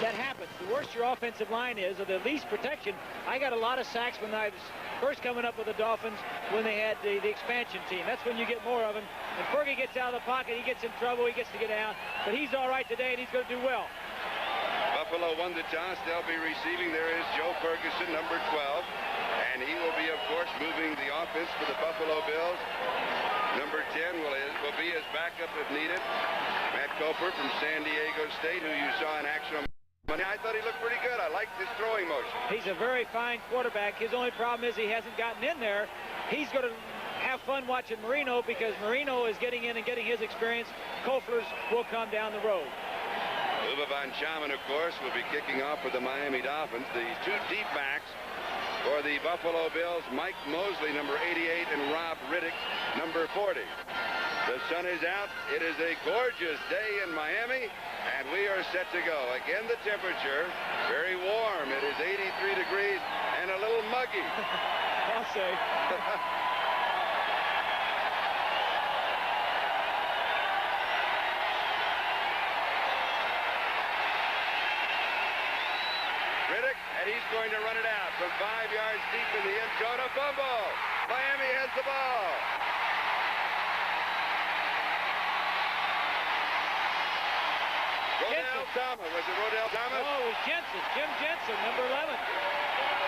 That happens. The worse your offensive line is, or the least protection. I got a lot of sacks when I was first coming up with the Dolphins when they had the expansion team. That's when you get more of them. And Fergie gets out of the pocket. He gets in trouble. He gets to get down. But he's all right today, and he's going to do well. Buffalo won the toss. They'll be receiving. There is Joe Ferguson, number 12. And he will be, of course, moving the offense for the Buffalo Bills. Number 10 will be his backup if needed. Matt Cofer from San Diego State, who you saw in action on Monday. I thought he looked pretty good. I liked his throwing motion. He's a very fine quarterback. His only problem is he hasn't gotten in there. He's going to have fun watching Marino because Marino is getting in and getting his experience. Kofler's will come down the road. Uwe von Schaman, of course, will be kicking off for the Miami Dolphins. The two deep backs for the Buffalo Bills, Mike Mosley, number 88, and Rob Riddick, number 40. The sun is out. It is a gorgeous day in Miami, and we are set to go. Again, the temperature, very warm. It is 83 degrees and a little muggy. I'll say. Riddick, and he's going to run it out from 5 yards deep in the end zone. A fumble. Miami has the ball. Rodell Thomas. Was it Rodell Thomas? Oh, it was Jensen. Jim Jensen, number 11.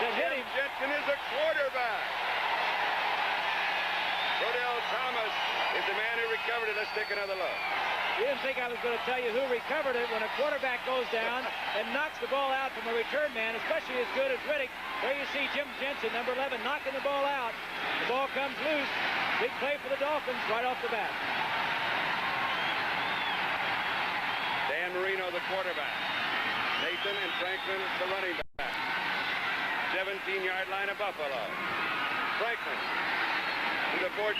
That hit him. Jensen is a quarterback. Rodell Thomas is the man who recovered it. Let's take another look. You didn't think I was going to tell you who recovered it when a quarterback goes down and knocks the ball out from a return man, especially as good as Riddick. There you see Jim Jensen, number 11, knocking the ball out. The ball comes loose. Big play for the Dolphins right off the bat. Dan Marino, the quarterback. Nathan and Franklin, the running back. 17-yard line of Buffalo. Franklin to the 14.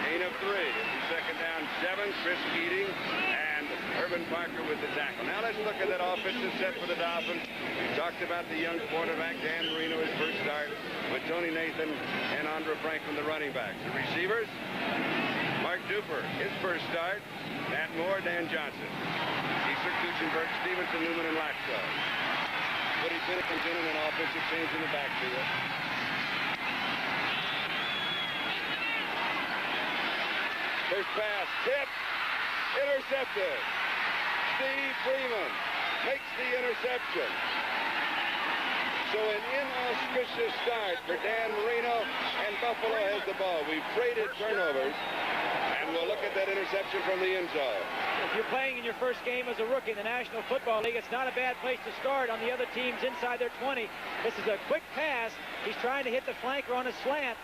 Gain of 3. Second down, 7. Chris Keating and Urban Parker with the tackle. Now let's look at that offensive set for the Dolphins. We talked about the young quarterback, Dan Marino, his first start, with Tony Nathan and Andre Franklin, the running backs. The receivers, Mark Duper, his first start. Matt Moore, Dan Johnson. Easter, Kuchenberg, Stevenson, Newman, and Laxo. Woody Pinnock comes in and an offensive change in the backfield. First pass, tipped, intercepted. Steve Freeman makes the interception. So an inauspicious start for Dan Marino, and Buffalo has the ball. We've traded turnovers, and we'll look at that interception from the end zone. If you're playing in your first game as a rookie in the National Football League, it's not a bad place to start on the other teams inside their 20. This is a quick pass. He's trying to hit the flanker on a slant.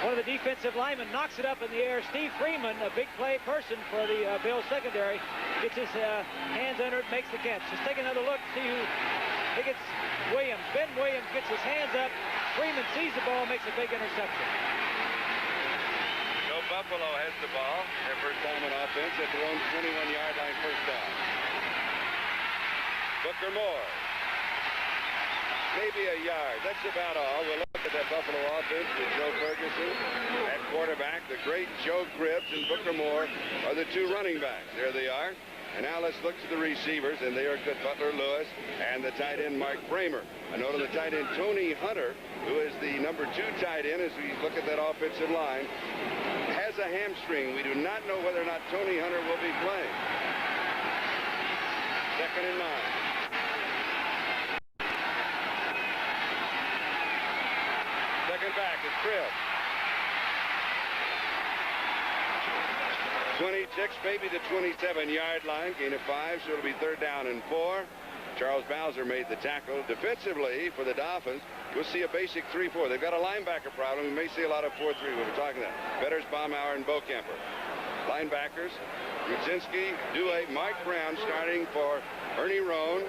One of the defensive linemen knocks it up in the air. Steve Freeman, a big play person for the Bills secondary, gets his hands under it, makes the catch. Let's take another look, see who. I think it's Williams. Ben Williams gets his hands up. Freeman sees the ball, makes a big interception. So Buffalo has the ball. Their first time on offense at their own 21-yard line, first down. Booker Moore. Maybe a yard. That's about all. We'll look at that Buffalo offense with Joe Ferguson at quarterback. The great Joe Cribbs and Booker Moore are the two running backs. There they are. And now let's look to the receivers, and they are good. Butler Lewis and the tight end Mark Bramer. A note of the tight end Tony Hunter, who is the number 2 tight end as we look at that offensive line, has a hamstring. We do not know whether or not Tony Hunter will be playing. Second and 9. Second back is Cribbs. 26, maybe the 27-yard line. Gain of 5, so it'll be third down and 4. Charles Bowser made the tackle. Defensively for the Dolphins, we'll see a basic 3-4. They've got a linebacker problem. We may see a lot of 4-3 when we're talking about. Betters, Baumauer, and Bokemper. Linebackers, Rudzinski, Due, Mike Brown starting for Ernie Roan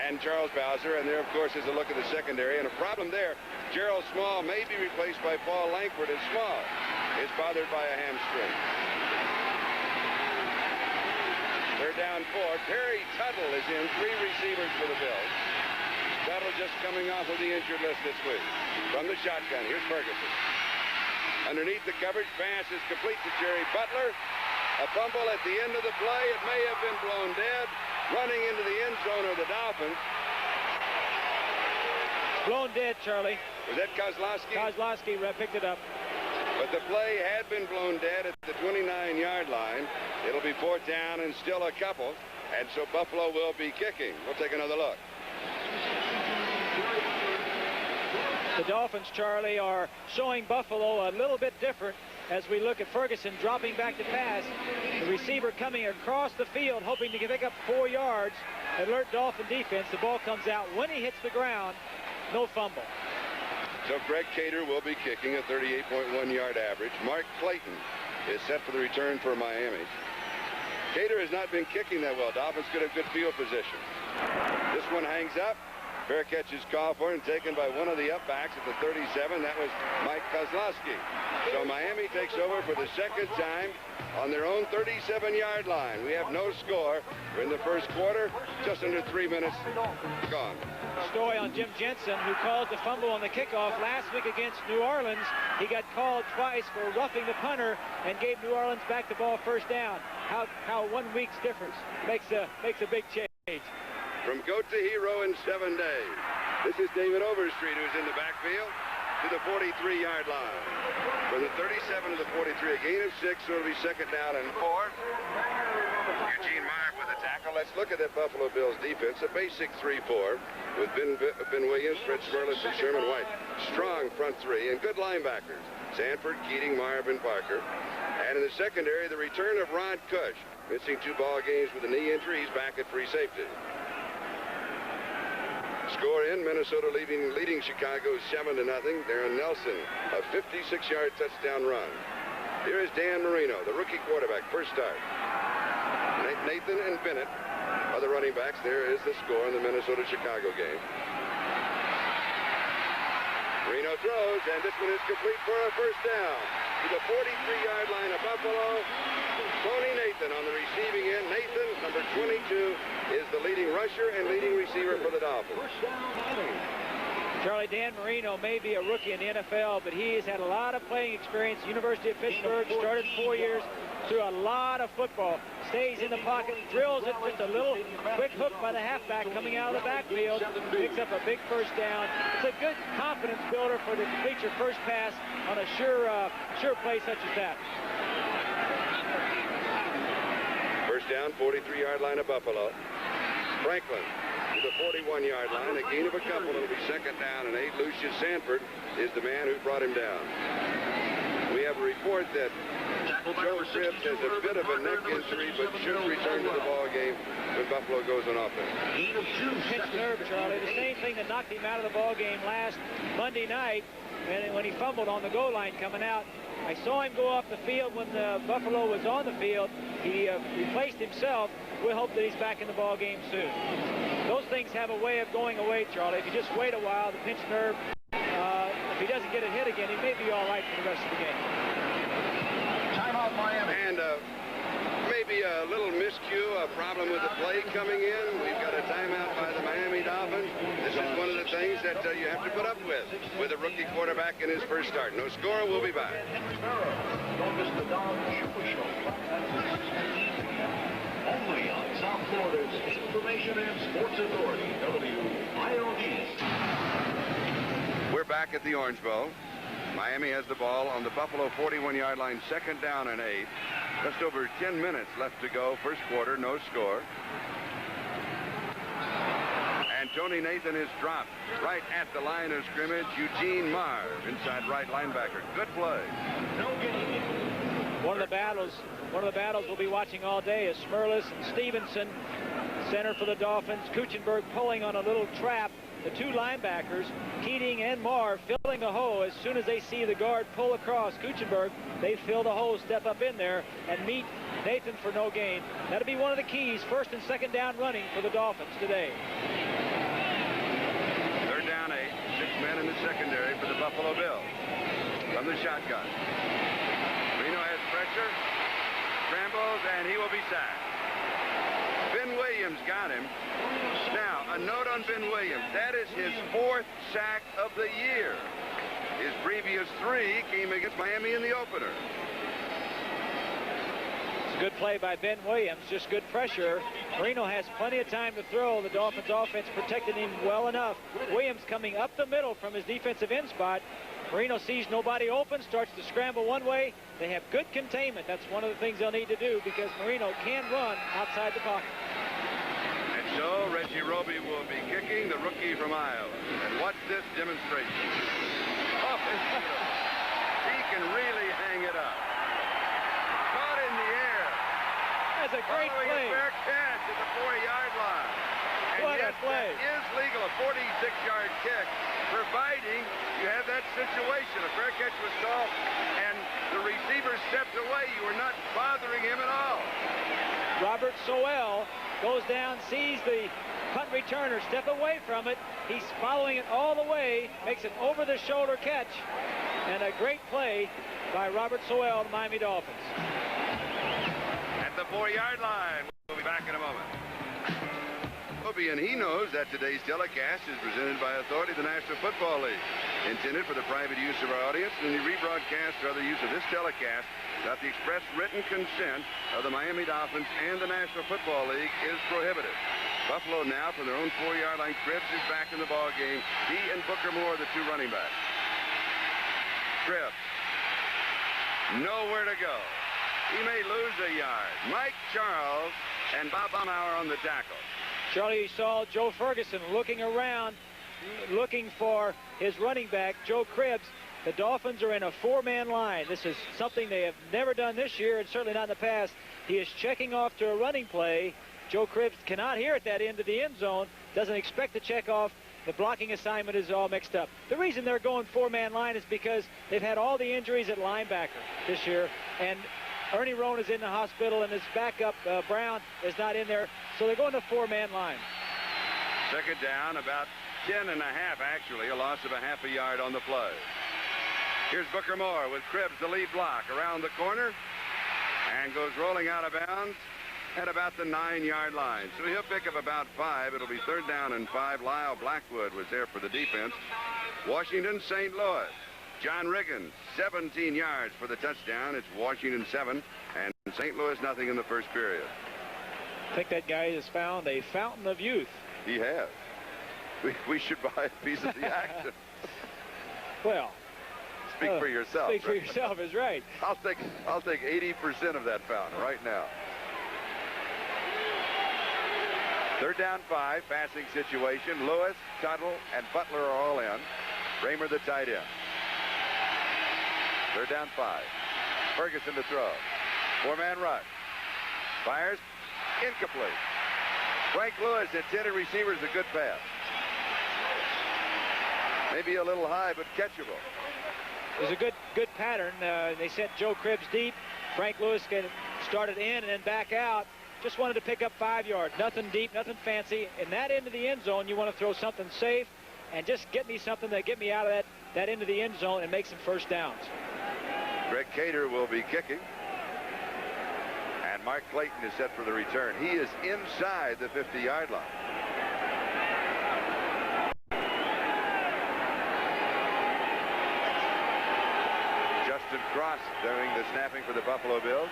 and Charles Bowser. And there, of course, is a look at the secondary. And a problem there, Gerald Small may be replaced by Paul Langford, as Small is bothered by a hamstring. They're down 4. Terry Tuttle is in. 3 receivers for the Bills. Tuttle just coming off of the injured list this week. From the shotgun, here's Ferguson. Underneath the coverage, pass is complete to Jerry Butler. A fumble at the end of the play. It may have been blown dead. Running into zone of the Dolphins. Blown dead, Charlie. Was that Kozlowski? Kozlowski picked it up. But the play had been blown dead at the 29-yard line. It'll be 4th down and still a couple. And so Buffalo will be kicking. We'll take another look. The Dolphins, Charlie, are showing Buffalo a little bit different as we look at Ferguson dropping back to pass. The receiver coming across the field, hoping to pick up 4 yards. Alert Dolphin defense. The ball comes out. When he hits the ground, no fumble. So Greg Cater will be kicking a 38.1-yard average. Mark Clayton is set for the return for Miami. Cater has not been kicking that well. Dolphins could have good field position. This one hangs up. Fair catch is called for and taken by one of the upbacks at the 37. That was Mike Kozlowski. So Miami takes over for the second time on their own 37-yard line. We have no score. We're in the first quarter. Just under 3 minutes gone. Story on Jim Jensen, who called the fumble on the kickoff last week against New Orleans. He got called twice for roughing the punter and gave New Orleans back the ball first down. How 1 week's difference makes a big change. From goat to hero in 7 days. This is David Overstreet, who's in the backfield to the 43-yard line. From the 37 to the 43, a gain of 6, so it'll be 2nd down and 4. Eugene Meyer with a tackle. Let's look at that Buffalo Bills defense. A basic 3-4 with Ben Williams, Fred Smerlis, and Sherman White. Strong front three and good linebackers. Sanford, Keating, Marvin, Parker. And in the secondary, the return of Rod Cush. Missing 2 ball games with a knee injury. He's back at free safety. Score in, Minnesota leading Chicago 7-0. Darren Nelson, a 56-yard touchdown run. Here is Dan Marino, the rookie quarterback, first start. Nathan and Bennett are the running backs. There is the score in the Minnesota-Chicago game. Marino throws, and this one is complete for a first down. To the 43-yard line of Buffalo. Tony Nathan on the receiving end. Nathan, number 22, is the leading rusher and leading receiver for the Dolphins. Charlie, Dan Marino may be a rookie in the NFL, but he has had a lot of playing experience. University of Pittsburgh, started 4 years, threw a lot of football. Stays in the pocket, drills it, just a little quick hook by the halfback coming out of the backfield. Picks up a big first down. It's a good confidence builder for to complete your first pass on a sure play such as that. First down, 43-yard line of Buffalo. Franklin to the 41-yard line. A gain of a couple. It'll be 2nd down and 8. Lucius Sanford is the man who brought him down. We have a report that Joe Cribs has a bit of a neck injury, but should return to the ball game when Buffalo goes on offense. Pinched nerve, Charlie. The same thing that knocked him out of the ball game last Monday night, and when he fumbled on the goal line coming out. I saw him go off the field when Buffalo was on the field. He replaced himself. We'll hope that he's back in the ball game soon. Those things have a way of going away, Charlie. If you just wait a while, the pinched nerve, if he doesn't get a hit again, he may be all right for the rest of the game. Timeout, Miami. And maybe a little miscue, a problem with the play coming in. We've got a timeout by the Miami Dolphins. This is one of the things that you have to put up with a rookie quarterback in his first start. No score, we'll be back. Don't miss the Don Super Show. Only on South Florida's Information and Sports Authority, WIOD. We're back at the Orange Bowl. Miami has the ball on the Buffalo 41-yard line, 2nd down and 8. Just over 10 minutes left to go. First quarter, no score. And Tony Nathan is dropped right at the line of scrimmage. Eugene Marv, inside right linebacker. Good play. One of the battles we'll be watching all day is Smerlis and Stevenson, center for the Dolphins. Kuchenberg pulling on a little trap. The 2 linebackers, Keating and Marr, filling the hole. As soon as they see the guard pull across Kuchenberg, they fill the hole, step up in there, and meet Nathan for no gain. That'll be one of the keys, 1st and 2nd down running for the Dolphins today. 3rd down 8, 6 men in the secondary for the Buffalo Bills. From the shotgun. Reno has pressure, scrambles, and he will be sacked. Ben Williams got him. Now, a note on Ben Williams. That is his 4th sack of the year. His previous 3 came against Miami in the opener. Good play by Ben Williams, just good pressure. Marino has plenty of time to throw. The Dolphins offense protected him well enough. Williams coming up the middle from his defensive end spot. Marino sees nobody open, starts to scramble one way. They have good containment. That's one of the things they'll need to do because Marino can run outside the pocket. And so Reggie Roby will be kicking, the rookie from Iowa. And watch this demonstration. Oh, he can really hang it up. Caught in the air. That's a great play. A fair catch at the 40-yard line. And What a play. That is legal, a 46-yard kick, providing you have that situation. A fair catch was called, and the receiver stepped away. You were not bothering him at all. Robert Sowell goes down, sees the punt returner step away from it. He's following it all the way, makes an over-the-shoulder catch, and a great play by Robert Sowell, the Miami Dolphins. At the 4-yard line. We'll be back in a moment. And he knows that today's telecast is presented by authority of the National Football League, intended for the private use of our audience, and the rebroadcast or other use of this telecast without the express written consent of the Miami Dolphins and the National Football League is prohibited. Buffalo now from their own 4-yard line. Cribbs is back in the ball game. He and Booker Moore, the two running backs. Cribbs, nowhere to go. He may lose a yard. Mike Charles and Bob Baumauer on the tackle. Charlie, you saw Joe Ferguson looking around, looking for his running back, Joe Cribbs. The Dolphins are in a 4-man line. This is something they have never done this year and certainly not in the past. He is checking off to a running play. Joe Cribbs cannot hear at that end of the end zone, doesn't expect to check off. The blocking assignment is all mixed up. The reason they're going 4-man line is because they've had all the injuries at linebacker this year, and Ernie Roan is in the hospital, and his backup, Brown, is not in there. So they're going to 4-man line. Second down, about 10 and a half, actually. A loss of a half a yard on the play. Here's Booker Moore with Cribbs, the lead block, around the corner, and goes rolling out of bounds at about the 9-yard line. So he'll pick up about 5. It'll be 3rd down and 5. Lyle Blackwood was there for the defense. Washington, St. Louis. John Riggins, 17 yards for the touchdown. It's Washington 7 and St. Louis nothing in the first period. I think that guy has found a fountain of youth. He has. We should buy a piece of the action. Well, speak for yourself. Speak for yourself is right. I'll take 80% of that fountain right now. 3rd down 5, passing situation. Lewis, Tuttle, and Butler are all in. Raymer the tight end. 3rd down 5. Ferguson to throw. 4-man rush. Fires. Incomplete. Frank Lewis intended receivers, a good pass. Maybe a little high, but catchable. It was a good pattern. They sent Joe Cribbs deep. Frank Lewis started in and then back out. Just wanted to pick up 5 yards. Nothing deep, nothing fancy. In that end of the end zone, you want to throw something safe and just get me something that get me out of that end of the end zone and make some first downs. Greg Cater will be kicking. And Mark Clayton is set for the return. He is inside the 50-yard line. Justin Cross doing the snapping for the Buffalo Bills.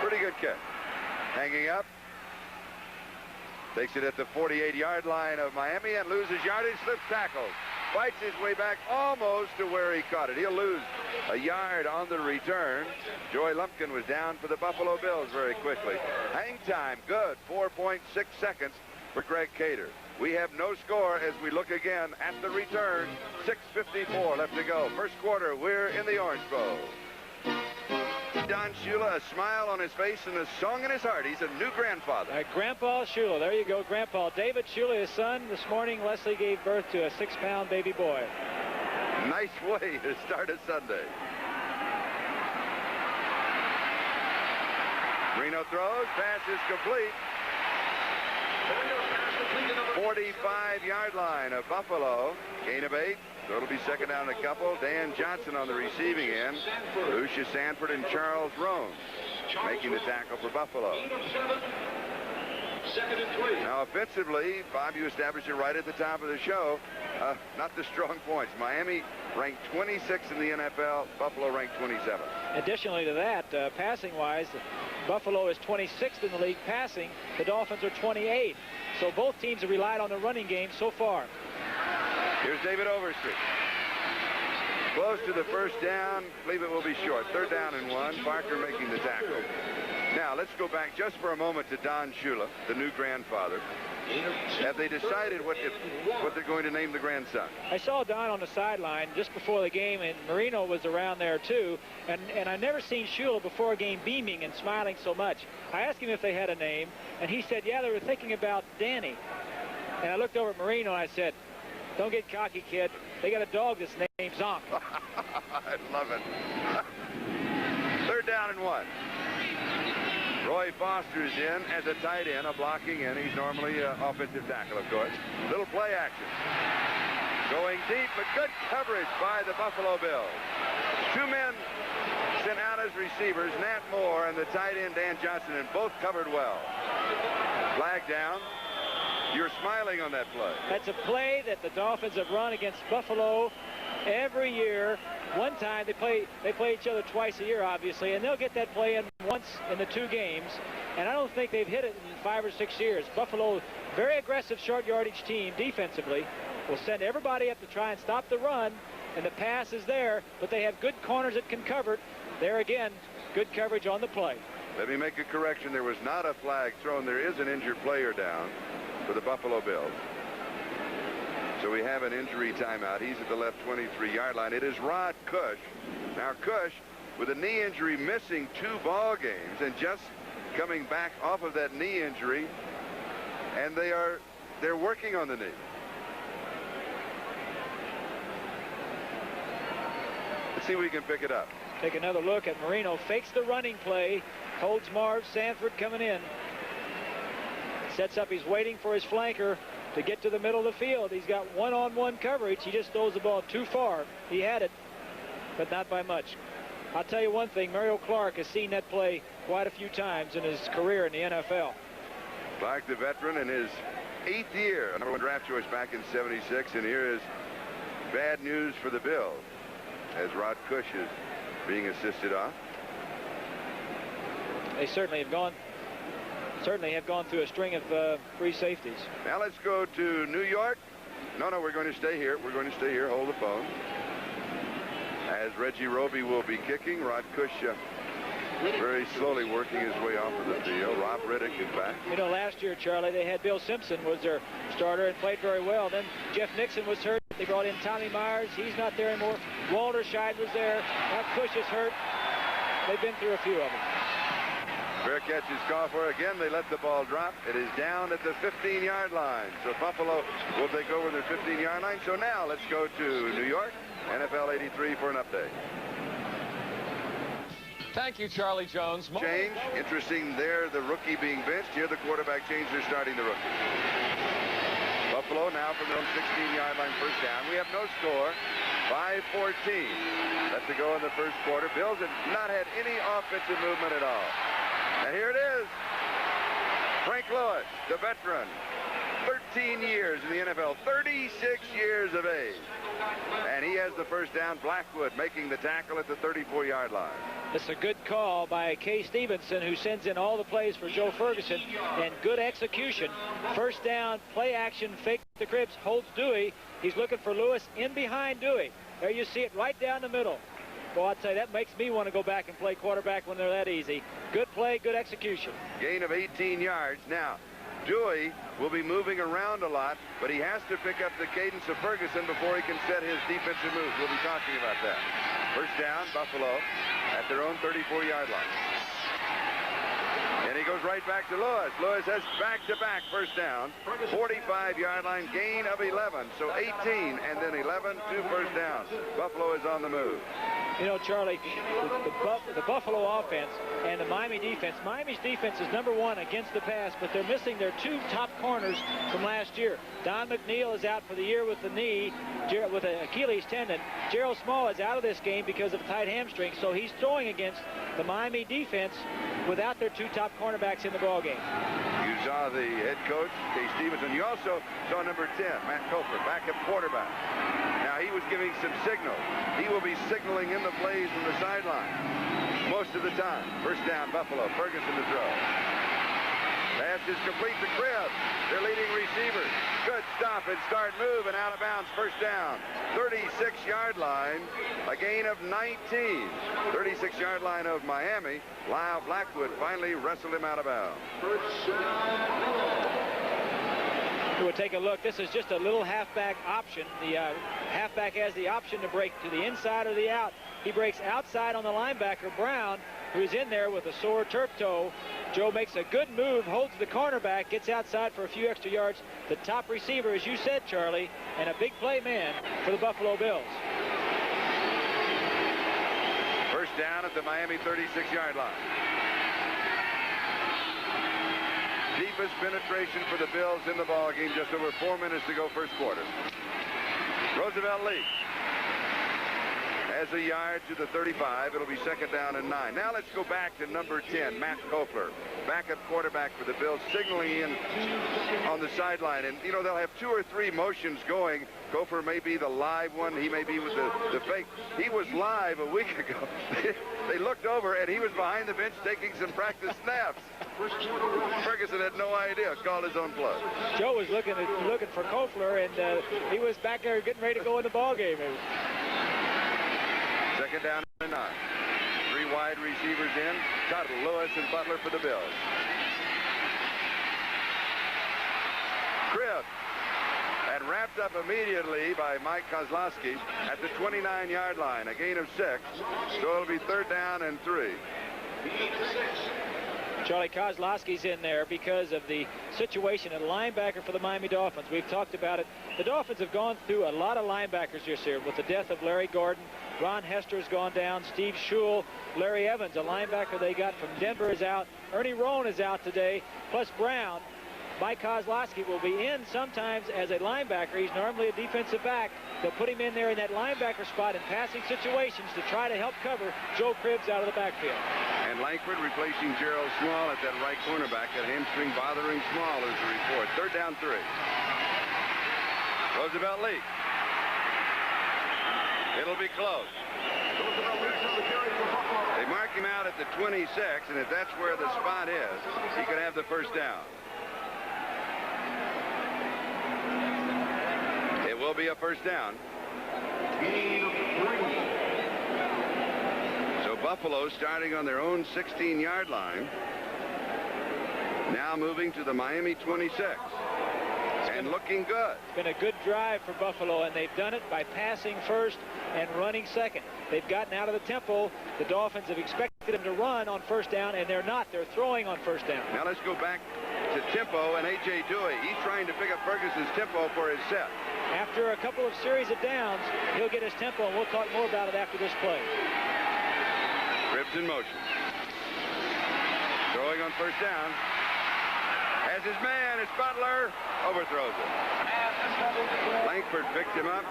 Pretty good kick. Hanging up. Takes it at the 48-yard line of Miami and loses yardage. Slips tackles. Fights his way back almost to where he caught it. He'll lose a yard on the return. Joey Lumpkin was down for the Buffalo Bills very quickly. Hang time, good. 4.6 seconds for Greg Cater. We have no score as we look again at the return. 6:54 left to go. First quarter, we're in the Orange Bowl. Don Shula, a smile on his face and a song in his heart. He's a new grandfather. Grandpa Shula. There you go, Grandpa. David Shula, his son. This morning, Leslie gave birth to a 6-pound baby boy. Nice way to start a Sunday. Marino throws. Pass is complete. 45-yard line of Buffalo. Gain of 8. So it'll be 2nd down and a couple. Dan Johnson on the receiving end. Lucia Sanford and Charles Roan making the tackle for Buffalo. 2nd and 3. Now, offensively, Bob, you established it right at the top of the show. Not the strong points. Miami ranked 26th in the NFL. Buffalo ranked 27th. Additionally to that, passing-wise, Buffalo is 26th in the league passing. The Dolphins are 28th. So both teams have relied on the running game so far. Here's David Overstreet. Close to the first down. Believe it will be short. 3rd down and 1. Parker making the tackle. Now, let's go back just for a moment to Don Shula, the new grandfather. Have they decided what they're going to name the grandson? I saw Don on the sideline just before the game, and Marino was around there too. And I've never seen Shula before a game beaming and smiling so much. I asked him if they had a name, and he said, yeah, they were thinking about Danny. And I looked over at Marino and I said, don't get cocky, kid. They got a dog that's named Zonk. I love it. 3rd down and 1. Roy Foster's in as a tight end, a blocking in. He's normally an offensive tackle, of course. Little play action. Going deep, but good coverage by the Buffalo Bills. 2 men sent out as receivers, Nat Moore and the tight end Dan Johnson, and both covered well. Flag down. You're smiling on that play. That's a play that the Dolphins have run against Buffalo every year. One time they play each other twice a year, obviously, and they'll get that play in once in the 2 games. And I don't think they've hit it in 5 or 6 years. Buffalo, very aggressive short yardage team defensively, will send everybody up to try and stop the run, and the pass is there, but they have good corners that can cover it. There again, good coverage on the play. Let me make a correction. There was not a flag thrown. There is an injured player down for the Buffalo Bills. So we have an injury timeout. He's at the left 23-yard line. It is Rod Cush. Now Cush, with a knee injury, missing 2 ball games and just coming back off of that knee injury, and they're working on the knee. Let's see if we can pick it up. Take another look at Marino. Fakes the running play. Holds Marv Sanford coming in. Sets up. He's waiting for his flanker to get to the middle of the field. He's got one-on-one coverage. He just throws the ball too far. He had it, but not by much. I'll tell you one thing. Mario Clark has seen that play quite a few times in his career in the NFL. Clark, the veteran, in his 8th year. #1 draft choice back in '76. And here is bad news for the Bills as Rod Cush is being assisted off. They certainly have gone through a string of free safeties. Now let's go to New York. No, we're going to stay here. We're going to stay here. Hold the phone. As Reggie Roby will be kicking, Rod Cush very slowly working his way off of the field. Rob Riddick is back. You know, last year, Charlie, they had Bill Simpson was their starter and played very well. Then Jeff Nixon was hurt. They brought in Tommy Myers. He's not there anymore. Walter Scheid was there. Now Cush is hurt. They've been through a few of them. Fair catch is called for. Again, they let the ball drop. It is down at the 15-yard line. So Buffalo will take over their 15-yard line. So now let's go to New York, NFL 83 for an update. Thank you, Charlie Jones. Change. Interesting there, the rookie being benched. Here the quarterback change. They're starting the rookie. Buffalo now from their own 16-yard line, first down. We have no score. 5-14. Left to go in the first quarter. Bills have not had any offensive movement at all. And here it is. Frank Lewis, the veteran. 13 years in the NFL. 36 years of age. And he has the first down. Blackwood making the tackle at the 34-yard line. It's a good call by Kay Stevenson, who sends in all the plays for Joe Ferguson, and good execution. First down, play action, fake the Cribs, holds Dewey. He's looking for Lewis in behind Dewey. There you see it right down the middle. Well, I'd say that makes me want to go back and play quarterback when they're that easy. Good play, good execution. Gain of 18 yards. Now, Dewey will be moving around a lot, but he has to pick up the cadence of Ferguson before he can set his defensive moves. We'll be talking about that. First down, Buffalo at their own 34-yard line. And he goes right back to Lewis. Lewis has back-to-back first down. 45-yard line, gain of 11. So 18 and then 11, 2 first downs. Buffalo is on the move. You know, Charlie, the Buffalo offense and the Miami defense. Miami's defense is #1 against the pass, but they're missing their 2 top corners from last year. Don McNeil is out for the year with the knee, with an Achilles tendon. Gerald Small is out of this game because of a tight hamstring, so he's throwing against the Miami defense without their 2 top cornerbacks in the ballgame. You saw the head coach, Dave Stevenson. You also saw number 10, Matt Koepler, backup quarterback. Now he was giving some signal. He will be signaling in the plays from the sideline most of the time. First down, Buffalo. Ferguson to throw. Pass is complete to Cribbs, their leading receiver. Good stop and start move and out of bounds. First down, 36-yard line, a gain of 19. 36-yard line of Miami. Lyle Blackwood finally wrestled him out of bounds. We'll take a look. This is just a little halfback option. The halfback has the option to break to the inside or the out. He breaks outside on the linebacker, Brown, who's in there with a sore turf toe. Joe makes a good move, holds the cornerback, gets outside for a few extra yards. The top receiver, as you said, Charlie, and a big play man for the Buffalo Bills. First down at the Miami 36-yard line. Deepest penetration for the Bills in the ballgame. Just over 4 minutes to go first quarter. Roosevelt Lee has a yard to the 35. It'll be second down and 9. Now let's go back to number 10, Matt Koepler, backup quarterback for the Bills, signaling in on the sideline. And, you know, they'll have 2 or 3 motions going. Koepler may be the live one. He may be with the fake. He was live a week ago. They looked over, and he was behind the bench taking some practice snaps. Ferguson had no idea. Called his own play. Joe was looking for Koepler, and he was back there getting ready to go in the ballgame. Second down and 9. 3 wide receivers in. Tuttle, Lewis, and Butler for the Bills. Cribbs. And wrapped up immediately by Mike Kozlowski at the 29-yard line. A gain of 6. So it'll be third down and 3. Charlie, Kozlowski's in there because of the situation at linebacker for the Miami Dolphins. We've talked about it. The Dolphins have gone through a lot of linebackers this year with the death of Larry Gordon. Ron Hester's gone down. Steve Schul. Larry Evans, a linebacker they got from Denver, is out. Ernie Rowan is out today, plus Brown. Mike Kozlowski will be in sometimes as a linebacker. He's normally a defensive back. They'll put him in there in that linebacker spot in passing situations to try to help cover Joe Cribbs out of the backfield. And Langford replacing Gerald Small at that right cornerback. That hamstring bothering Small is the report. Third down 3. Roosevelt Lee. It'll be close. They mark him out at the 26, and if that's where the spot is, he could have the first down. It will be a first down. So Buffalo starting on their own 16-yard line. Now moving to the Miami 26. And looking good. It's been a good drive for Buffalo, and they've done it by passing first and running second. They've gotten out of the tempo. The Dolphins have expected them to run on first down, and they're not. They're throwing on first down. Now let's go back to tempo and A.J. Dewey. He's trying to pick up Ferguson's tempo for his set. After a couple of series of downs, he'll get his tempo, and we'll talk more about it after this play. Cribbs in motion. Throwing on first down. Has his man, it's Butler. Overthrows it. Langford picked him up.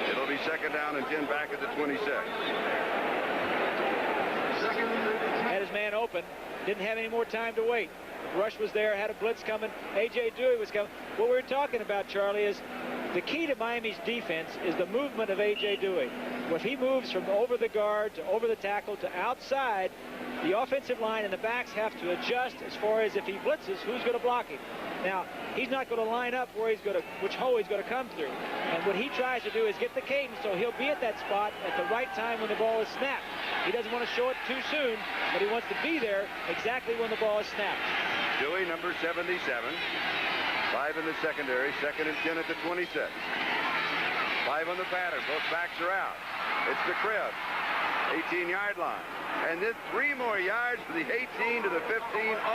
It'll be second down and 10 back at the 26. Had his man open. Didn't have any more time to wait. Rush was there, had a blitz coming. A.J. Dewey was coming. What we're talking about, Charlie, is the key to Miami's defense is the movement of A.J. Dewey. If he moves from over the guard to over the tackle to outside, the offensive line and the backs have to adjust as far as if he blitzes, who's going to block him. Now, he's not going to line up where he's going to, which hole he's going to come through. And what he tries to do is get the cadence so he'll be at that spot at the right time when the ball is snapped. He doesn't want to show it too soon, but he wants to be there exactly when the ball is snapped. Dewey, number 77. 5 in the secondary, second and 10 at the 26. 5 on the pattern. Both backs are out. It's the Cribbs, 18-yard line. And then 3 more yards to the 18 to the 15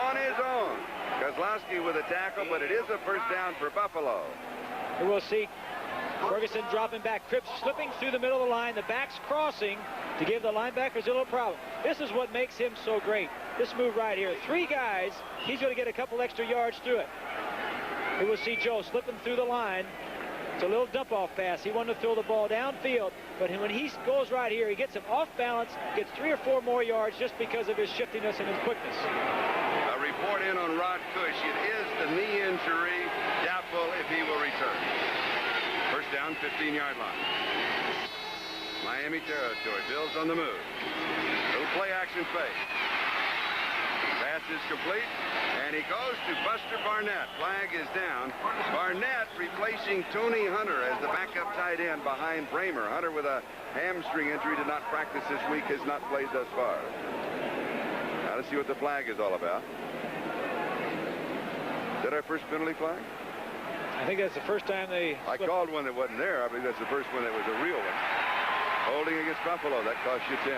on his own. Kozlowski with a tackle, but it is a first down for Buffalo. And we'll see Ferguson dropping back. Cribbs slipping through the middle of the line. The backs crossing to give the linebackers a little problem. This is what makes him so great. This move right here. 3 guys. He's going to get a couple extra yards through it. And we'll see Joe slipping through the line. It's a little dump-off pass. He wanted to throw the ball downfield, but when he goes right here, he gets him off balance, gets 3 or 4 more yards just because of his shiftiness and his quickness. A report in on Rod Cush. It is a knee injury. Doubtful if he will return. First down, 15-yard line. Miami territory. Bills on the move. Little play action fake. Pass is complete, and he goes to Buster Barnett. Flag is down. Barnett replacing Tony Hunter as the backup tight end behind Bramer. Hunter with a hamstring injury did not practice this week, has not played thus far. Now let's see what the flag is all about. Is that our first penalty flag? I think that's the first time they... I called one that wasn't there. I believe that's the first one that was a real one. Holding against Buffalo. That cost you 10.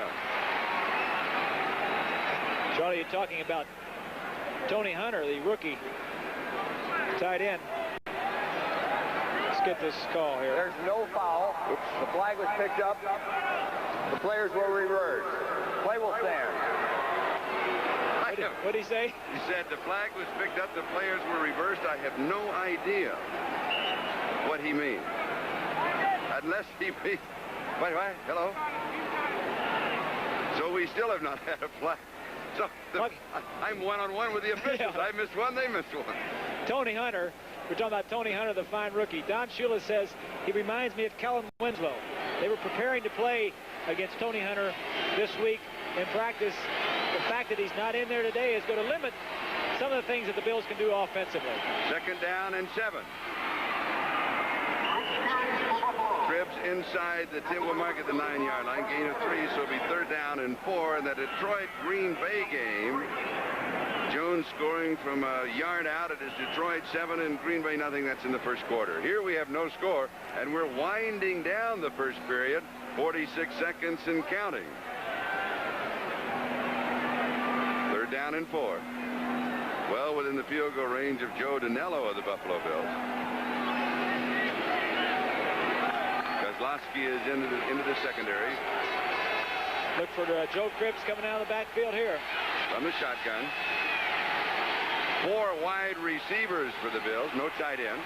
Charlie, you're talking about Tony Hunter, the rookie tight end. Let's get this call here. There's no foul. Oops. The flag was picked up. The players will reverse. Play will stand. What did he say? He said the flag was picked up, the players were reversed. I have no idea what he means. Unless he means... Wait, hello? So we still have not had a flag. So I'm one-on-one with the officials. Yeah. I missed one, they missed one. Tony Hunter, we're talking about Tony Hunter, the fine rookie. Don Shula says he reminds me of Kellen Winslow. They were preparing to play against Tony Hunter this week in practice. The fact that he's not in there today is going to limit some of the things that the Bills can do offensively. Second down and 7. Cribbs inside the 10. We'll mark at the 9-yard line. Gain of 3, so it'll be third down and 4. In the Detroit-Green Bay game, Jones scoring from a yard out. It is Detroit 7 and Green Bay nothing. That's in the first quarter. Here we have no score, and we're winding down the first period. 46 seconds and counting. Third down and 4. Well within the field goal range of Joe Danello of the Buffalo Bills. Kozlowski is into the secondary. Look for Joe Cribbs coming out of the backfield here. From the shotgun. 4 wide receivers for the Bills. No tight end.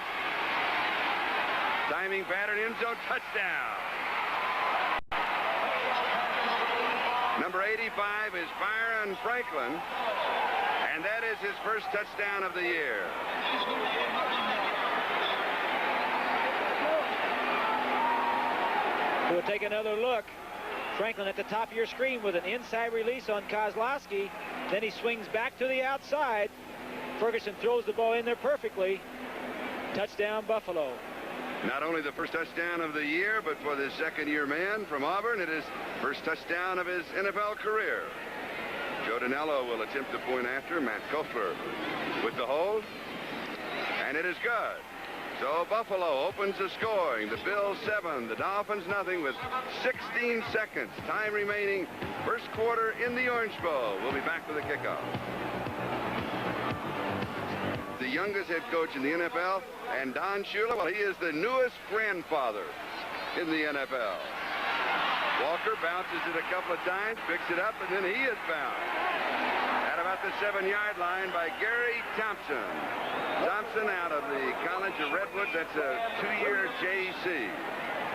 Timing pattern, end zone, touchdown. Number 85 is Byron Franklin, and that is his first touchdown of the year. We'll take another look. Franklin at the top of your screen with an inside release on Kozlowski. Then he swings back to the outside. Ferguson throws the ball in there perfectly. Touchdown, Buffalo. Not only the first touchdown of the year, but for the second-year man from Auburn, it is first touchdown of his NFL career. Joe Danello will attempt the point after. Matt Kofler with the hold. And it is good. So Buffalo opens the scoring. The Bills 7, the Dolphins nothing with 16 seconds. Time remaining. First quarter in the Orange Bowl. We'll be back with the kickoff. The youngest head coach in the NFL, and Don Shula, well, he is the newest grandfather in the NFL. Walker bounces it a couple of times, picks it up, and then he is found at about the 7-yard line by Gary Thompson. Thompson out of the College of Redwood. That's a 2-year JC.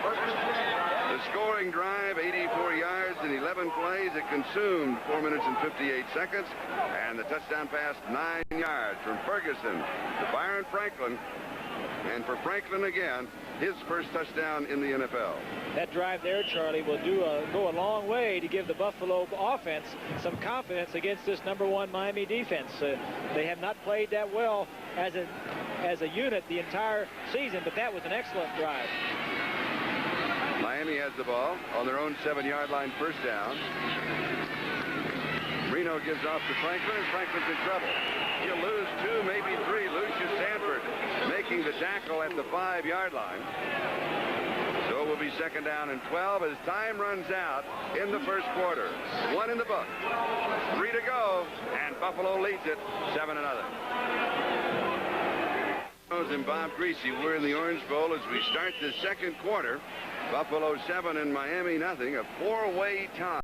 The scoring drive, 84 yards in 11 plays. It consumed 4 minutes and 58 seconds. And the touchdown pass, 9 yards from Ferguson to Byron Franklin. And for Franklin again, his first touchdown in the NFL. That drive there, Charlie, will go a long way to give the Buffalo offense some confidence against this #1 Miami defense. They have not played that well as a unit the entire season, but that was an excellent drive. Miami has the ball on their own 7-yard line, first down. Reno gives off to Franklin, and Franklin's in trouble. You lose 2, maybe 3. Lucius Sanford making the tackle at the 5-yard line. So it will be second down and 12 as time runs out in the first quarter. 1 in the book. 3 to go, and Buffalo leads it 7-0. And Bob Greasy, we're in the Orange Bowl as we start the second quarter. Buffalo 7 and Miami nothing. A 4-way tie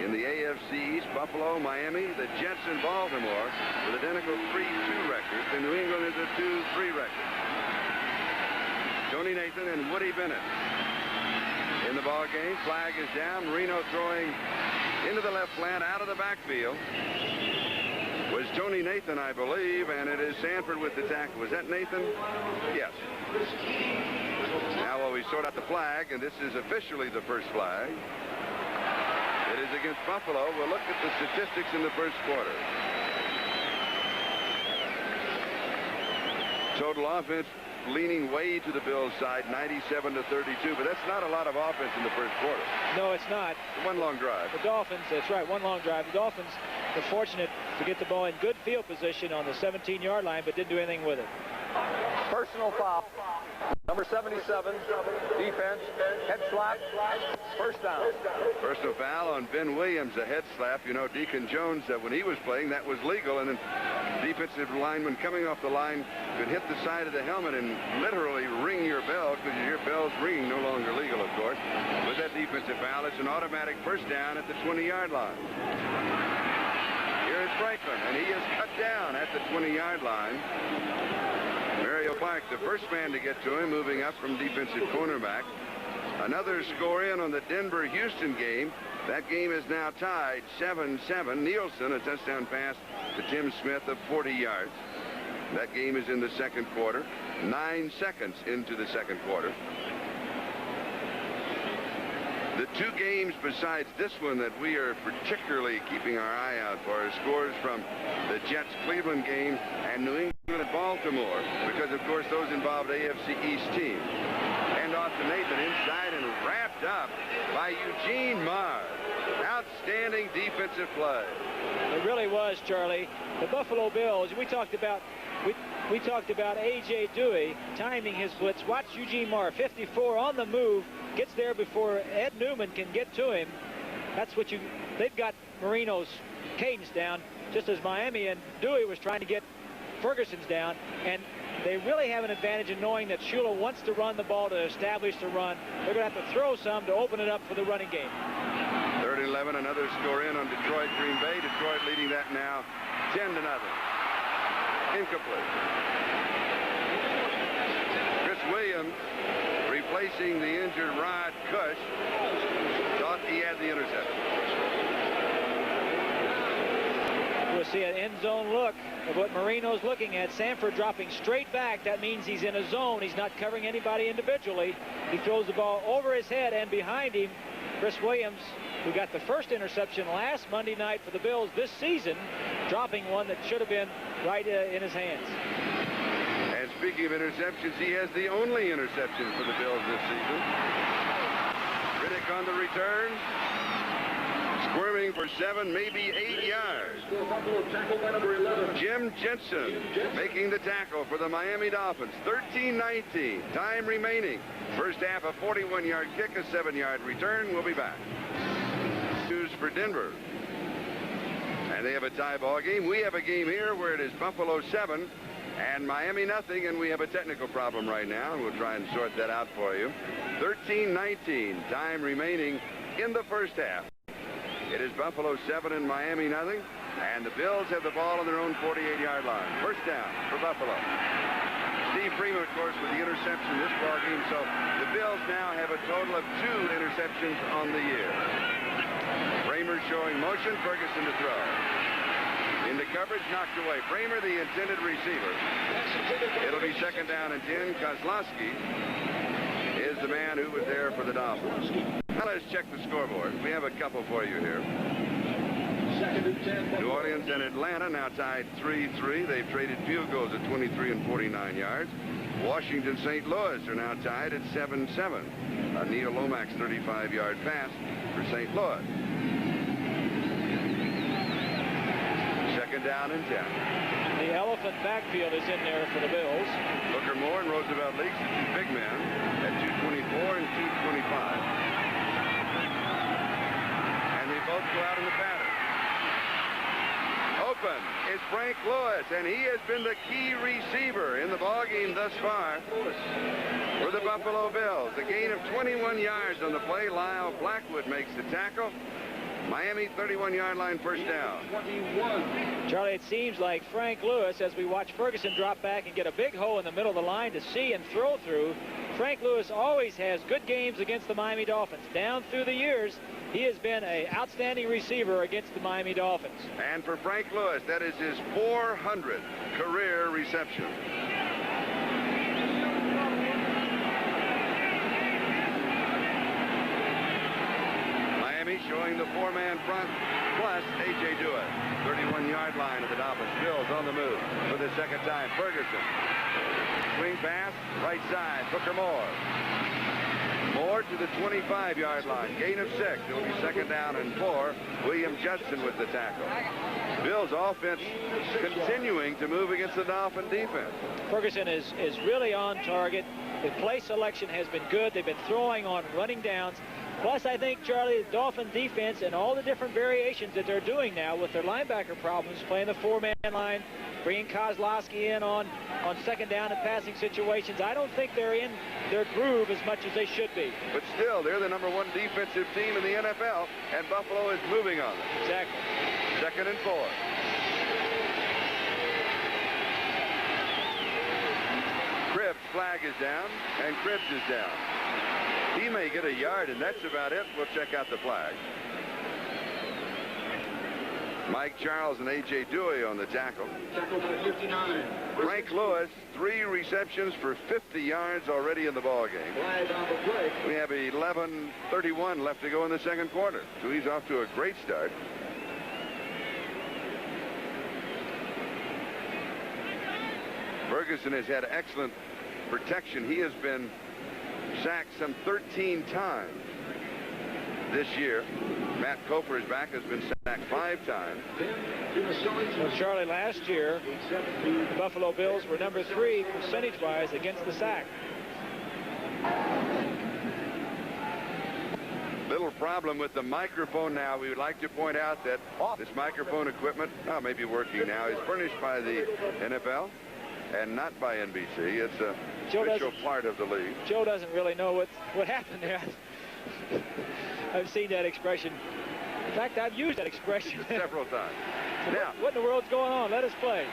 in the AFC East. Buffalo, Miami, the Jets, and Baltimore with identical 3-2 records. And New England is a 2-3 record. Tony Nathan and Woody Bennett in the ball game. Flag is down. Marino throwing into the left flat out of the backfield. was Tony Nathan, I believe, and it is Sanford with the tackle. Was that Nathan? Yes. Now while we sort out the flag, and this is officially the first flag, it is against Buffalo. We'll look at the statistics in the first quarter. Total offense leaning way to the Bills' side, 97-32, but that's not a lot of offense in the first quarter. No, it's not. One long drive. The Dolphins, that's right, one long drive. The Dolphins were fortunate to get the ball in good field position on the 17-yard line, but didn't do anything with it. Personal foul. Number 77, defense, head slap, first down. Personal foul on Ben Williams, a head slap. You know, Deacon Jones, when he was playing, that was legal, and then defensive lineman coming off the line could hit the side of the helmet and literally ring your bell, because your bell's ringing, no longer legal, of course. With that defensive foul, it's an automatic first down at the 20-yard line. Here is Franklin, and he is cut down at the 20-yard line. Mario Park, the first man to get to him, moving up from defensive cornerback. Another score in on the Denver-Houston game. That game is now tied 7-7. Nielsen, a touchdown pass to Tim Smith of 40 yards. That game is in the second quarter. 9 seconds into the second quarter. The two games besides this one that we are particularly keeping our eye out for are scores from the Jets-Cleveland game and New England at Baltimore, because, of course, those involved AFC East teams. And off to Nathan inside and wrapped up by Eugene Marr. Outstanding defensive play. It really was, Charlie. The Buffalo Bills, we talked about A.J. Dewey timing his blitz. Watch Eugene Marr, 54 on the move, gets there before Ed Newman can get to him. That's what they've got Marino's cadence down, just as Miami and Dewey was trying to get Ferguson's down, and they really have an advantage in knowing that Shula wants to run the ball to establish the run. They're going to have to throw some to open it up for the running game. 3rd and 11, another score in on Detroit, Green Bay. Detroit leading that now 10-0. Incomplete. Chris Williams, replacing the injured Rod Cush, thought he had the interception. We'll see an end zone look of what Marino's looking at. Sanford dropping straight back. That means he's in a zone. He's not covering anybody individually. He throws the ball over his head, and behind him, Chris Williams, who got the first interception last Monday night for the Bills this season, dropping one that should have been right in his hands. And speaking of interceptions, he has the only interception for the Bills this season. Riddick on the return, squirming for 7, maybe 8 yards. Jim Jensen making the tackle for the Miami Dolphins. 13-19, time remaining. First half, a 41-yard kick, a 7-yard return. We'll be back. News for Denver. And they have a tie ball game. We have a game here where it is Buffalo 7 and Miami nothing, and we have a technical problem right now, and we'll try and sort that out for you. 13-19, time remaining in the first half. It is Buffalo 7 and Miami nothing, and the Bills have the ball on their own 48-yard line. First down for Buffalo. Steve Freeman, of course, with the interception this ball game, so the Bills now have a total of 2 interceptions on the year. Bramer showing motion, Ferguson to throw. Into coverage, knocked away. Bramer, the intended receiver. It'll be second down and 10. Kozlowski is the man who was there for the Dolphins. Now let's check the scoreboard. We have a couple for you here. New Orleans and Atlanta now tied 3-3. They've traded field goals at 23 and 49 yards. Washington, St. Louis are now tied at 7-7. Neil Lomax's 35-yard pass for St. Louis. Second down and 10. The elephant backfield is in there for the Bills. Booker Moore and Roosevelt Leaks, the two big men, at 224 and 225. And they both go out in the pattern. Open is Frank Lewis, and he has been the key receiver in the ballgame thus far for the Buffalo Bills. A gain of 21 yards on the play. Lyle Blackwood makes the tackle. Miami 31-yard line, first down. 21. Charlie, it seems like Frank Lewis, as we watch Ferguson drop back and get a big hole in the middle of the line to see and throw through, Frank Lewis always has good games against the Miami Dolphins. Down through the years, he has been an outstanding receiver against the Miami Dolphins. And for Frank Lewis, that is his 400th career reception. Miami showing the four-man front, plus A.J. Dewitt. 31-yard line of the Dolphins. Bills on the move for the second time. Ferguson. Swing pass, right side. Booker Moore. Moore to the 25-yard line. Gain of 6. It will be second down and 4. William Judson with the tackle. Bills offense continuing to move against the Dolphin defense. Ferguson is really on target. The play selection has been good. They've been throwing on running downs. Plus, I think, Charlie, the Dolphin defense and all the different variations that they're doing now with their linebacker problems, playing the four-man line, bringing Kozlowski in on second down and passing situations. I don't think they're in their groove as much as they should be. But still, they're the #1 defensive team in the NFL, and Buffalo is moving on them. Exactly. Second and 4. Cribbs' flag is down, and Cribbs is down. He may get a yard, and that's about it. We'll check out the flag. Mike Charles and A.J. Dewey on the tackle. Tackled by 59. Frank Lewis, 3 receptions for 50 yards already in the ball game. Flag on the play. We have 11:31 left to go in the second quarter. So he's off to a great start. Ferguson has had excellent protection. He has been sacked some 13 times this year. Matt Cofer, his back, has been sacked 5 times. Well, Charlie, last year, the Buffalo Bills were number 3 percentage-wise against the sack. Little problem with the microphone now. We would like to point out that this microphone equipment, may be working now, is furnished by the NFL and not by NBC. It's a official part of the league. Joe doesn't really know what happened there. I've seen that expression. In fact, I've used that expression several times. So now, what in the world's going on? Let us play.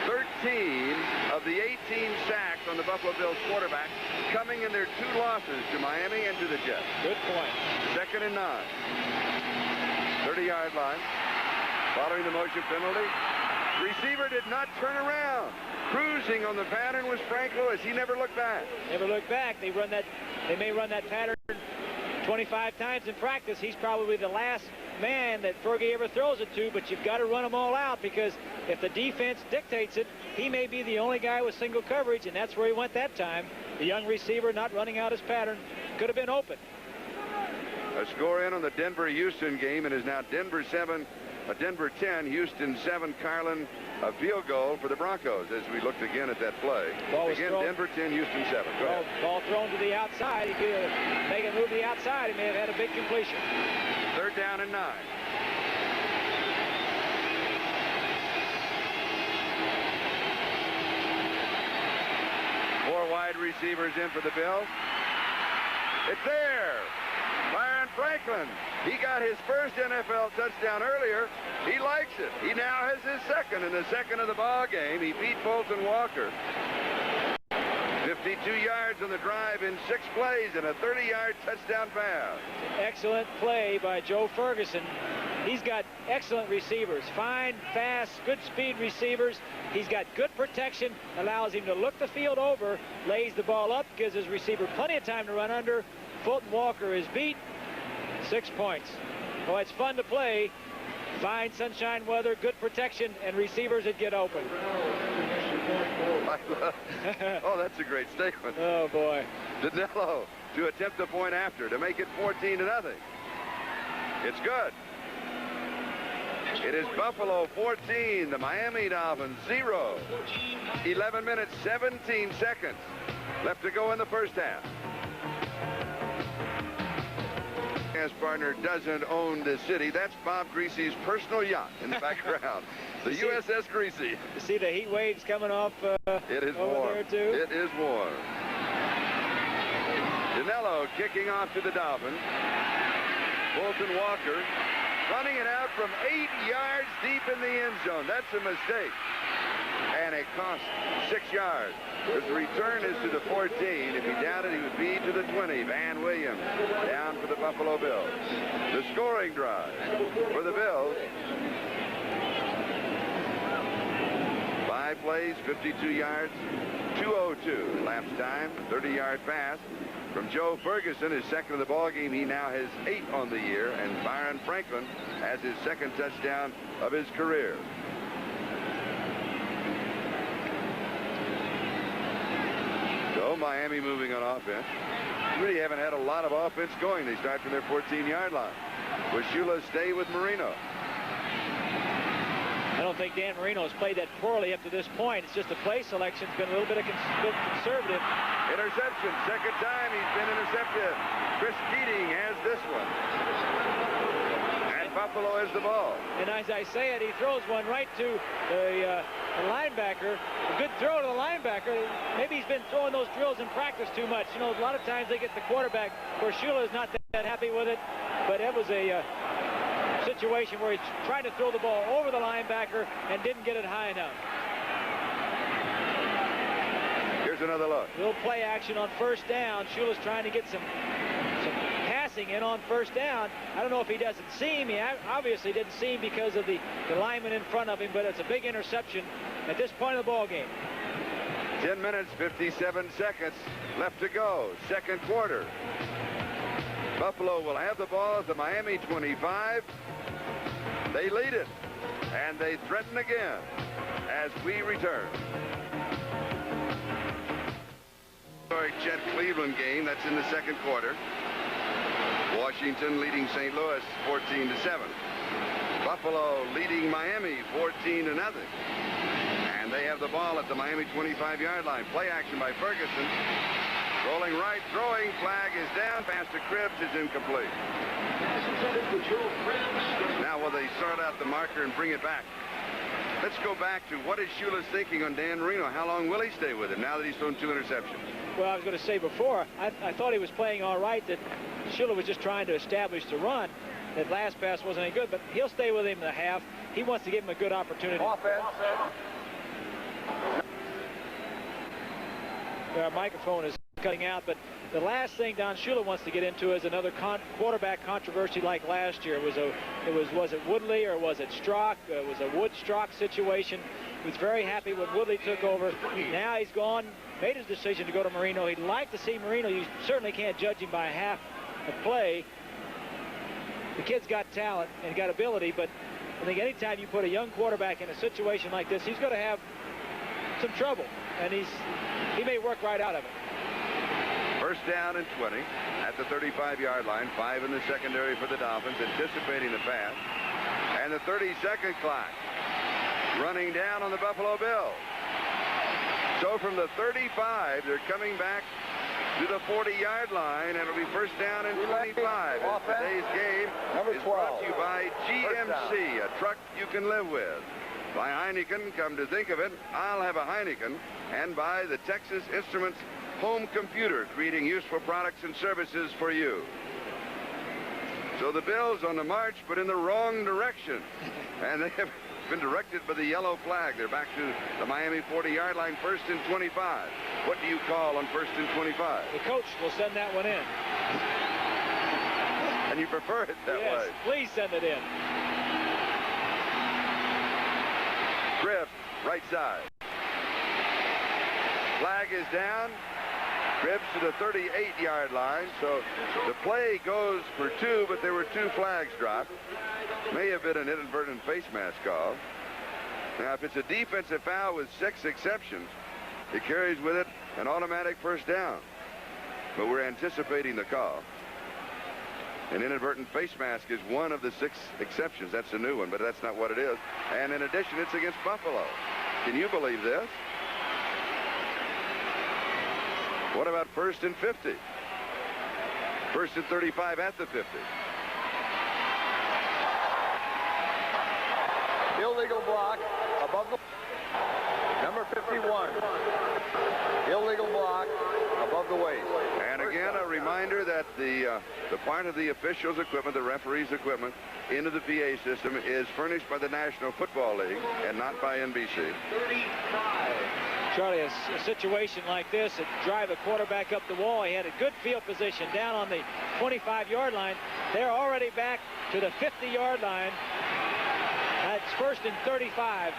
13 of the 18 sacks on the Buffalo Bills quarterback coming in their 2 losses to Miami and to the Jets. Good point. Second and 9. 30-yard line. Following the motion penalty. Receiver did not turn around. Cruising on the pattern was Frank Lewis. He never looked back. Never looked back. They may run that pattern 25 times in practice. He's probably the last man that Fergie ever throws it to, but you've got to run them all out, because if the defense dictates it, he may be the only guy with single coverage, and that's where he went that time. The young receiver not running out his pattern. Could have been open. A score in on the Denver-Houston game. It is now Denver 7, Denver 10, Houston 7. Carlin, a field goal for the Broncos as we looked again at that play. Again, Denver 10, Houston 7. Go ahead. Ball thrown to the outside. He could make it move to the outside. He may have had a big completion. Third down and 9. Four wide receivers in for the Bills. It's there. Byron Franklin. He got his first NFL touchdown earlier. He likes it. He now has his second, and the second of the ball game. He beat Bolton Walker. 52 yards on the drive in 6 plays and a 30-yard touchdown pass. Excellent play by Joe Ferguson. He's got excellent receivers. Fine, fast, good speed receivers. He's got good protection, allows him to look the field over, lays the ball up, gives his receiver plenty of time to run under. Fulton Walker is beat. 6 points. Oh, it's fun to play. Fine sunshine weather, good protection, and receivers that get open. Oh, that's a great statement. Oh, boy. Danilo to attempt the point after to make it 14-0. It's good. It is Buffalo 14, the Miami Dolphins 0. 11 minutes, 17 seconds left to go in the first half. His partner doesn't own the city. That's Bob Greasy's personal yacht in the background. The USS Greasy. You see the heat waves coming off it is over warm. there, too? It is warm. Danilo kicking off to the Dolphins. Fulton Walker running it out from 8 yards deep in the end zone. That's a mistake. And it cost 6 yards. His return is to the 14. If he doubted, he would be to the 20. Van Williams down for the Buffalo Bills. The scoring drive for the Bills. 5 plays, 52 yards, 2:02 elapsed time, 30-yard pass from Joe Ferguson, his second of the ball game. He now has 8 on the year, and Byron Franklin has his second touchdown of his career. So Miami moving on offense. Really haven't had a lot of offense going. They start from their 14-yard line. Will Shula stay with Marino? I don't think Dan Marino has played that poorly up to this point. It's just the play selection's been a little bit conservative. Interception. Second time he's been intercepted. Chris Keating has this one. And Buffalo has the ball. And as I say it, he throws one right to the linebacker. A good throw to the linebacker. Maybe he's been throwing those drills in practice too much. You know, a lot of times they get the quarterback where Shula is not that happy with it. But it was a situation where he's trying to throw the ball over the linebacker and didn't get it high enough. Here's another look. Little play action on first down. Shula's trying to get some passing in on first down. I don't know if he doesn't see him. He obviously didn't see him because of the lineman in front of him, but it's a big interception at this point of the ball game. 10 minutes, 57 seconds left to go. Second quarter. Buffalo will have the ball at the Miami 25. They lead it, and they threaten again as we return. Chet Cleveland game, that's in the second quarter. Washington leading St. Louis 14-7. Buffalo leading Miami 14-0. And they have the ball at the Miami 25-yard line. Play action by Ferguson. Rolling right, throwing, flag is down. Pass to Cribbs is incomplete. Now will they start out the marker and bring it back? Let's go back to what is Shula's thinking on Dan Marino. How long will he stay with him now that he's thrown 2 interceptions? Well, I was going to say before, I thought he was playing all right, that Shula was just trying to establish the run. That last pass wasn't any good, but he'll stay with him in the half. He wants to give him a good opportunity. Offense. Our microphone is cutting out, but the last thing Don Shula wants to get into is another quarterback controversy like last year. Was it Woodley or was it Strock? It was a Wood-Strock situation. He was very happy when Woodley took over. Now he's gone, made his decision to go to Marino. He'd like to see Marino. You certainly can't judge him by half a play. The kid's got talent and got ability, but I think anytime you put a young quarterback in a situation like this, he's going to have some trouble, and he may work right out of it. First down and 20 at the 35-yard line. 5 in the secondary for the Dolphins, anticipating the pass. And the 30-second clock running down on the Buffalo Bills. So from the 35, they're coming back to the 40-yard line, and it'll be first down and 25. As today's game is brought to you by GMC, a truck you can live with. By Heineken, come to think of it, I'll have a Heineken. And by the Texas Instruments home computer, creating useful products and services for you. So the Bills on the march, but in the wrong direction. And they have been directed by the yellow flag. They're back to the Miami 40-yard line, first and 25. What do you call on first and 25? The coach will send that one in. And you prefer it that way? Yes, please send it in. Cribbs, right side. Flag is down. Cribbs to the 38-yard line. So the play goes for 2, but there were 2 flags dropped. May have been an inadvertent face mask call. Now, if it's a defensive foul with 6 exceptions, it carries with it an automatic first down. But we're anticipating the call. An inadvertent face mask is one of the 6 exceptions. That's a new one, but that's not what it is. And in addition, it's against Buffalo. Can you believe this? What about first and 50? First and 35 at the 50. Illegal block above the number 51. Illegal block above the waist. And again, a reminder that the part of the officials' equipment, the referees' equipment, into the PA system is furnished by the National Football League and not by NBC. 35. Charlie, a situation like this, to drive a quarterback up the wall, he had a good field position down on the 25-yard line. They're already back to the 50-yard line. That's 1st and 35,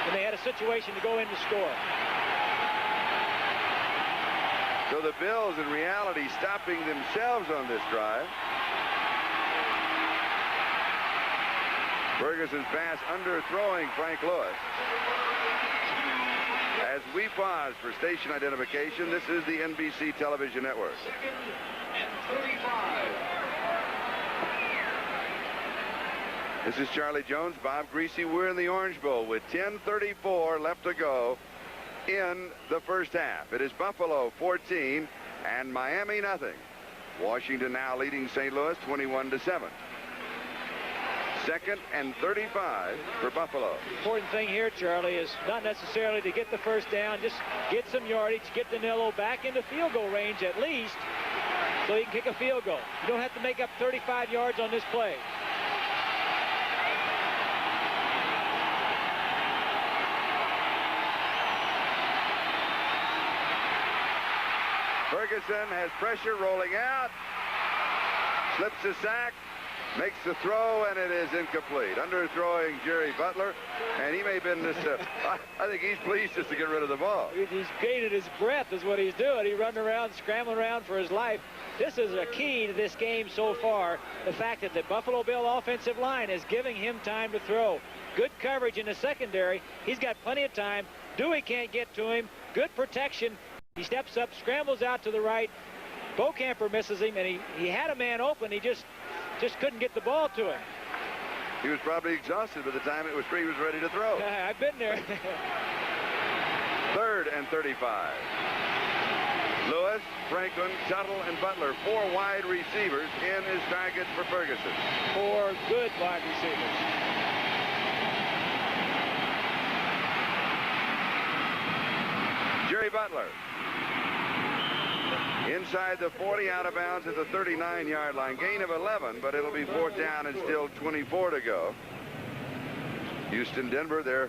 and they had a situation to go in to score. So the Bills, in reality, stopping themselves on this drive. Ferguson's pass underthrowing Frank Lewis. As we pause for station identification, this is the NBC television network. 2nd and 35. This is Charlie Jones, Bob Greasy. We're in the Orange Bowl with 10:34 left to go in the first half. It is Buffalo 14 and Miami nothing. Washington now leading St. Louis 21-7. 2nd and 35 for Buffalo. Important thing here, Charlie, is not necessarily to get the first down, just get some yardage, get Danilo back into field goal range at least, so he can kick a field goal. You don't have to make up 35 yards on this play. Ferguson has pressure rolling out, slips a sack, makes the throw, and it is incomplete. Underthrowing Jerry Butler, and he may have been this. I think he's pleased just to get rid of the ball. He's gaining his breath is what he's doing. He's running around, scrambling around for his life. This is a key to this game so far. The fact that the Buffalo Bill offensive line is giving him time to throw. Good coverage in the secondary. He's got plenty of time. Dewey can't get to him. Good protection. He steps up, scrambles out to the right. Beaucamper misses him, and he had a man open. He just couldn't get the ball to him. He was probably exhausted by the time he was ready to throw. I've been there. 3rd and 35. Lewis, Franklin, Tuttle, and Butler, 4 wide receivers in as targets for Ferguson. 4 good wide receivers. Jerry Butler. Inside the 40, out of bounds at the 39-yard line. Gain of 11, but it'll be 4th down and still 24 to go. Houston, Denver, they're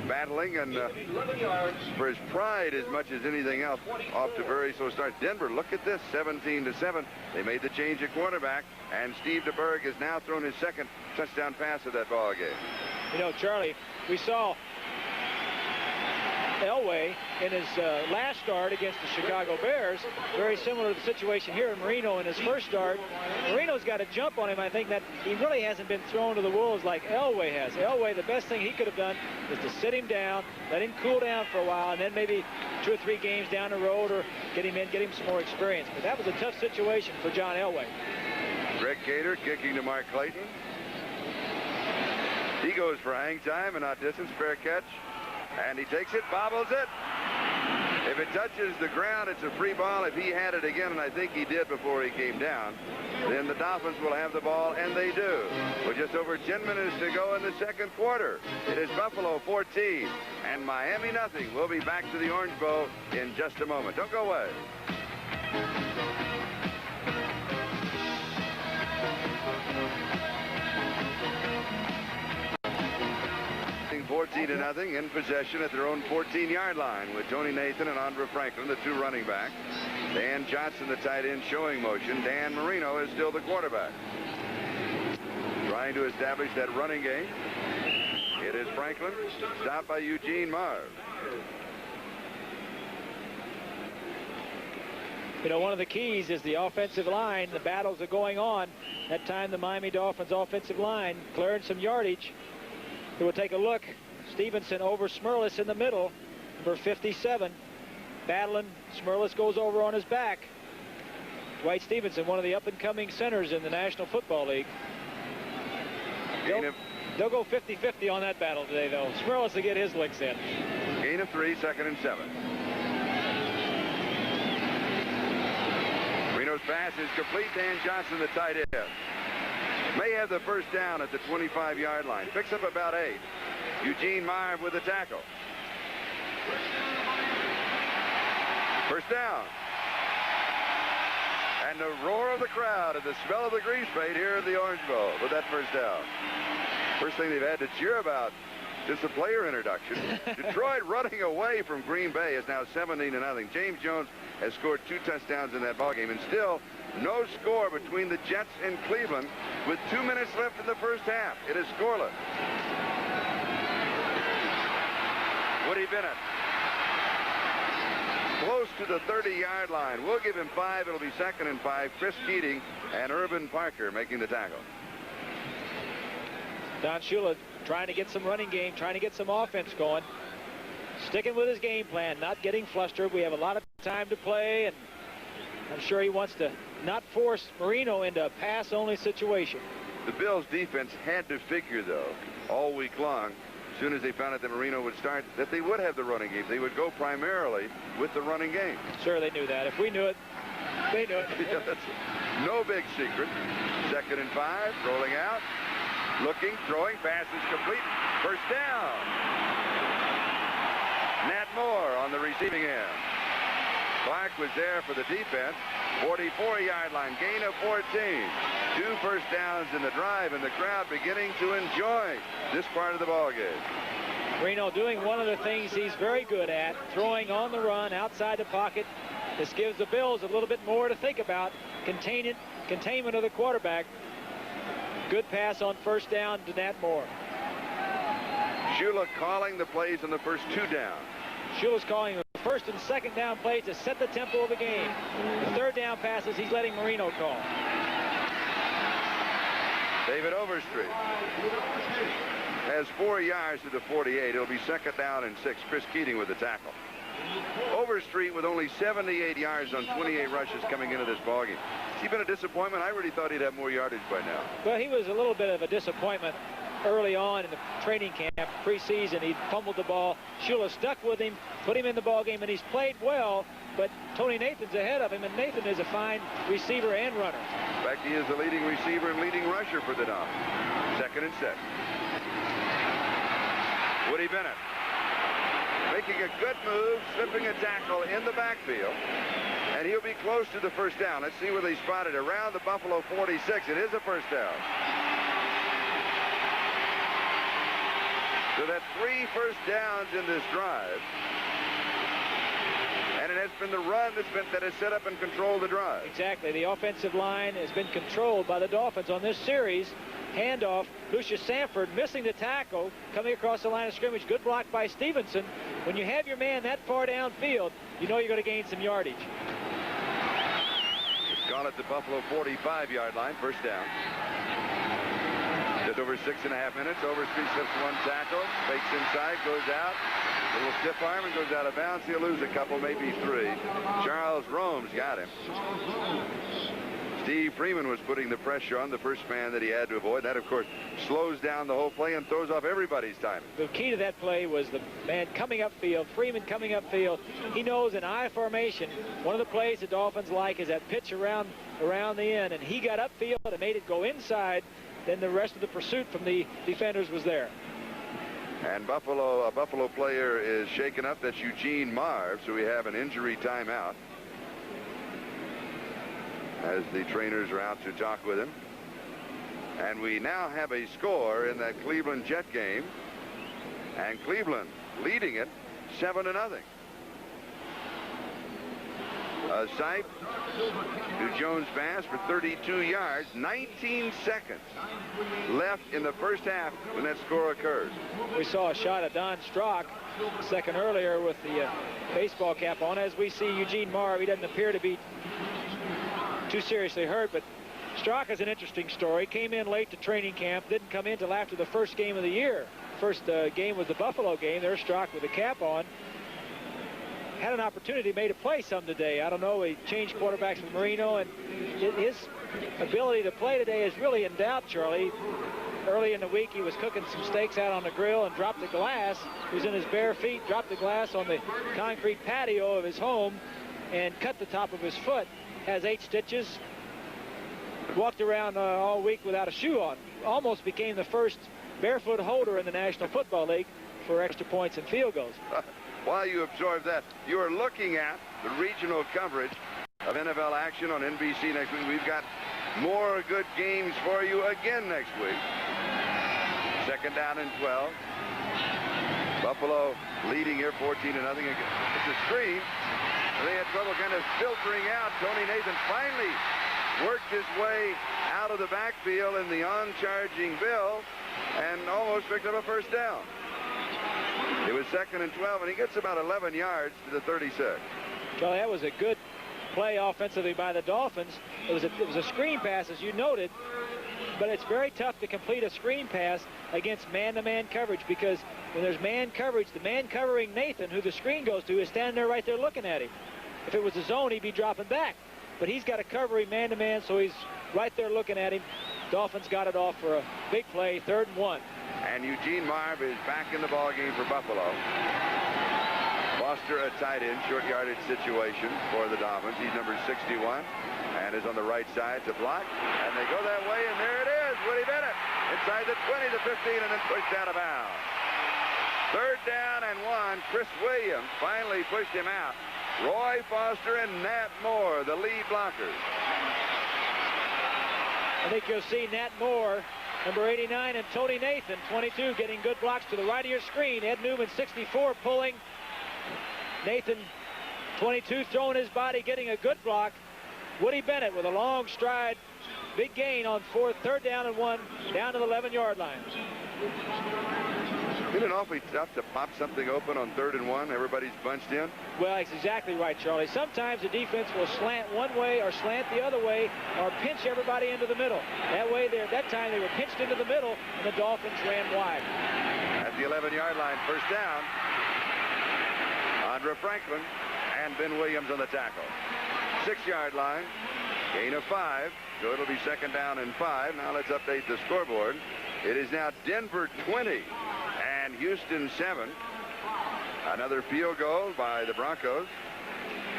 battling, and 11 yards. for his pride as much as anything else, off to very slow start. Denver, look at this, 17-7. They made the change at quarterback, and Steve DeBerg has now thrown his 2nd touchdown pass of that ball game. You know, Charlie, we saw Elway in his last start against the Chicago Bears. Very similar to the situation here in Marino in his first start. Marino's got a jump on him. I think that he really hasn't been thrown to the wolves like Elway has. Elway, the best thing he could have done is to sit him down, let him cool down for a while, and then maybe 2 or 3 games down the road or get him some more experience. But that was a tough situation for John Elway. Greg Cater kicking to Mark Clayton. He goes for hang time and not distance, fair catch. And he takes it, bobbles it. If it touches the ground, it's a free ball. If he had it again, and I think he did before he came down, then the Dolphins will have the ball, and they do. With just over 10 minutes to go in the 2nd quarter. It is Buffalo 14 and Miami nothing. We'll be back to the Orange Bowl in just a moment. Don't go away. 14-0 in possession at their own 14-yard line with Tony Nathan and Andre Franklin, the 2 running backs. Dan Johnson, the tight end, showing motion. Dan Marino is still the quarterback. Trying to establish that running game. It is Franklin, stopped by Eugene Marv. You know, one of the keys is the offensive line. The battles are going on. That time, the Miami Dolphins offensive line clearing some yardage. We'll take a look. Stevenson over Smerlis in the middle. Number 57. Battling. Smerlis goes over on his back. Dwight Stevenson, one of the up-and-coming centers in the National Football League. They'll go 50-50 on that battle today, though. Smerlis will get his licks in. Gain of 3, 2nd and 7. Reno's pass is complete. Dan Johnson, the tight end. May have the first down at the 25-yard line. Picks up about 8. Eugene Marv with the tackle. 1st first down. And the roar of the crowd and the smell of the grease paint here at the Orange Bowl with that first down. First thing they've had to cheer about just a player introduction. Detroit running away from Green Bay is now 17-0. James Jones has scored 2 touchdowns in that ballgame, and still no score between the Jets and Cleveland with 2 minutes left in the first half. It is scoreless. Woody Bennett close to the 30-yard line. We'll give him 5. It'll be 2nd and 5. Chris Keating and Urban Parker making the tackle. Don Shula trying to get some running game, trying to get some offense going. Sticking with his game plan, not getting flustered. We have a lot of time to play, and I'm sure he wants to not force Marino into a pass-only situation. The Bills' defense had to figure, though, all week long, as soon as they found out that Marino would start, that they would have the running game. They would go primarily with the running game. Sure, they knew that. If we knew it, they knew it. Yeah, that's no big secret. 2nd and 5, rolling out. Looking, throwing, pass is complete. First down. Nat Moore on the receiving end. Clark was there for the defense. 44-yard line, gain of 14. 2 first downs in the drive, and the crowd beginning to enjoy this part of the ballgame. Marino doing one of the things he's very good at, throwing on the run outside the pocket. This gives the Bills a little bit more to think about. Containment of the quarterback. Good pass on first down to Nat Moore. Shula calling the plays on the first 2 downs. Shula's calling the first and second down plays to set the tempo of the game. The 3rd down passes he's letting Marino call. David Overstreet has 4 yards to the 48. It'll be 2nd down and 6. Chris Keating with the tackle. Overstreet with only 78 yards on 28 rushes coming into this ballgame. Has he been a disappointment? I really thought he'd have more yardage by now. Well, he was a little bit of a disappointment early on in the training camp, preseason. He fumbled the ball. Shula stuck with him, put him in the ballgame, and he's played well, but Tony Nathan's ahead of him, and Nathan is a fine receiver and runner. In fact, he is the leading receiver and leading rusher for the Dolphins. 2nd and 6. Woody Bennett making a good move, slipping a tackle in the backfield, and he'll be close to the first down. Let's see where they spotted around the Buffalo 46. It is a first down. So that's 3 first downs in this drive, and it has been the run that has set up and controlled the drive. Exactly. The offensive line has been controlled by the Dolphins on this series. Handoff, Lucius Sanford missing the tackle, coming across the line of scrimmage. Good block by Stevenson. When you have your man that far downfield, you know you're going to gain some yardage. It's gone at the Buffalo 45-yard line, first down. Just over 6.5 minutes. Overstreet slips 1 tackle, fakes inside, goes out. A little stiff arm and goes out of bounds. He'll lose a couple, maybe 3. Charles Rome's got him. Steve Freeman was putting the pressure on the first man that he had to avoid. That, of course, slows down the whole play and throws off everybody's timing. The key to that play was the man coming upfield, Freeman coming upfield. He knows in I formation, one of the plays the Dolphins like is that pitch around the end, and he got upfield and made it go inside. Then the rest of the pursuit from the defenders was there. And a Buffalo player is shaken up. That's Eugene Marv, so we have an injury timeout as the trainers are out to talk with him. And we now have a score in that Cleveland Jet game, and Cleveland leading it 7-0. A sight to Jones pass for 32 yards, 19 seconds left in the first half when that score occurs. We saw a shot of Don Strock a second earlier with the baseball cap on. As we see Eugene Marv, he doesn't appear to be too seriously hurt, but Strock is an interesting story. Came in late to training camp, didn't come in till after the first game of the year. First game was the Buffalo game. There's Strock with the cap on. Had an opportunity, made a play some today. I don't know, he changed quarterbacks with Marino, and his ability to play today is really in doubt, Charlie. Early in the week, he was cooking some steaks out on the grill and dropped the glass. He was in his bare feet, dropped the glass on the concrete patio of his home and cut the top of his foot. Has 8 stitches. Walked around all week without a shoe on. Almost became the first barefoot holder in the National Football League for extra points and field goals. while you absorb that, you are looking at the regional coverage of NFL action on NBC next week. We've got more good games for you again next week. Second down and 12. Buffalo leading here 14-0. It's a screen. They had trouble kind of filtering out. Tony Nathan finally worked his way out of the backfield in the on-charging Bill and almost picked up a first down. It was second and 12, and he gets about 11 yards to the 36. Well, that was a good play offensively by the Dolphins. It was a screen pass, as you noted, but it's very tough to complete a screen pass against man-to-man coverage, because when there's man coverage, the man covering Nathan, who the screen goes to, is standing there right there looking at him. If it was a zone, he'd be dropping back. But he's got to cover him man-to-man, so he's right there looking at him. Dolphins got it off for a big play, 3rd and 1. And Eugene Marv is back in the ball game for Buffalo. Foster, a tight end, short yardage situation for the Dolphins. He's number 61 and is on the right side to block. And they go that way, and there it is. Woody Bennett inside the 20, the 15, and then pushed out of bounds. 3rd down and 1. Chris Williams finally pushed him out. Roy Foster and Nat Moore, the lead blockers. I think you'll see Nat Moore, number 89, and Tony Nathan, 22, getting good blocks to the right of your screen. Ed Newman, 64, pulling. Nathan, 22, throwing his body, getting a good block. Woody Bennett with a long stride. Big gain on 3rd down and 1, down to the 11-yard line. Isn't it awfully tough to pop something open on 3rd and 1? Everybody's bunched in. Well, that's exactly right, Charlie. Sometimes the defense will slant one way or slant the other way or pinch everybody into the middle. That way, that time they were pinched into the middle, and the Dolphins ran wide. At the 11-yard line, first down. Andra Franklin and Ben Williams on the tackle. 6-yard line, gain of 5, so it'll be 2nd down and 5. Now let's update the scoreboard. It is now Denver 20 and Houston 7. Another field goal by the Broncos.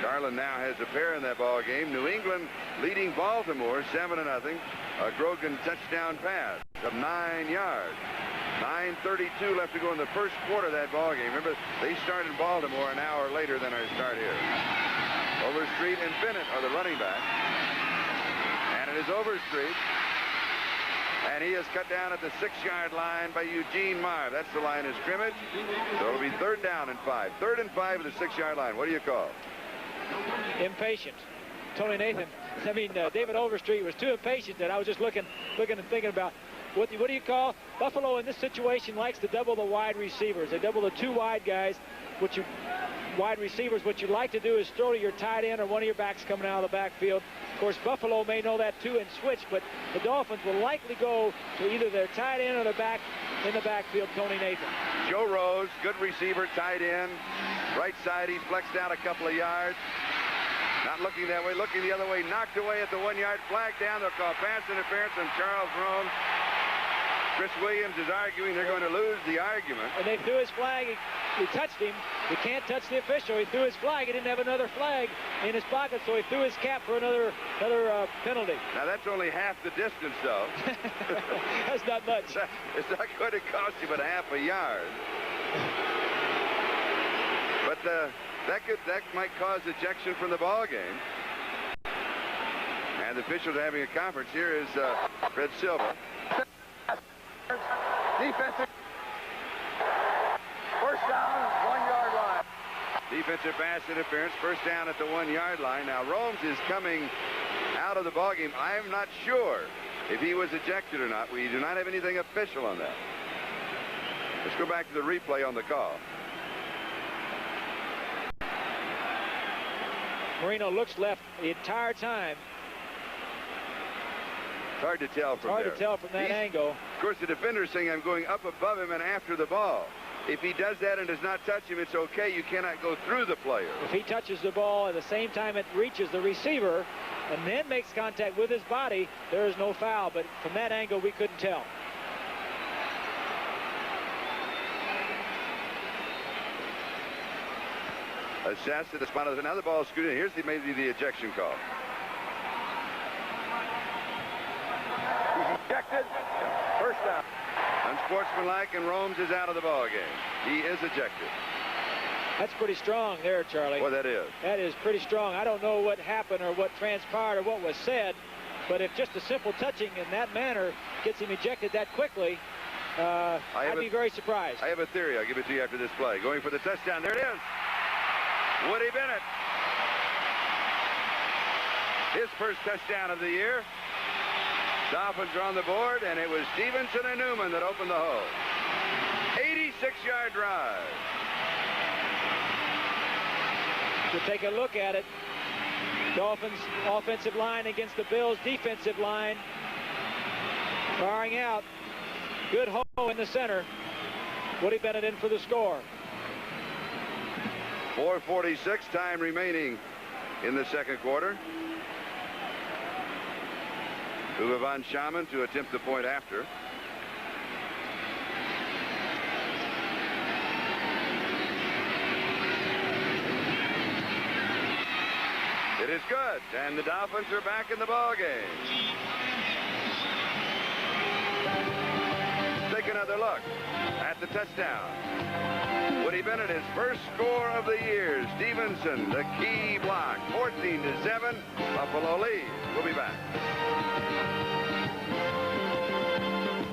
Garland now has a pair in that ball game. New England leading Baltimore 7-0. A Grogan touchdown pass of 9 yards. 9:32 left to go in the first quarter of that ball game. Remember, they started in Baltimore an hour later than our start here. Overstreet and Bennett are the running back. And it is Overstreet. And he is cut down at the 6-yard line by Eugene Marv. That's the line of scrimmage. So it'll be 3rd down and 5. 3rd and 5 at the 6-yard line. What do you call? Impatient. Tony Nathan, David Overstreet was too impatient that I was just looking and thinking about what do you call? Buffalo in this situation likes to double the wide receivers. They double the 2 wide guys. Wide receivers, what you like to do is throw to your tight end or one of your backs coming out of the backfield. Of course, Buffalo may know that too and switch, but the Dolphins will likely go to either their tight end or the back in the backfield, Tony Nathan. Joe Rose, good receiver, tight end. Right side, he flexed out a couple of yards. Not looking that way, looking the other way, knocked away at the 1-yard flag down. They'll call pass interference on Charles Rome. Chris Williams is arguing they're going to lose the argument. And they threw his flag. He touched him. He can't touch the official. He threw his flag. He didn't have another flag in his pocket, so he threw his cap for another penalty. Now, that's only half the distance, though. That's not much. It's not going to cost you but half a yard. But that might cause ejection from the ball game. And the officials are having a conference. Here is Fred Silva. Defensive. First down, 1-yard line. Defensive pass interference, first down at the 1-yard line. Now, Romes is coming out of the ballgame. I'm not sure if he was ejected or not. We do not have anything official on that. Let's go back to the replay on the call. Marino looks left the entire time. It's hard to tell from there. Hard to tell from that angle. Of course, the defender's saying I'm going up above him and after the ball. If he does that and does not touch him, it's okay. You cannot go through the player. If he touches the ball at the same time it reaches the receiver and then makes contact with his body, there is no foul. But from that angle, we couldn't tell. Assessed at the spot of the... Now the ball is screwed in. Here's maybe the ejection call. He's ejected. First down. Unsportsmanlike, and Romes is out of the ball game. He is ejected. That's pretty strong there, Charlie. Well, that is. That is pretty strong. I don't know what happened or what transpired or what was said, but if just a simple touching in that manner gets him ejected that quickly, I'd be very surprised. I have a theory. I'll give it to you after this play. Going for the touchdown. There it is. Woody Bennett. His first touchdown of the year. Dolphins are on the board, and it was Stevenson and Newman that opened the hole. 86-yard drive. To take a look at it, Dolphins offensive line against the Bills defensive line. Firing out. Good hole in the center. Woody Bennett in for the score. 4:46 time remaining in the second quarter. Uwe von Schamann to attempt the point after. It is good, and the Dolphins are back in the ball game. Take another look at the touchdown. Woody Bennett, his first score of the year. Stevenson, the key block. 14-7. Buffalo leads. We'll be back.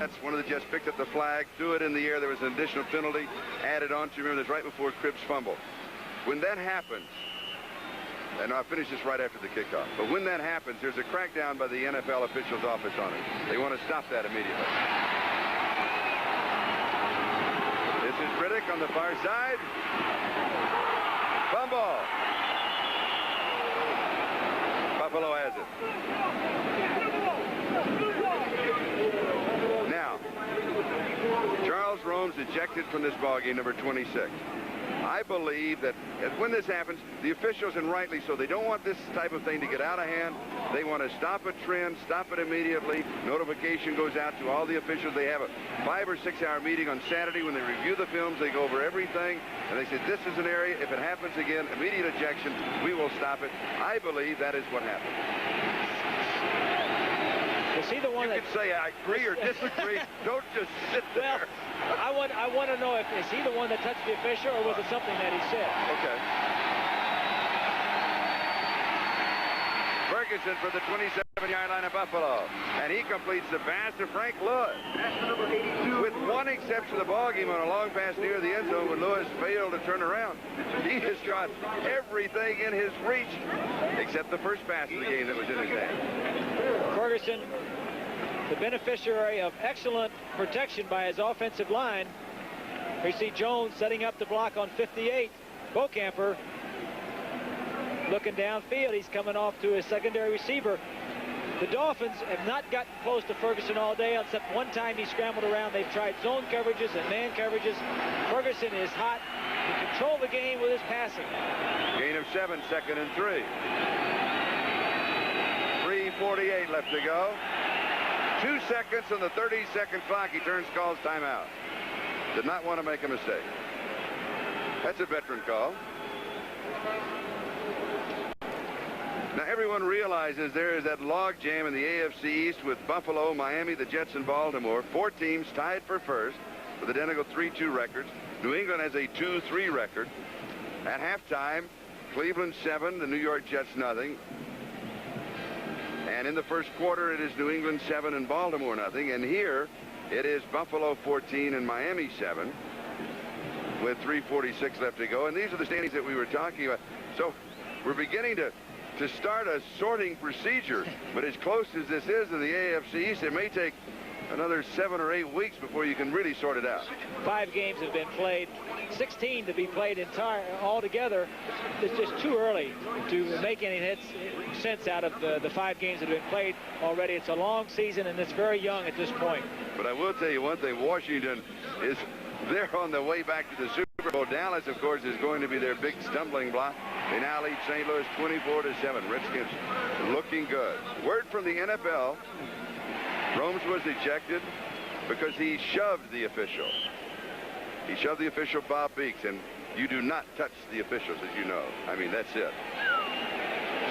That's one of the Jets picked up the flag, threw it in the air. There was an additional penalty added on to. Remember, that's right before Cribbs' fumble. When that happens, and I'll finish this right after the kickoff, but when that happens, there's a crackdown by the NFL official's office on it. They want to stop that immediately. This is Riddick on the far side. Fumble. Buffalo has it. Now, Charles Rome's ejected from this ballgame, number 26. I believe that when this happens, the officials, and rightly so, they don't want this type of thing to get out of hand. They want to stop a trend, stop it immediately. Notification goes out to all the officials. They have a 5 or 6 hour meeting on Saturday when they review the films. They go over everything, and they say, this is an area, if it happens again, immediate ejection, we will stop it. I believe that is what happened. Is he the one you can say I agree or disagree. Don't just sit there. Well, I want to know, is he the one that touched the official, or was it something that he said? Okay. Ferguson for the 27-yard line of Buffalo, and he completes the pass to Frank Lewis. With one exception of the ballgame on a long pass near the end zone when Lewis failed to turn around. He has got everything in his reach except the first pass of the game that was in his hand. Ferguson, the beneficiary of excellent protection by his offensive line. We see Jones setting up the block on 58. Bocamper looking downfield. He's coming off to his secondary receiver. The Dolphins have not gotten close to Ferguson all day, except one time he scrambled around. They've tried zone coverages and man coverages. Ferguson is hot. He controlled the game with his passing. Gain of 7, 2nd and 3. 3:48 left to go. 2 seconds on the 30-second clock. He turns, calls timeout. Did not want to make a mistake. That's a veteran call. Now everyone realizes there is that log jam in the AFC East with Buffalo, Miami, the Jets, and Baltimore. 4 teams tied for first with identical 3-2 records. New England has a 2-3 record. At halftime, Cleveland 7, the New York Jets nothing. And in the first quarter, it is New England 7 and Baltimore nothing. And here, it is Buffalo 14 and Miami 7 with 3:46 left to go. And these are the standings that we were talking about. So we're beginning to start a sorting procedure. But as close as this is in the AFC East, it may take another 7 or 8 weeks before you can really sort it out. 5 games have been played, 16 to be played altogether. It's just too early to make any sense out of the 5 games that have been played already. It's a long season, and it's very young at this point. But I will tell you one thing. Washington is they're on the way back to the Super Bowl. Dallas, of course, is going to be their big stumbling block. They now lead St. Louis 24-7. Redskins looking good. Word from the NFL. Romes was ejected because he shoved the official. He shoved the official, Bob Beeks, and you do not touch the officials, as you know. I mean, that's it.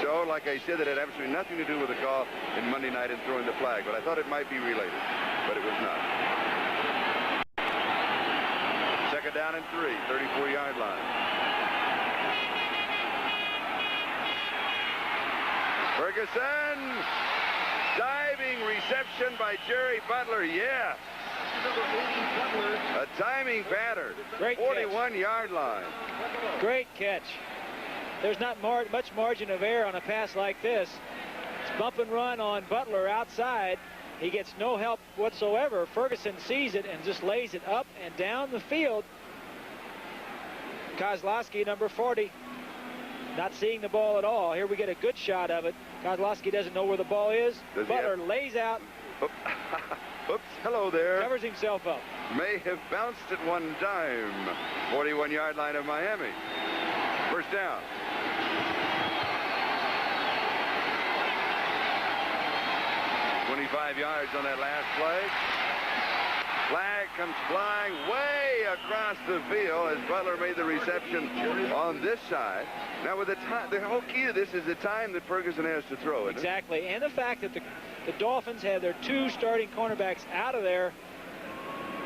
So, like I said, it had absolutely nothing to do with the call in Monday night and throwing the flag, but I thought it might be related, but it was not. Second down and 3, 34-yard line. Ferguson. Diving reception by Jerry Butler. Yeah. A timing pattern. Great 41-yard line. Great catch. There's not much margin of error on a pass like this. It's bump and run on Butler outside. He gets no help whatsoever. Ferguson sees it and just lays it up and down the field. Kozlowski, number 40, not seeing the ball at all. Here we get a good shot of it. Kozlowski doesn't know where the ball is. Butler lays out. Oops, hello there. Covers himself up. May have bounced at one time. 41-yard line of Miami. First down. "25 yards on that last play. Flag comes flying way across the field as Butler made the reception on this side. Now, with the whole key to this is the time that Ferguson has to throw it. Exactly, and the fact that the Dolphins have their 2 starting cornerbacks out of there,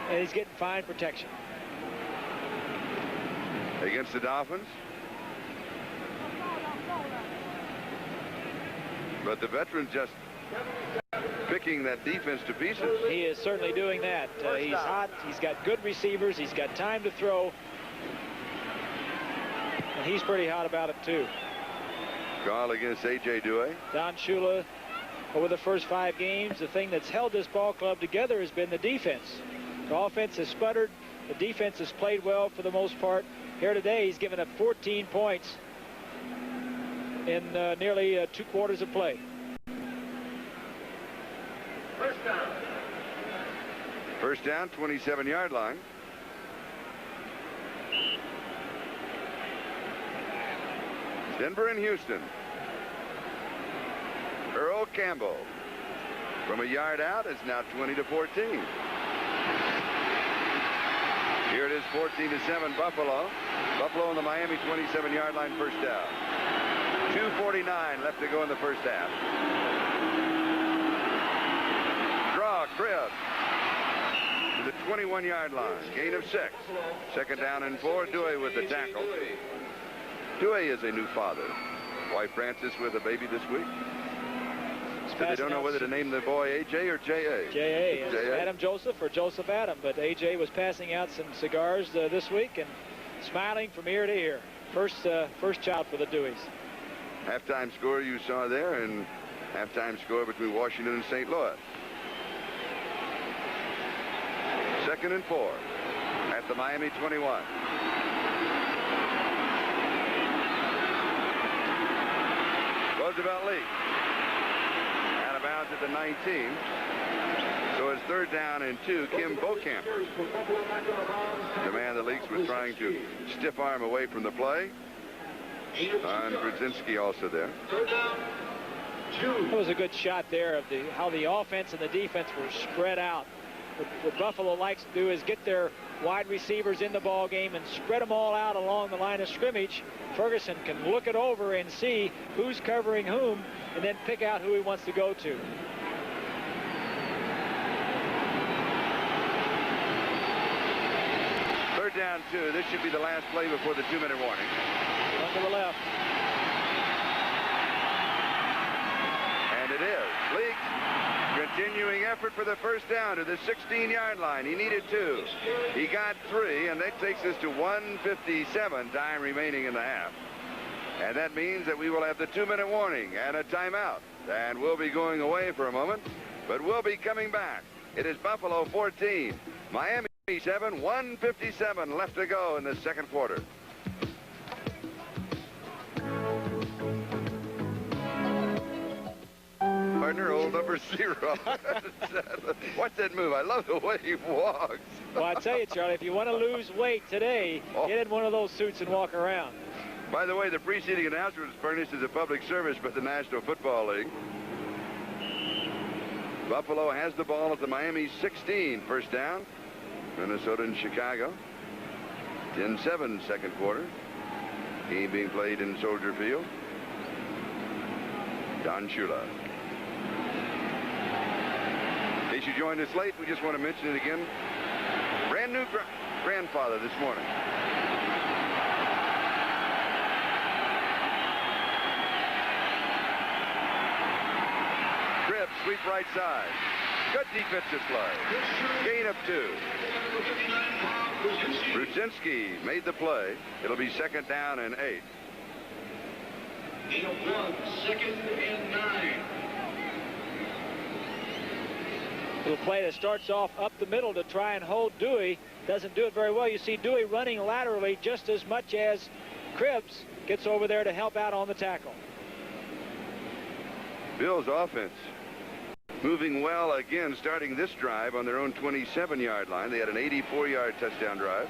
and he's getting fine protection. Against the Dolphins. But the veteran just picking that defense to pieces. He is certainly doing that. He's hot. He's got good receivers. He's got time to throw. And he's pretty hot about it, too. Call against A.J. Dewey. Don Shula, over the first 5 games, the thing that's held this ball club together has been the defense. The offense has sputtered. The defense has played well for the most part. Here today, he's given up 14 points in nearly 2 quarters of play. First down, 27-yard line. Denver and Houston. Earl Campbell from a yard out is now 20-14. Here it is, 14-7 Buffalo. Buffalo on the Miami 27-yard line, first down. 2:49 left to go in the first half. Draw, Cribb to the 21-yard line. Gain of 6. Second down and 4. Dewey with the tackle. Dewey is a new father. Wife Francis with a baby this week. So they don't know whether to name the boy A.J. or J.A. J.A. Adam Joseph or Joseph Adam, but A.J. was passing out some cigars this week and smiling from ear to ear. First child for the Deweys. Halftime score you saw there, and halftime score between Washington and St. Louis. Second and 4 at the Miami 21. Roosevelt Leak out of bounds at the 19. So it's third down and 2. Kim Bokamper, the man that Leaks was trying to stiff arm away from the play. And Brzezinski also there. That was a good shot there of how the offense and the defense were spread out. What Buffalo likes to do is get their wide receivers in the ball game and spread them all out along the line of scrimmage. Ferguson can look it over and see who's covering whom and then pick out who he wants to go to. Third down 2. This should be the last play before the 2-minute warning. One to the left. And it is. Leak, continuing effort for the first down to the 16-yard line. He needed 2. He got 3, and that takes us to 1:57, time remaining in the half. And that means that we will have the 2-minute warning and a timeout. And we'll be going away for a moment, but we'll be coming back. It is Buffalo 14, Miami 7, 1:57 left to go in the second quarter. Partner, old number 0. Watch that move. I love the way he walks. Well, I tell you, Charlie, if you want to lose weight today, get in one of those suits and walk around. By the way, the preceding announcement was furnished as a public service by the National Football League. Buffalo has the ball at the Miami 16, first down. Minnesota and Chicago. 10-7 second quarter. Game being played in Soldier Field. Don Shula. In case you joined us late, we just want to mention it again. Brand new grandfather this morning. sweep right side. Good defensive play. Gain of 2. Brudzinski made the play. It'll be 2nd down and 8. Gain of 1, 2nd and 9. Little play that starts off up the middle to try and hold Dewey. Doesn't do it very well. You see Dewey running laterally just as much as Cribbs gets over there to help out on the tackle. Bills offense moving well again, starting this drive on their own 27-yard line. They had an 84-yard touchdown drive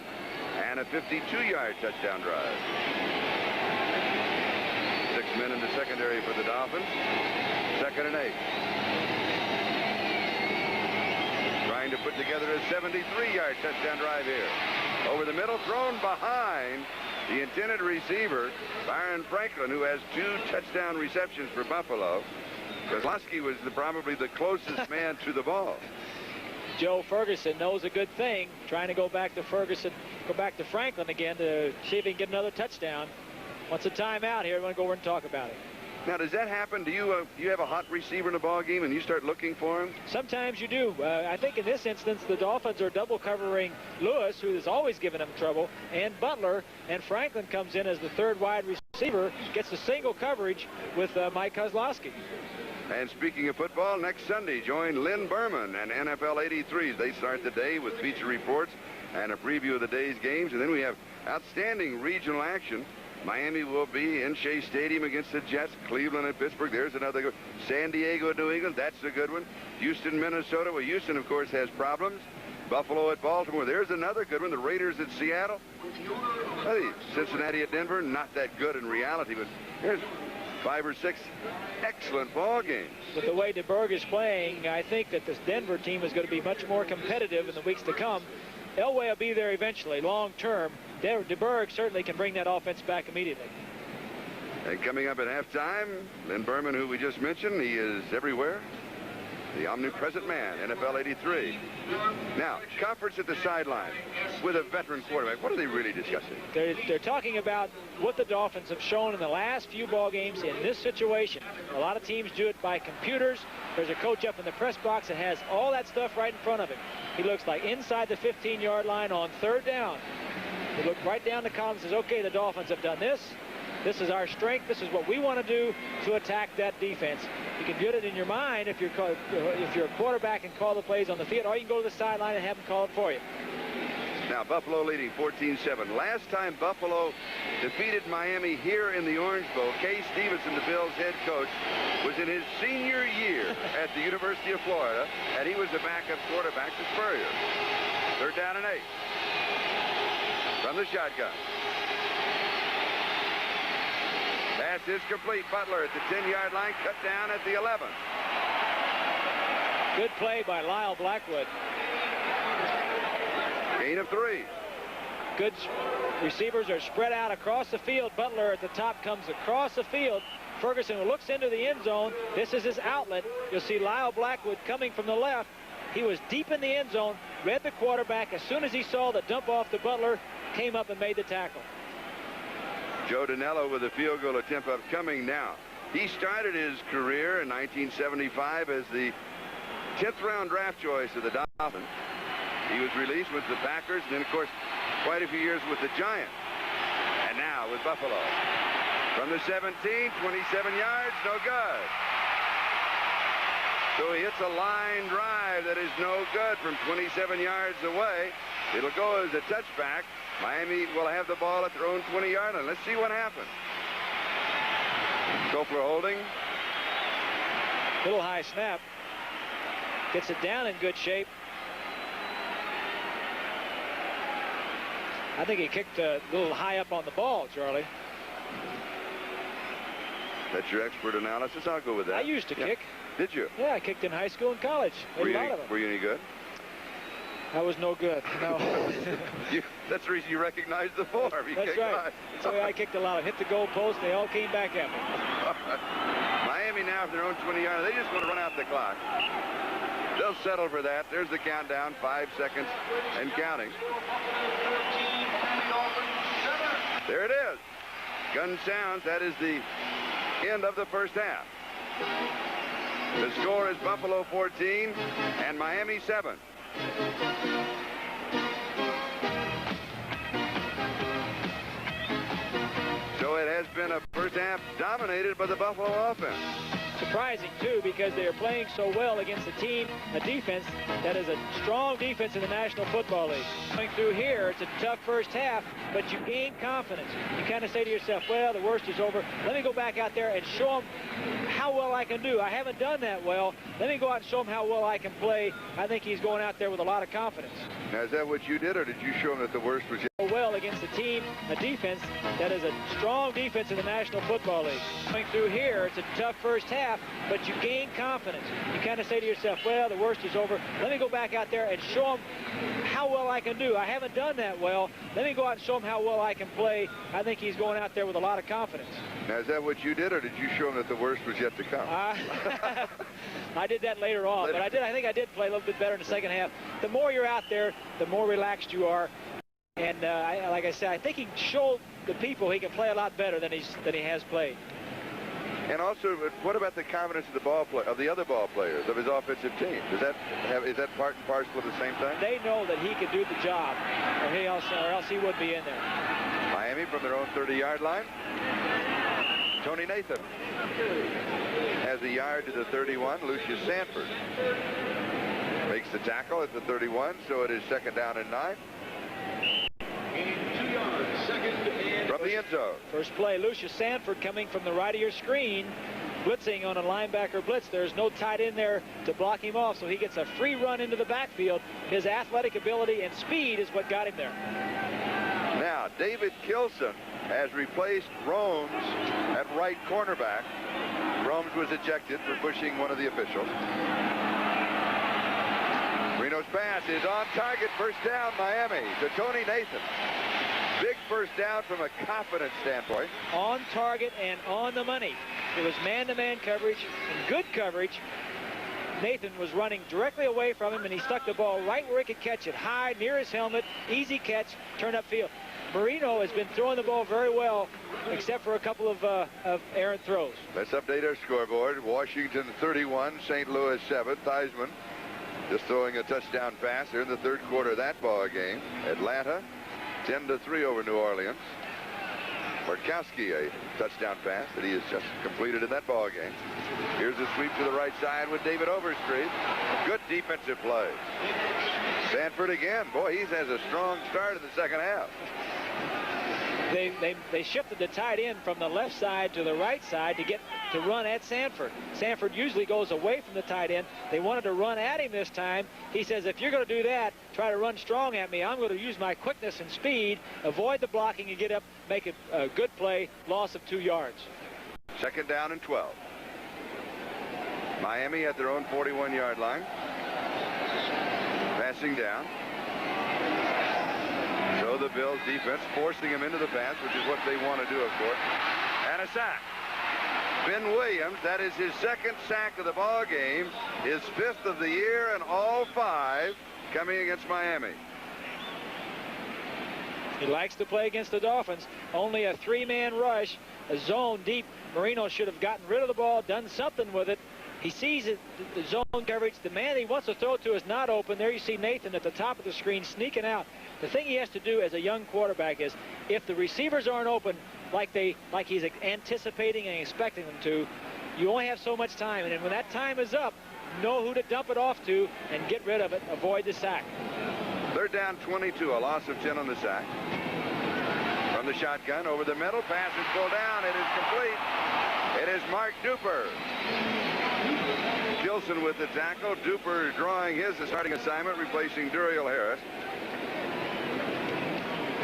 and a 52-yard touchdown drive. 6 men in the secondary for the Dolphins. 2nd and 8. Trying to put together a 73-yard touchdown drive here. Over the middle, thrown behind the intended receiver, Byron Franklin, who has 2 touchdown receptions for Buffalo. Kozlowski was probably the closest man to the ball. Joe Ferguson knows a good thing, trying to go back to Franklin again to see if he can get another touchdown. Wants a timeout here. We're going to go over and talk about it. Now, does that happen? Do you have a hot receiver in a ball game and you start looking for him? Sometimes you do. I think in this instance, the Dolphins are double covering Lewis, who has always given them trouble, and Butler, and Franklin comes in as the 3rd wide receiver, gets the single coverage with Mike Kozlowski. And speaking of football, next Sunday, join Lynn Berman and NFL 83. They start the day with feature reports and a preview of the day's games, and then we have outstanding regional action. Miami will be in Shea Stadium against the Jets. Cleveland and Pittsburgh. There's another good. San Diego, New England. That's a good one. Houston, Minnesota. Well, Houston, of course, has problems. Buffalo at Baltimore. There's another good one. The Raiders at Seattle. Hey, Cincinnati at Denver. Not that good in reality, but there's 5 or 6 excellent ball games. With the way DeBerg is playing, I think that this Denver team is going to be much more competitive in the weeks to come. Elway will be there eventually, long term. DeBerg certainly can bring that offense back immediately. And coming up at halftime, Lynn Berman, who we just mentioned, he is everywhere. The omnipresent man, NFL 83. Now, conference at the sideline with a veteran quarterback. What are they really discussing? They're talking about what the Dolphins have shown in the last few ball games in this situation. A lot of teams do it by computers. There's a coach up in the press box that has all that stuff right in front of him. He looks like inside the 15-yard line on 3rd down. He looked right down the column and says, okay, the Dolphins have done this. This is our strength. This is what we want to do to attack that defense. You can get it in your mind if you're a quarterback and call the plays on the field, or you can go to the sideline and have them call it for you. Now, Buffalo leading 14-7. Last time Buffalo defeated Miami here in the Orange Bowl, Kay Stevenson, the Bills head coach, was in his senior year at the University of Florida, and he was the backup quarterback to Spurrier. 3rd down and 8. From the shotgun. Pass is complete. Butler at the 10-yard line, cut down at the 11. Good play by Lyle Blackwood. Gain of 3. Good receivers are spread out across the field. Butler at the top comes across the field. Ferguson looks into the end zone. This is his outlet. You'll see Lyle Blackwood coming from the left. He was deep in the end zone, read the quarterback. As soon as he saw the dump off to Butler, came up and made the tackle. Joe Danello with a field goal attempt upcoming now. He started his career in 1975 as the 10th round draft choice of the Dolphins. He was released with the Packers, and then, of course, quite a few years with the Giants. And now with Buffalo. From the 17, 27 yards, no good. So he hits a line drive that is no good from 27 yards away. It'll go as a touchback. Miami will have the ball at their own 20-yard line. Let's see what happens. Kofler holding. Little high snap. Gets it down in good shape. I think he kicked a little high up on the ball, Charlie. That's your expert analysis. I'll go with that. I used to kick. Did you? Yeah, I kicked in high school and college. Were you Were any good? I was no good. No. That's the reason you recognize the form. That's right. So I kicked a lot. Hit the goal post. They all came back at me. Miami now at their own 20-yard. They just want to run out the clock. They'll settle for that. There's the countdown. 5 seconds and counting. There it is. Gun sounds. That is the end of the first half. The score is Buffalo 14 and Miami 7. So it has been a first half dominated by the Buffalo offense. Surprising, too, because they are playing so well against a defense that is a strong defense in the National Football League. Going through here, it's a tough first half, but you gain confidence. You kind of say to yourself, well, the worst is over. Let me go back out there and show them how well I can do. I haven't done that well. Let me go out and show him how well I can play. I think he's going out there with a lot of confidence. Now, is that what you did, or did you show him that the worst was yet? Well against a defense that is a strong defense in the National Football League. Going through here, it's a tough first half, but you gain confidence. You kind of say to yourself, well, the worst is over. Let me go back out there and show him how well I can do. I haven't done that well. Let me go out and show him how well I can play. I think he's going out there with a lot of confidence. Now, is that what you did, or did you show him that the worst was yet to come? I did that later on, but I think I did play a little bit better in the second half. The more you're out there, the more relaxed you are. And like I said, I think he showed the people he can play a lot better than he has played. And also, what about the confidence of the other ball players of his offensive team? Is that part and parcel of the same thing? They know that he can do the job, or else he wouldn't be in there. Miami from their own 30-yard line. Tony Nathan has a yard to the 31. Lucius Sanford makes the tackle at the 31, so it is second down and 9. From the end zone. First play, Lucius Sanford coming from the right of your screen, blitzing on a linebacker blitz. There's no tight end there to block him off, so he gets a free run into the backfield. His athletic ability and speed is what got him there. Now, David Kilson has replaced Romes at right cornerback. Romes was ejected for pushing one of the officials. Reno's pass is on target. First down, Miami to Tony Nathan. Big first down from a confidence standpoint. On target and on the money. It was man-to-man coverage and good coverage. Nathan was running directly away from him, and he stuck the ball right where he could catch it. High, near his helmet, easy catch, turn upfield. Marino has been throwing the ball very well, except for a couple of errant throws. Let's update our scoreboard. Washington 31, St. Louis 7. Theismann just throwing a touchdown pass here in the third quarter of that ball game. Atlanta 10-3 over New Orleans. Markowski, a touchdown pass that he has just completed in that ball game. Here's a sweep to the right side with David Overstreet. Good defensive play. Sanford again. Boy, he has a strong start in the second half. They shifted the tight end from the left side to the right side to run at Sanford. Sanford usually goes away from the tight end. They wanted to run at him this time. He says, if you're going to do that, try to run strong at me. I'm going to use my quickness and speed, avoid the blocking, and get up, make it a good play, loss of 2 yards. Second down and 12. Miami at their own 41-yard line. Passing down. So the Bills defense forcing him into the pass, which is what they want to do, of course. And a sack. Ben Williams, that is his second sack of the ball game, his 5th of the year, and all 5 coming against Miami. He likes to play against the Dolphins. Only a 3-man rush, a zone deep. Marino should have gotten rid of the ball, done something with it. He sees it, the zone coverage. The man he wants to throw to is not open. There you see Nathan at the top of the screen sneaking out. The thing he has to do as a young quarterback is, if the receivers aren't open like he's anticipating and expecting them to, you only have so much time. And then when that time is up, know who to dump it off to and get rid of it. Avoid the sack. Third down 22, a loss of 10 on the sack. From the shotgun, over the middle, pass is pulled down. It is complete. It is Mark Duper. Gilson with the tackle. Duper drawing his starting assignment, replacing Duriel Harris.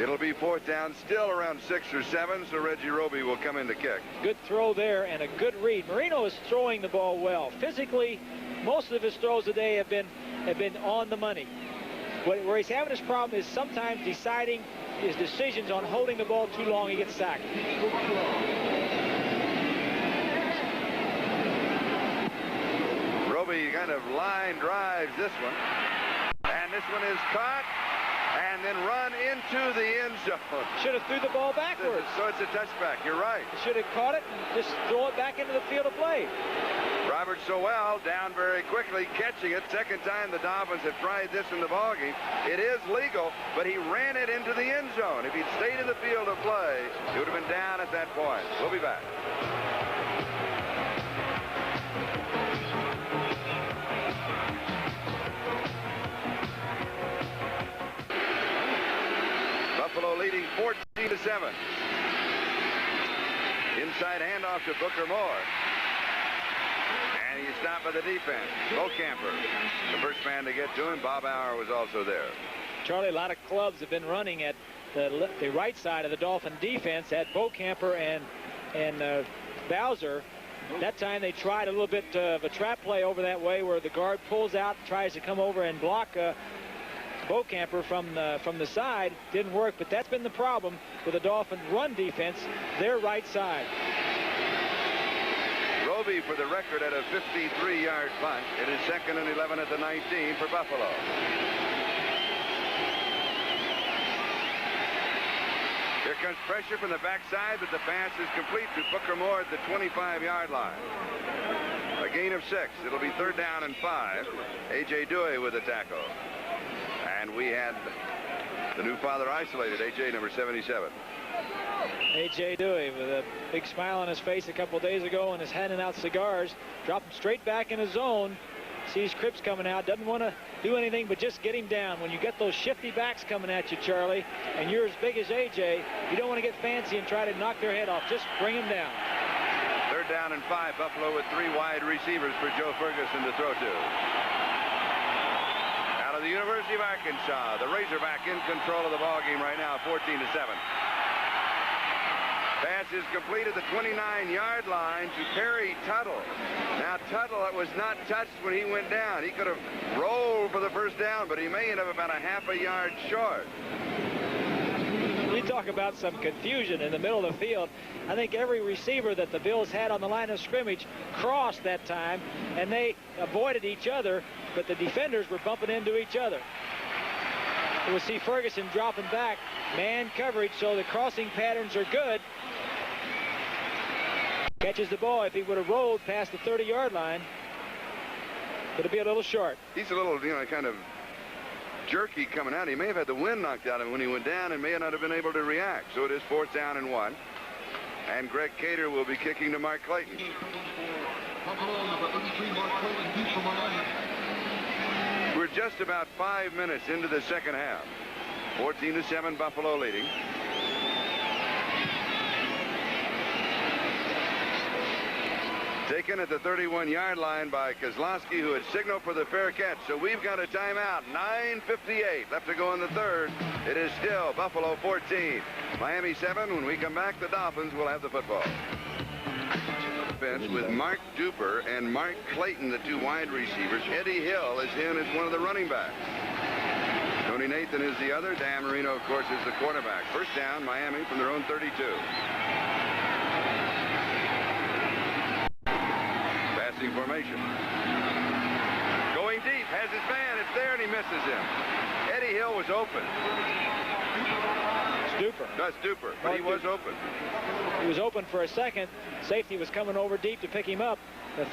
It'll be fourth down, still around 6 or 7, so Reggie Roby will come in to kick. Good throw there and a good read. Marino is throwing the ball well. Physically, most of his throws today have been on the money. Where he's having his problem is sometimes deciding his decisions on holding the ball too long. He gets sacked. Roby kind of line drives this one. And this one is caught and then run into the end zone. Should have threw the ball backwards. So it's a touchback. You're right. Should have caught it and just throw it back into the field of play. Robert Sowell down very quickly, catching it. Second time the Dolphins have tried this in the ballgame. It is legal, but he ran it into the end zone. If he'd stayed in the field of play, he would have been down at that point. We'll be back. Buffalo leading 14-7. Inside handoff to Booker Moore. And he's stopped by the defense. Beaucamper, the first man to get to him. Bob Auer was also there. Charlie, a lot of clubs have been running at the right side of the Dolphin defense at Beaucamper and Bowser. That time they tried a little bit of a trap play over that way where the guard pulls out, tries to come over and block Beaucamper from the side. Didn't work, but that's been the problem with the Dolphin run defense, their right side. Roby for the record at a 53-yard punt. It is 2nd and 11 at the 19 for Buffalo. Here comes pressure from the backside, but the pass is complete to Booker Moore at the 25-yard line. A gain of 6. It'll be 3rd down and 5. A.J. Dewey with a tackle. And we had the new father isolated, A.J. number 77. A.J. Dewey with a big smile on his face a couple days ago and is handing out cigars. Drop him straight back in his zone. Sees Cripps coming out. Doesn't want to do anything but just get him down. When you get those shifty backs coming at you, Charlie, and you're as big as A.J., you don't want to get fancy and try to knock their head off. Just bring him down. 3rd down and 5. Buffalo with 3 wide receivers for Joe Ferguson to throw to. Out of the University of Arkansas, the Razorback in control of the ball game right now, 14-7. Pass is complete at the 29-yard line to Perry Tuttle. Now, Tuttle was not touched when he went down. He could have rolled for the first down, but he may end up about a half a yard short. We talk about some confusion in the middle of the field. I think every receiver that the Bills had on the line of scrimmage crossed that time, and they avoided each other, but the defenders were bumping into each other. We'll see Ferguson dropping back, man coverage, so the crossing patterns are good. Catches the ball. If he would have rolled past the 30-yard line, it'll be a little short. He's a little, kind of jerky coming out. He may have had the wind knocked out of him when he went down and may not have been able to react. So it is 4th down and 1. And Greg Cater will be kicking to Mark Clayton. We're just about 5 minutes into the second half. 14-7, Buffalo leading. Taken at the 31-yard line by Kozlowski, who had signaled for the fair catch. So we've got a timeout. 9:58 left to go in the third. It is still Buffalo 14, Miami 7. When we come back, the Dolphins will have the football. Bench with Mark Duper and Mark Clayton, the 2 wide receivers. Eddie Hill is in as one of the running backs. Tony Nathan is the other. Dan Marino, of course, is the quarterback. First down, Miami from their own 32. Passing formation. Going deep, has his man. It's there, and he misses him. Eddie Hill was open. Duper. That's Duper, but he was open. He was open for a second. Safety was coming over deep to pick him up. The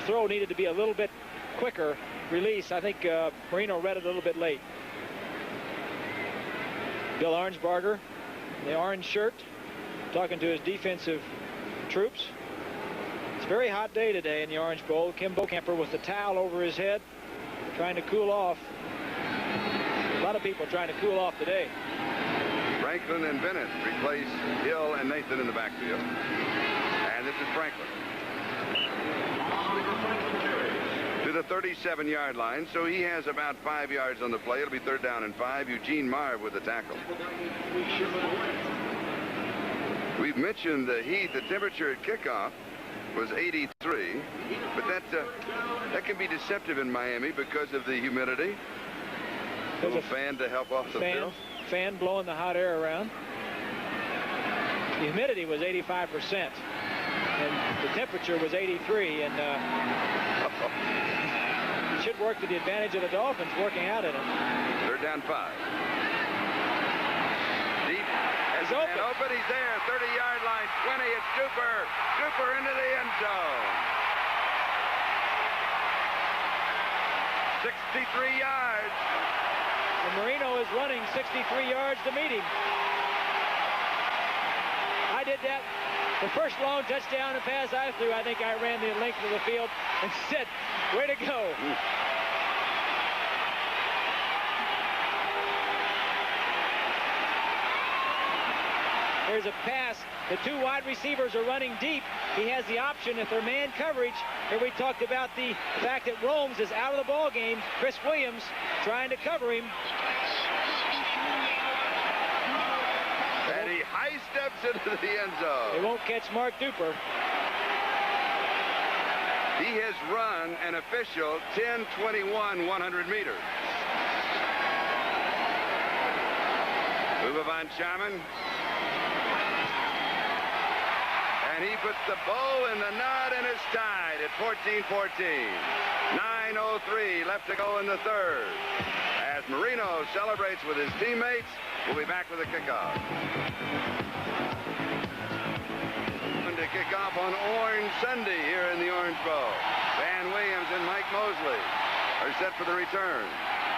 throw needed to be a little bit quicker release. I think Marino read it a little bit late. Bill Arnsbarger, the orange shirt, talking to his defensive troops. It's a very hot day today in the Orange Bowl. Kim Beaucamper with the towel over his head, trying to cool off. A lot of people trying to cool off today. Franklin and Bennett replace Hill and Nathan in the backfield. And this is Franklin. To the 37-yard line, so he has about 5 yards on the play. It'll be 3rd down and 5. Eugene Marv with the tackle. We've mentioned the heat. The temperature at kickoff was 83, but that can be deceptive in Miami because of the humidity. A little fan to help off the field. Fan blowing the hot air around. The humidity was 85%, and the temperature was 83, and it should work to the advantage of the Dolphins working out in it. 3rd down 5. Deep. He's open. He's there. 30-yard line. 20. It's Duper. Duper into the end zone. 63 yards. And Marino is running 63 yards to meet him. I did that. The first long touchdown and pass I threw, I think I ran the length of the field and said, way to go. There's a pass. The two wide receivers are running deep. He has the option if they're man coverage. Here we talked about the fact that Romes is out of the ball game. Chris Williams trying to cover him. And he high steps into the end zone. They won't catch Mark Duper. He has run an official 10:21 100 meters. Move on, Sharman. And he puts the bow in the knot and is tied at 14-14. 9:03 left to go in the third. As Marino celebrates with his teammates, we'll be back with a kickoff. And to kick off on Orange Sunday here in the Orange Bowl. Van Williams and Mike Mosley are set for the return.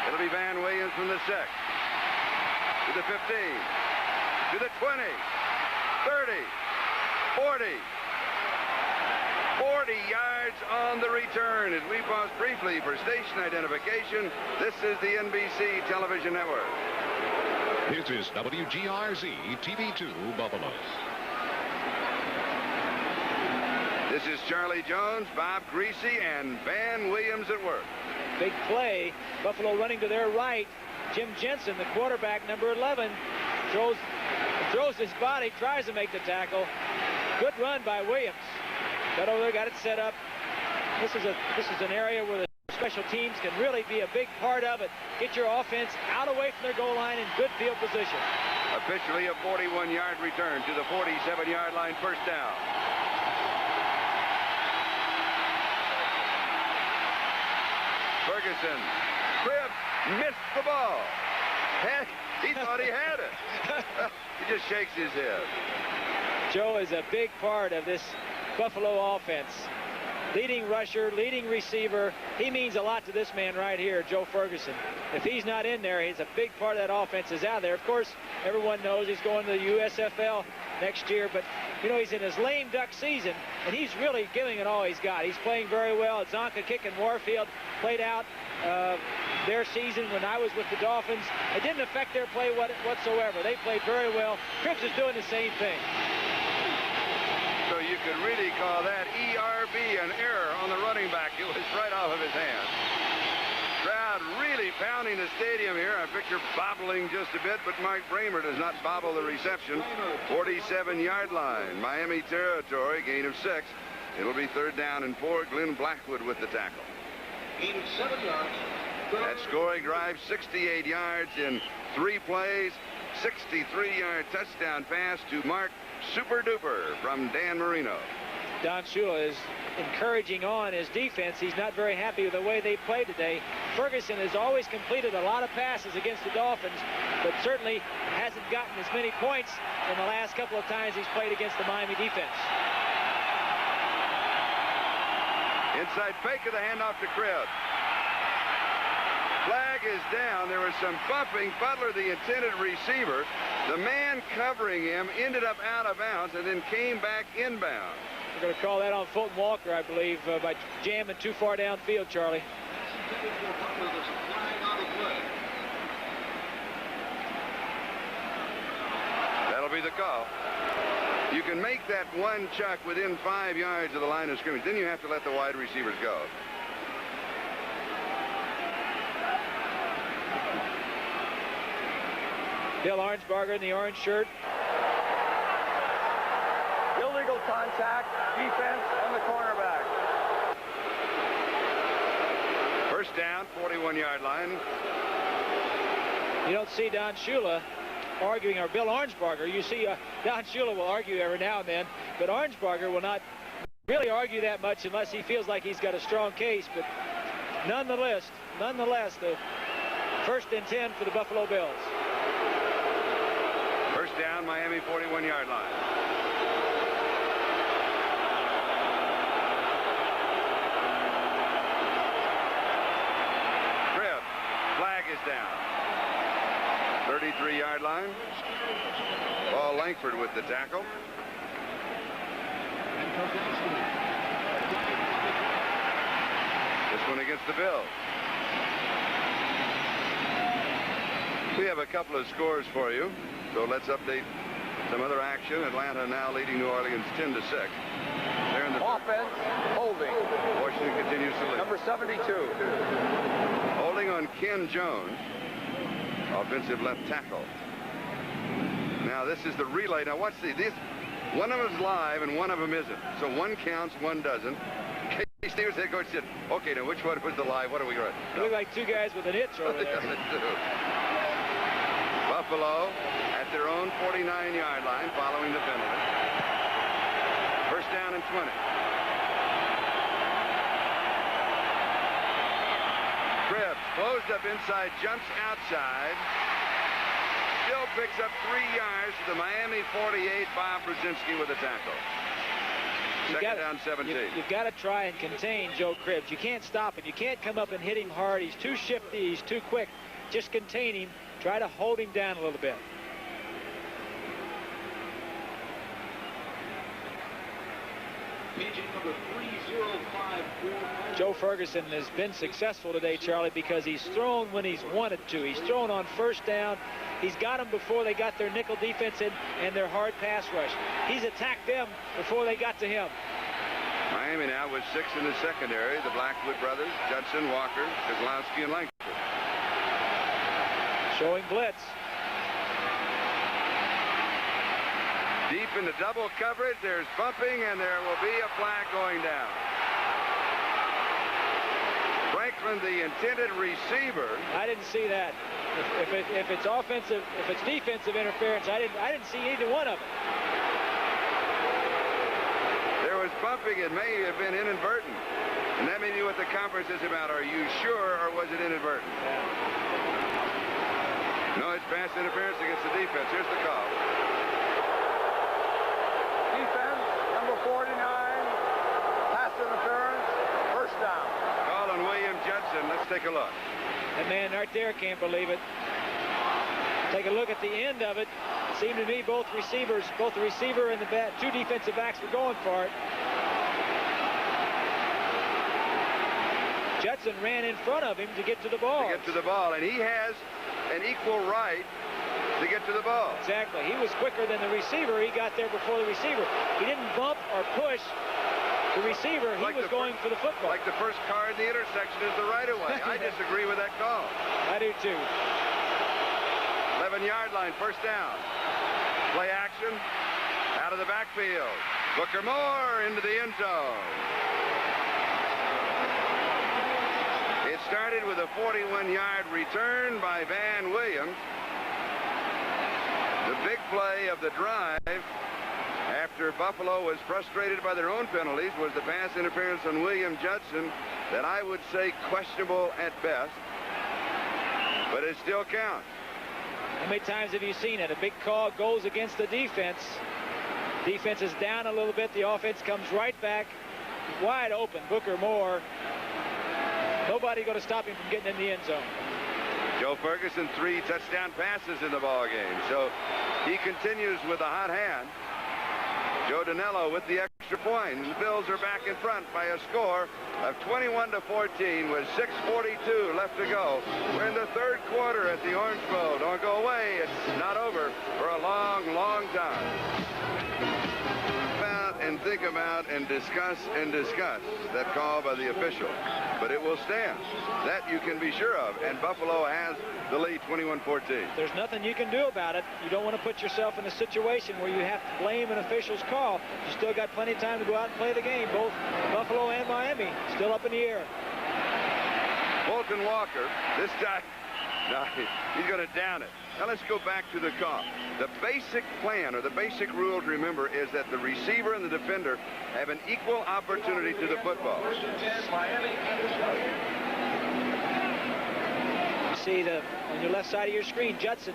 It'll be Van Williams from the 6. To the 15. To the 20. 30. 40 yards on the return. As we pause briefly for station identification, this is the NBC Television Network. This is WGRZ TV2 Buffalo. This is Charlie Jones, Bob Greasy, and Van Williams at work. Big play. Buffalo running to their right. Jim Jensen, the quarterback, number 11, throws his body, tries to make the tackle. Good run by Williams. Got over there, got it set up. This is an area where the special teams can really be a big part of it. Get your offense out away from their goal line in good field position. Officially a 41-yard return to the 47-yard line, first down. Ferguson, Cribb missed the ball. He thought he had it. He just shakes his head. Joe is a big part of this Buffalo offense. Leading rusher, leading receiver. He means a lot to this man right here, Joe Ferguson. If he's not in there, he's a big part of that offense is out there. Of course, everyone knows he's going to the USFL next year, but, you know, he's in his lame duck season, and he's really giving it all he's got. He's playing very well. Zonka Kick and Warfield played out their season when I was with the Dolphins. It didn't affect their play whatsoever. They played very well. Cripps is doing the same thing. So you could really call that ERB, an error on the running back. It was right off of his hand. Crowd really pounding the stadium here. I picture bobbling just a bit, but Mike Bramer does not bobble the reception. 47-yard line, Miami territory, gain of 6. It'll be third down and 4. Glenn Blackwood with the tackle. Gain 7 yards. That scoring drive, 68 yards in 3 plays. 63-yard touchdown pass to Mark Super Duper from Dan Marino. Don Shula is encouraging on his defense. He's not very happy with the way they played today. Ferguson has always completed a lot of passes against the Dolphins, but certainly hasn't gotten as many points in the last couple of times he's played against the Miami defense. Inside fake of the handoff to Cribb. Flag is down. There was some bumping. Butler, the intended receiver, the man covering him, ended up out of bounds and then came back inbound. We're going to call that on Fulton Walker, I believe, by jamming too far downfield, Charlie. That'll be the call. You can make that one chuck within 5 yards of the line of scrimmage. Then you have to let the wide receivers go. Bill Arnsparger in the orange shirt. Illegal contact, defense on the cornerback. First down, 41-yard line. You don't see Don Shula arguing, or Bill Arnsparger. You see Don Shula will argue every now and then, but Arnsparger will not really argue that much unless he feels like he's got a strong case. But nonetheless, the first and 10 for the Buffalo Bills. First down, Miami 41-yard line. down. 33-yard line. Paul Langford with the tackle. This one against the Bills. We have a couple of scores for you, so let's update some other action. Atlanta now leading New Orleans 10-6. They're in the Offense, holding. Washington continues to lead. Number 72. Holding on Ken Jones, offensive left tackle. Now this is the relay. Now watch this. One of them is live and one of them isn't. So one counts, one doesn't. Casey Stevens, head coach, said, "Okay, now which one was the live? What are we running?" They look like two guys with an itch over there. Buffalo at their own 49-yard line following the penalty. First down and 20. Cribbs closed up inside, jumps outside. Still picks up 3 yards to the Miami 48. Bob Brzezinski with a tackle. Second down, 17. You've got to try and contain Joe Cribbs. You can't stop him. You can't come up and hit him hard. He's too shifty. He's too quick. Just contain him. Try to hold him down a little bit. Joe Ferguson has been successful today, Charlie, because he's thrown when he's wanted to. He's thrown on first down. He's got them before they got their nickel defense in and their hard pass rush. He's attacked them before they got to him. Miami now with 6 in the secondary. The Blackwood brothers, Judson, Walker, Kozlowski, and Langford. Showing blitz. Deep into double coverage. There's bumping, and there will be a flag going down. Franklin, the intended receiver. I didn't see that. If it's offensive, if it's defensive interference, I didn't see either one of them. There was bumping. It may have been inadvertent, and that may be what the conference is about. Are you sure, or was it inadvertent? No, it's pass interference against the defense. Here's the call. Defense, number 49. Pass interference. First down. Call on William Judson. Let's take a look. That man right there can't believe it. Take a look at the end of it. It seemed to me both the receiver and the two defensive backs were going for it. Judson ran in front of him to get to the ball. And he has an equal right to get to the ball. Exactly. He was quicker than the receiver. He got there before the receiver. He didn't bump or push the receiver. He was going for the football. Like the first car in the intersection is the right-of-way. I disagree with that call. I do too. 11-yard line, first down. Play action. Out of the backfield. Booker Moore into the end zone. It started with a 41-yard return by Van Williams. The big play of the drive after Buffalo was frustrated by their own penalties was the pass interference on William Judson that I would say questionable at best, but it still counts. How many times have you seen it? A big call goes against the defense. Defense is down a little bit. The offense comes right back. Wide open. Booker Moore. Nobody going to stop him from getting in the end zone. Joe Ferguson, 3 touchdown passes in the ball game. So he continues with a hot hand. Joe Danello with the extra point. And the Bills are back in front by a score of 21-14 with 6:42 left to go. We're in the third quarter at the Orange Bowl. Don't go away. It's not over for a long, long time. And think about and discuss that call by the official. But it will stand. That you can be sure of. And Buffalo has the lead 21-14. There's nothing you can do about it. You don't want to put yourself in a situation where you have to blame an official's call. You still got plenty of time to go out and play the game. Both Buffalo and Miami still up in the air. Bolton Walker, this time, no, he's going to down it. Now let's go back to the call. The basic plan or the basic rule to remember is that the receiver and the defender have an equal opportunity to the football. You see on your left side of your screen, Judson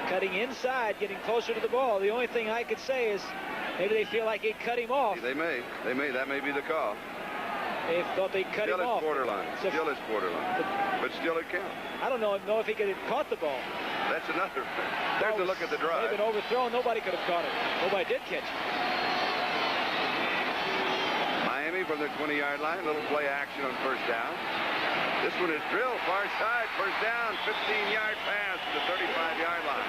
cutting inside, getting closer to the ball. The only thing I could say is maybe they feel like it cut him off. They may. That may be the call. They thought they cut him off. Borderline. So, still is borderline. But still it counts. I don't know if he could have caught the ball. That's another. There's a look at the drive. They've been overthrown. Nobody could have caught it. Nobody did catch it. Miami from the 20-yard line. Little play action on first down. This one is drilled far side. First down. 15-yard pass to the 35-yard line.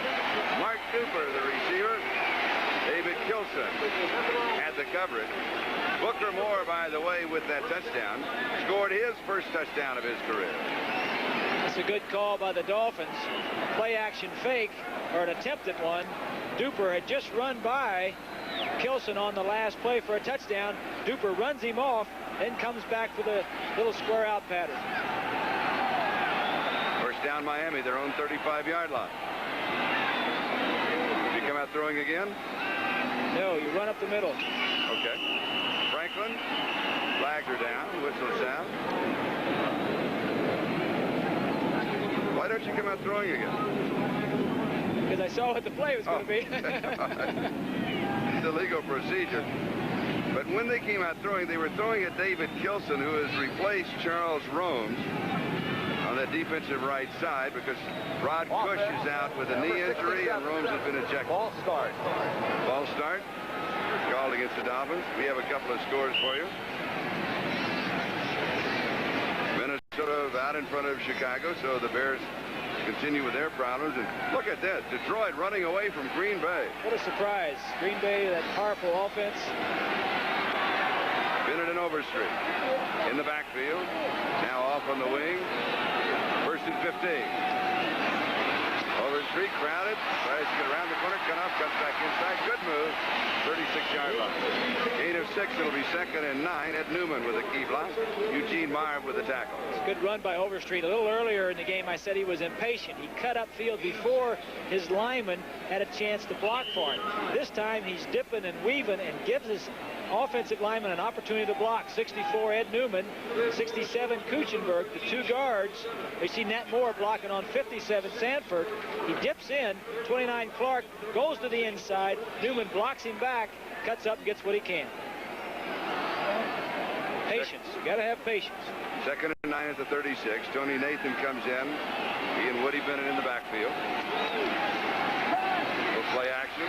Mark Duper, the receiver. David Kilson had the coverage. Booker Moore, by the way, with that touchdown, scored his first touchdown of his career. It's a good call by the Dolphins. Play action fake, or an attempt at one. Duper had just run by Kilson on the last play for a touchdown. Duper runs him off, then comes back for the little square out pattern. First down Miami, their own 35-yard line. Did you come out throwing again? No, you run up the middle. Okay. Franklin, flags are down, whistle sound. Why don't you come out throwing again? Because I saw what the play was going to be. It's illegal procedure. But when they came out throwing, they were throwing at David Kilson, who has replaced Charles Romes on the defensive right side because Rod Cush is out with a knee injury and Romes has been ejected. Ball start. Ball start. Called against the Dolphins. We have a couple of scores for you. Minnesota out in front of Chicago, so the Bears continue with their problems. And look at this, Detroit running away from Green Bay. What a surprise. Green Bay, that powerful offense. Bennett and Overstreet in the backfield. Now off on the wing. First and 15. Overstreet crowded. Tries to get around the corner. Cut off. Comes back inside. Good move. 36-yard line. Gain of 6. It'll be 2nd and 9. Ed Newman with a key block. Eugene Meyer with a tackle. It's a good run by Overstreet. A little earlier in the game, I said he was impatient. He cut upfield before his lineman had a chance to block for him. This time, he's dipping and weaving and gives his offensive lineman an opportunity to block. 64, Ed Newman. 67, Kuchenberg. The two guards. We see Nat Moore blocking on 57, Sanford. He dips in. 29, Clark goes to the inside. Newman blocks him back, cuts up, gets what he can. Patience. You got to have patience. 2nd and 9 at the 36. Tony Nathan comes in. He and Woody Bennett in the backfield. Little play action.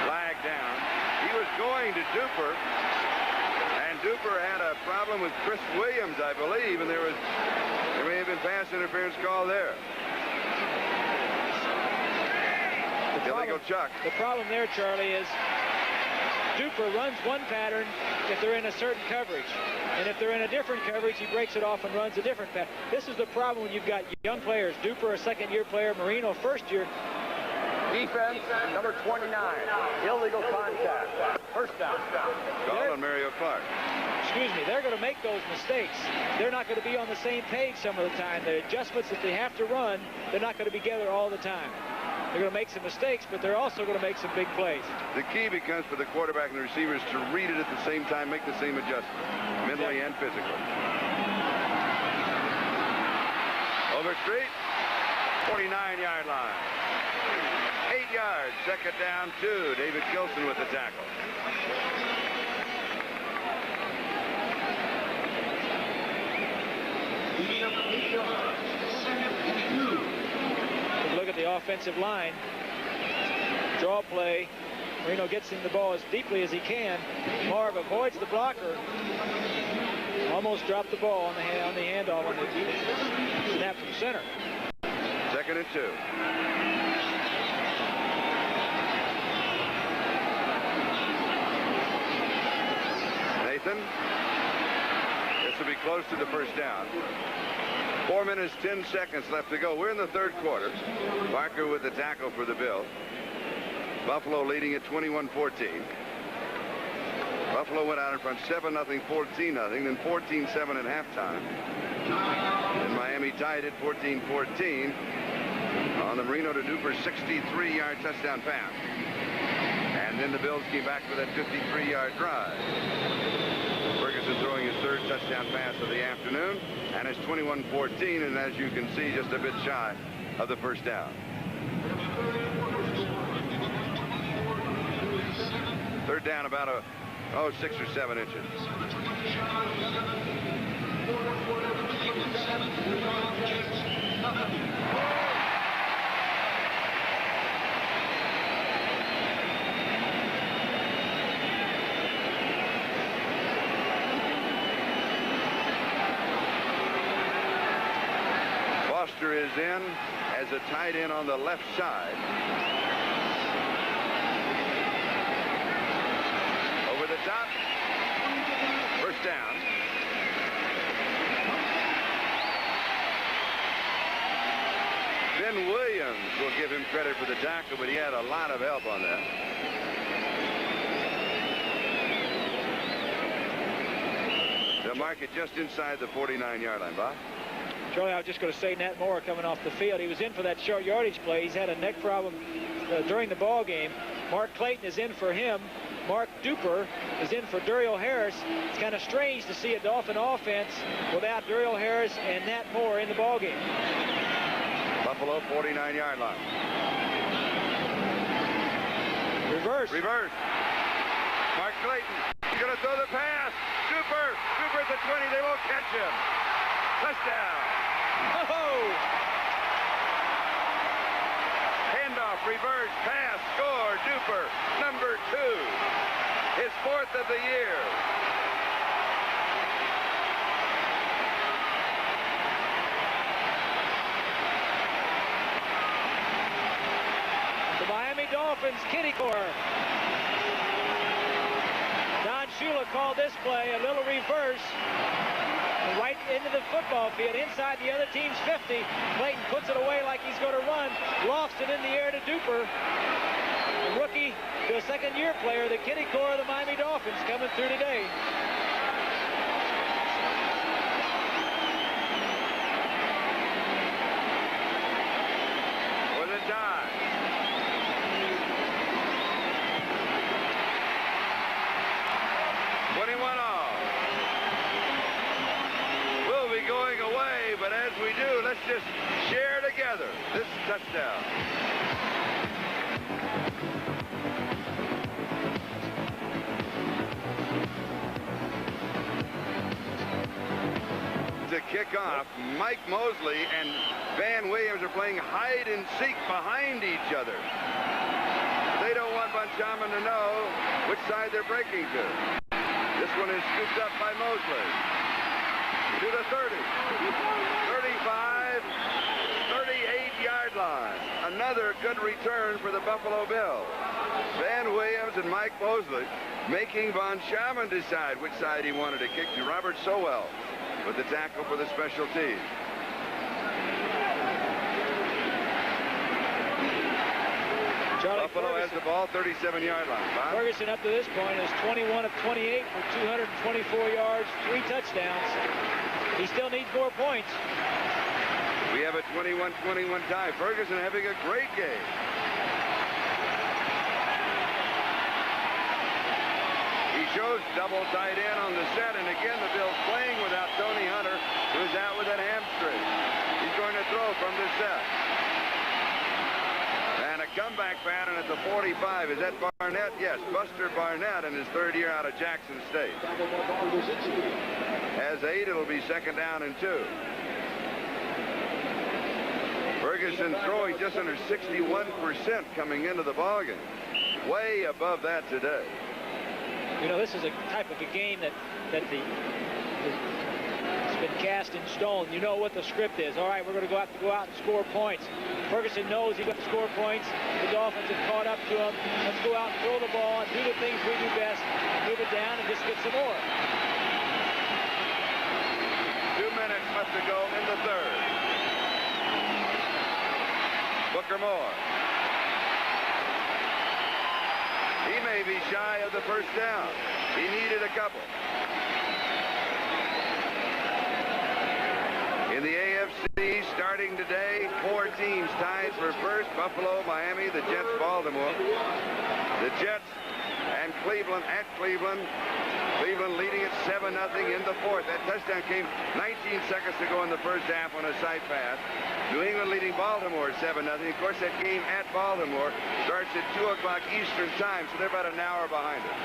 Flag down. He was going to Duper, and Duper had a problem with Chris Williams, I believe, and there may have been pass interference call there. Illegal chuck. The problem there, Charlie, is Duper runs one pattern if they're in a certain coverage. And if they're in a different coverage, he breaks it off and runs a different pattern. This is the problem when you've got young players. Duper, a second-year player. Marino, first-year. Defense, number 29. Illegal contact. First down. Call on Mario Clark. Excuse me, they're going to make those mistakes. They're not going to be on the same page some of the time. The adjustments that they have to run, they're not going to be together all the time. They're going to make some mistakes, but they're also going to make some big plays. The key becomes for the quarterback and the receivers to read it at the same time, make the same adjustment, mentally and physically. Overstreet, 49-yard line. 8 yards, 2nd down, 2. David Kilson with the tackle. Look at the offensive line. Draw play. Marino gets him the ball as deeply as he can. Marv avoids the blocker. Almost dropped the ball on the handoff on the snap from center. 2nd and 2. Nathan. This will be close to the first down. 4 minutes, 10 seconds left to go. We're in the 3rd quarter. Barker with the tackle for the Bills. Buffalo leading at 21-14. Buffalo went out in front 7-0, 14-0, then 14-7 at halftime. And Miami tied it 14-14 on the Marino to Duper 63-yard touchdown pass. And then the Bills came back for that 53-yard drive. Ferguson throwing his 3rd touchdown pass of the afternoon, and it's 21-14, and as you can see, just a bit shy of the first down. 3rd down, about a Oh, 6 or 7 inches. Foster is in as a tight end on the left side. Over the top. First down. Ben Williams will give him credit for the tackle, but he had a lot of help on that. They'll mark it just inside the 49-yard line, Bob. Charlie, I was just going to say Nat Moore coming off the field. He was in for that short yardage play. He's had a neck problem during the ball game. Mark Clayton is in for him. Mark Duper is in for Duriel Harris. It's kind of strange to see a Dolphin offense without Duriel Harris and Nat Moore in the ball game. Buffalo 49-yard line. Reverse. Reverse. Mark Clayton. He's going to throw the pass. Duper. Duper at the 20. They won't catch him. Touchdown. Oh! Handoff, reverse, pass, score, Duper, number 2. His 4th of the year. The Miami Dolphins kitty corner. Don Shula called this play a little reverse. Right into the football field, inside the other team's 50. Clayton puts it away like he's going to run, lofts it in the air to Duper. A rookie to a second-year player, the kitty core of the Miami Dolphins coming through today. With a dive. Going away, but as we do, let's just share together this touchdown. To kick off, Mike Mosley and Van Williams are playing hide and seek behind each other. They don't want Bonchaman to know which side they're breaking to. This one is scooped up by Mosley. To the 30, 35, 38-yard line. Another good return for the Buffalo Bills. Van Williams and Mike Mosley making Von Schaman decide which side he wanted to kick to. Robert Sowell with the tackle for the special teams. Buffalo has the ball, 37-yard line. Bob? Ferguson up to this point is 21 of 28 for 224 yards, 3 touchdowns. He still needs more points. We have a 21-21 tie. Ferguson having a great game. He shows double tight end on the set, and again the Bills playing without Tony Hunter, who's out with that hamstring. He's going to throw from the set. And a comeback pattern at the 45. Is that Barnett? Yes, Buster Barnett in his 3rd year out of Jackson State. Has 8, it'll be 2nd down and 2. Ferguson throwing just under 61% coming into the ballgame. Way above that today. You know, this is a type of a game that it's been cast in stone. You know what the script is. All right, we're going to go out and score points. Ferguson knows he's got to score points. The Dolphins have caught up to him. Let's go out and throw the ball and do the things we do best. Move it down and just get some more. 2 minutes left to go in the 3rd. Booker Moore. He may be shy of the first down. He needed a couple. In the AFC, starting today, 4 teams tied for first. Buffalo, Miami, the Jets, Baltimore. The Jets and Cleveland at Cleveland. Cleveland leading at 7-0 in the 4th. That touchdown came 19 seconds to go in the first half on a side pass. New England leading Baltimore at 7-0. Of course, that game at Baltimore starts at 2 o'clock Eastern time, so they're about an hour behind it.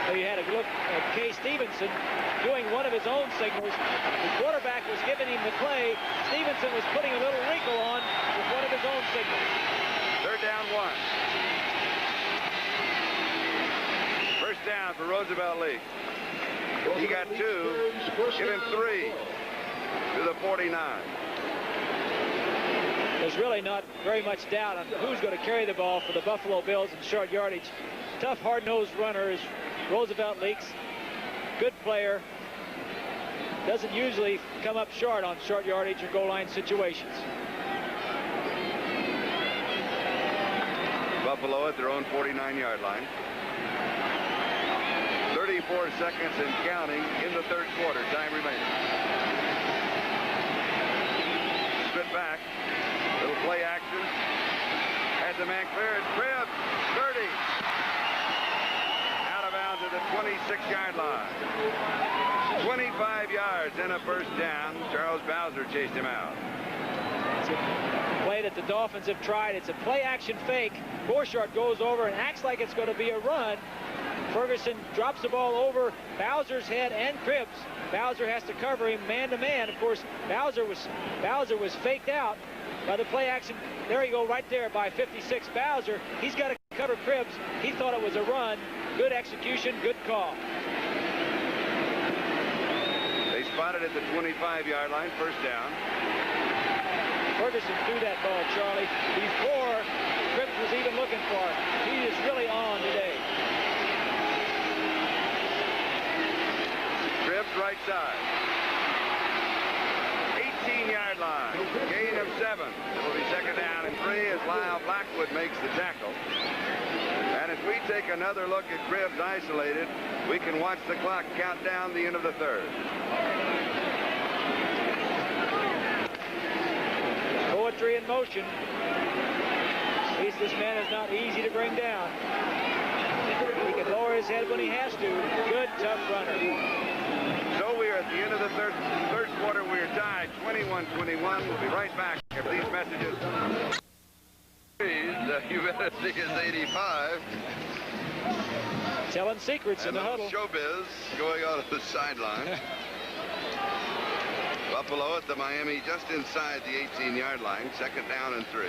So you had a look at Kay Stevenson doing one of his own signals. The quarterback was giving him the play. Stevenson was putting a little wrinkle on with one of his own signals. Third down, 1. First down for Roosevelt League. He got 2. Give him 3 to the 49. There's really not very much doubt on who's going to carry the ball for the Buffalo Bills in short yardage. Tough, hard-nosed runner is Roosevelt Leaks. Good player. Doesn't usually come up short on short yardage or goal line situations. Buffalo at their own 49-yard line. 34 seconds and counting in the third quarter. Time remaining. Split back. Little play action. Has the man cleared. Cribbs, 30. Out of bounds at the 26-yard line. 25 yards and a first down. Charles Bowser chased him out. It's a play that the Dolphins have tried. It's a play action fake. Borchardt goes over and acts like it's going to be a run. Ferguson drops the ball over Bowser's head and Cribbs. Bowser has to cover him man to man. Of course, Bowser was faked out by the play action. There you go, right there by 56. Bowser, he's got to cover Cribbs. He thought it was a run. Good execution, good call. They spotted at the 25-yard line, first down. Ferguson threw that ball, Charlie, before Cribbs was even looking for it. He is really on today. Cribbs right side. 18-yard line. Gain of 7. It will be second down and 3 as Lyle Blackwood makes the tackle. And as we take another look at Cribbs isolated, we can watch the clock count down the end of the third. Poetry in motion. At least this man is not easy to bring down. He can lower his head when he has to. Good, tough runner. So we are at the end of the third quarter. We are tied 21-21. We'll be right back after these messages. The humidity is 85. Telling secrets in the huddle. Showbiz going on at the sideline. Buffalo at the Miami just inside the 18-yard line. Second down and 3.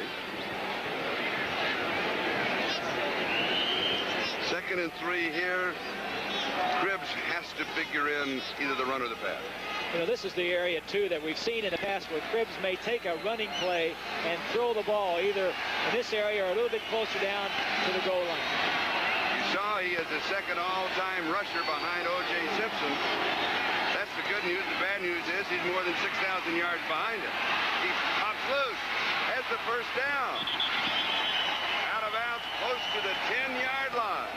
Second and 3 here. Cribbs has to figure in either the run or the pass. You know, this is the area, too, that we've seen in the past where Cribbs may take a running play and throw the ball either in this area or a little bit closer down to the goal line. You saw he is the second all-time rusher behind O.J. Simpson. That's the good news. The bad news is he's more than 6,000 yards behind him. He pops loose. Has the first down. Out of bounds close to the 10-yard line.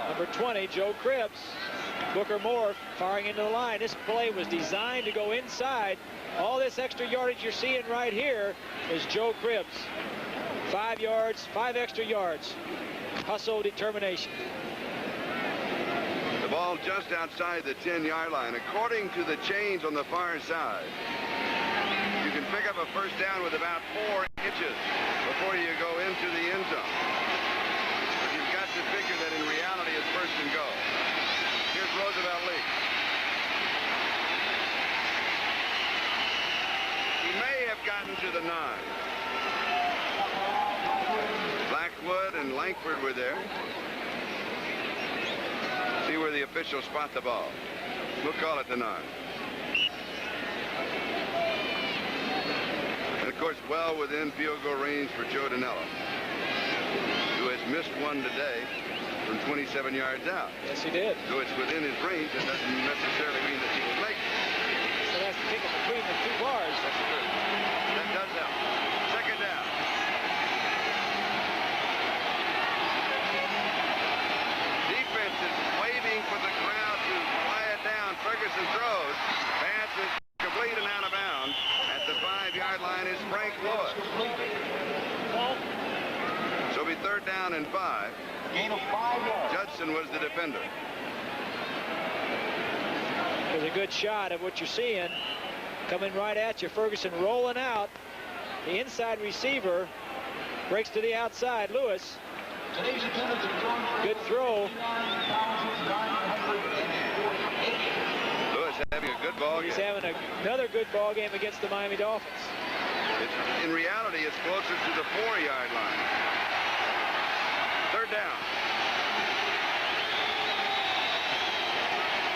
Number 20, Joe Cribbs. Booker Moore firing into the line. This play was designed to go inside. All this extra yardage you're seeing right here is Joe Cribbs. 5 yards, 5 extra yards. Hustle, determination. The ball just outside the 10-yard line. According to the chains on the far side, you can pick up a first down with about 4 inches before you go into the end zone. But you've got to figure that in reality it's first and goal. Here's Roosevelt League. He may have gotten to the 9. Blackwood and Langford were there. See where the officials spot the ball. We'll call it the 9. And of course, well within field goal range for Joe Danello, who has missed one today from 27 yards out. Yes, he did. So it's within his range. That doesn't necessarily mean that he will make it. So that's the kick between the 2 bars. That's true. That does help. Second down. Defense is waiting for the crowd to quiet down. Ferguson throws. Pass is complete and out of bounds. At the 5-yard line is Frank Lewis. So it'll be third down and 5. Gain of 5 yards. Judson was the defender. There's a good shot of what you're seeing. coming right at you. Ferguson rolling out. The inside receiver breaks to the outside. Lewis. Good throw. Lewis having a good ball game. He's having another good ball game against the Miami Dolphins. In reality, it's closer to the 4-yard line. Third down.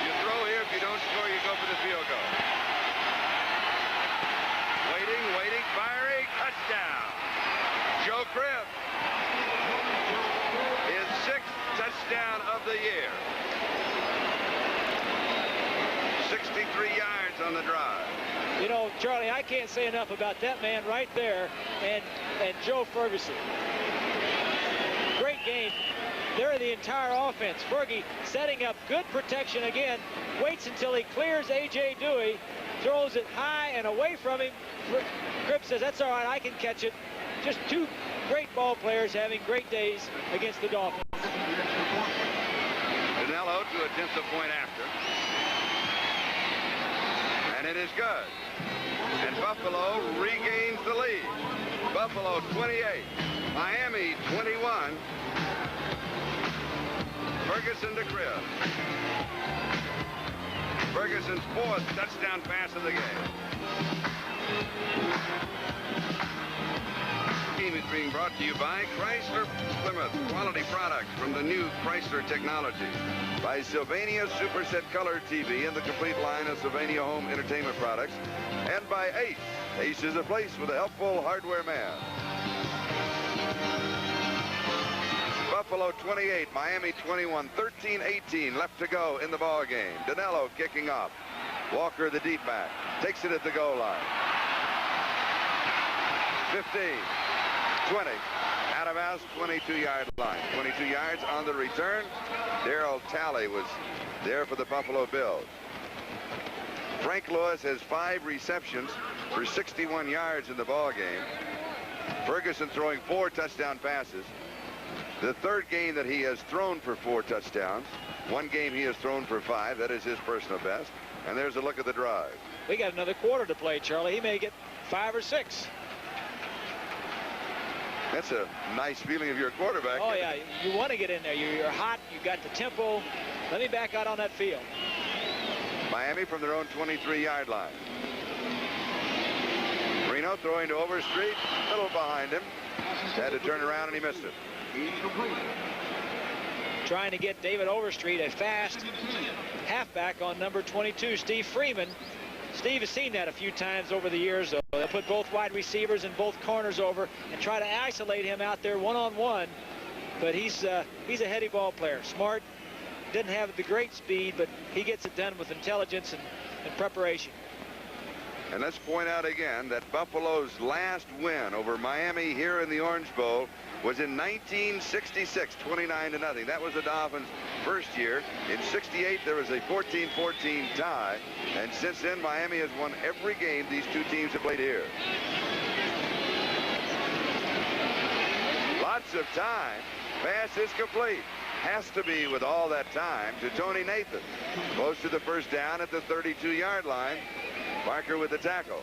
You throw here. If you don't score, you go for the field goal. Waiting, firing. Touchdown. Joe Cribb. His 6th touchdown of the year. 63 yards on the drive. You know, Charlie, I can't say enough about that man right there and Joe Ferguson. Great game. They're the entire offense. Fergie setting up good protection again. Waits until he clears A.J. Dewey. Throws it high and away from him. Cribb says, that's all right, I can catch it. Just two great ball players having great days against the Dolphins. Danilo to attempt the point after. And it is good. And Buffalo regains the lead. Buffalo 28, Miami 21. Ferguson to Cribb. Ferguson's 4th touchdown pass of the game. Team is being brought to you by Chrysler Plymouth. Quality products from the new Chrysler technology. By Sylvania Superset Color TV and the complete line of Sylvania home entertainment products. And by Ace. Ace is a place with a helpful hardware man. Buffalo 28, Miami 21, 13-18 left to go in the ball game. Danilo kicking off. Walker, the deep back, takes it at the goal line. 15, 20, out of bounds, 22-yard line. 22 yards on the return. Darryl Talley was there for the Buffalo Bills. Frank Lewis has 5 receptions for 61 yards in the ball game. Ferguson throwing 4 touchdown passes. The 3rd game that he has thrown for 4 touchdowns. 1 game he has thrown for 5. That is his personal best. And there's a look at the drive. We got another quarter to play, Charlie. He may get 5 or 6. That's a nice feeling of your quarterback. Oh, yeah. You want to get in there. You're hot. You got the tempo. Let me back out on that field. Miami from their own 23-yard line. Marino throwing to Overstreet. A little behind him. Had to turn around and he missed it. Trying to get David Overstreet, a fast halfback, on number 22, Steve Freeman. Steve has seen that a few times over the years. They'll put both wide receivers and both corners over and try to isolate him out there one-on-one. But he's a heady ball player. Smart. Didn't have the great speed, but he gets it done with intelligence and preparation. And let's point out again that Buffalo's last win over Miami here in the Orange Bowl was in 1966, 29-0. That was the Dolphins' first year. In '68, there was a 14-14 tie. And since then, Miami has won every game these two teams have played here. Lots of time. Pass is complete. Has to be with all that time to Tony Nathan. Close to the first down at the 32-yard line. Parker with the tackle.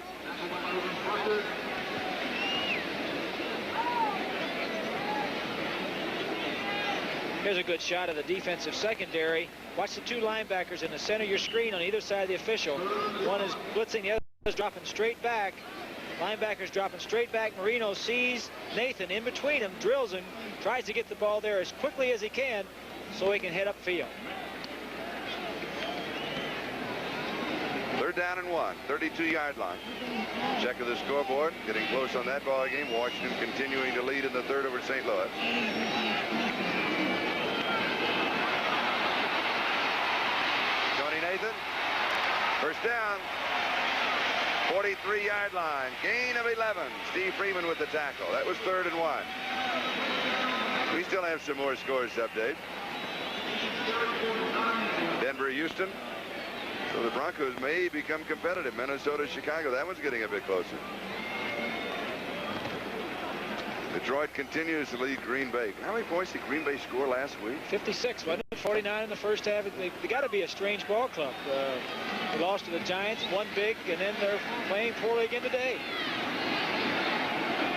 Here's a good shot of the defensive secondary. Watch the 2 linebackers in the center of your screen on either side of the official. One is blitzing, the other is dropping straight back. Linebackers dropping straight back. Marino sees Nathan in between them, drills him, tries to get the ball there as quickly as he can so he can head upfield. 3rd down and 1, 32-yard line. Check of the scoreboard, getting close on that ball game. Washington continuing to lead in the 3rd over St. Louis. Tony Nathan, first down, 43-yard line, gain of 11. Steve Freeman with the tackle. That was 3rd and 1. We still have some more scores to update. Denver, Houston. So the Broncos may become competitive. Minnesota, Chicago. That one's getting a bit closer. Detroit continues to lead Green Bay. How many points did Green Bay score last week? 56, wasn't it? 49 in the first half. They got to be a strange ball club. They lost to the Giants, won big, and then they're playing poorly again today.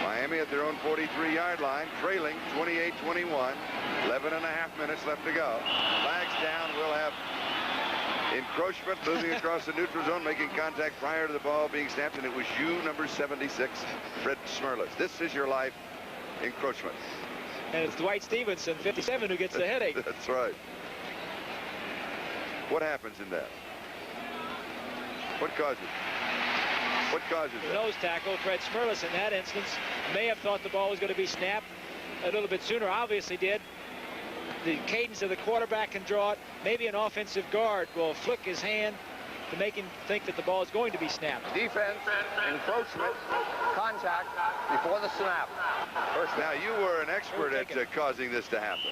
Miami at their own 43-yard line, trailing 28-21. 11 and a half minutes left to go. Flags down. We'll have encroachment moving across the neutral zone, making contact prior to the ball being snapped, and it was you, number 76, Fred Smerlas. This is your life. Encroachment. And it's Dwight Stevenson, 57, who gets the headache. That's right. What happens in that? What causes it? What causes it? Nose tackle. Fred Smerlas in that instance may have thought the ball was going to be snapped a little bit sooner. Obviously did. The cadence of the quarterback can draw it. Maybe an offensive guard will flick his hand to make him think that the ball is going to be snapped. Defense, encroachment, contact before the snap. Now, you were an expert at causing this to happen.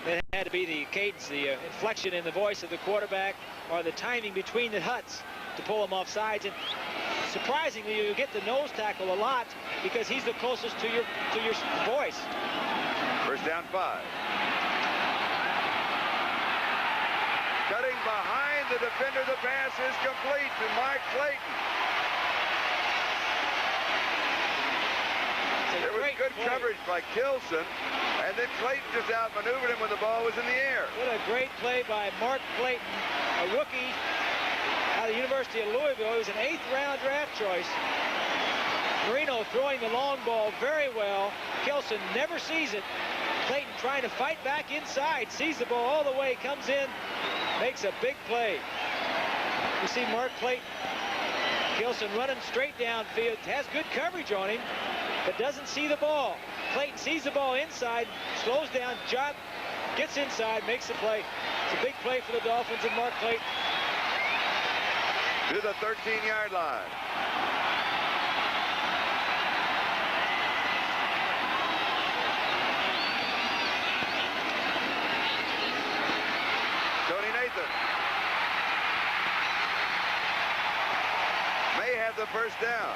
It had to be the cadence, the inflection in the voice of the quarterback, or the timing between the huts to pull him off sides. And surprisingly, you get the nose tackle a lot because he's the closest to your voice. First down 5. Cutting behind the defender, the pass is complete to Mark Clayton. There was good coverage by Kilson, and then Clayton just outmaneuvered him when the ball was in the air. What a great play by Mark Clayton, a rookie out of the University of Louisville. He was an 8th-round draft choice. Marino throwing the long ball very well. Kilson never sees it. Clayton trying to fight back inside, sees the ball all the way, comes in, makes a big play. You see Mark Clayton, Kilson running straight downfield, has good coverage on him, but doesn't see the ball. Clayton sees the ball inside, slows down, jog, gets inside, makes the play. It's a big play for the Dolphins and Mark Clayton. To the 13-yard line. May have the first down.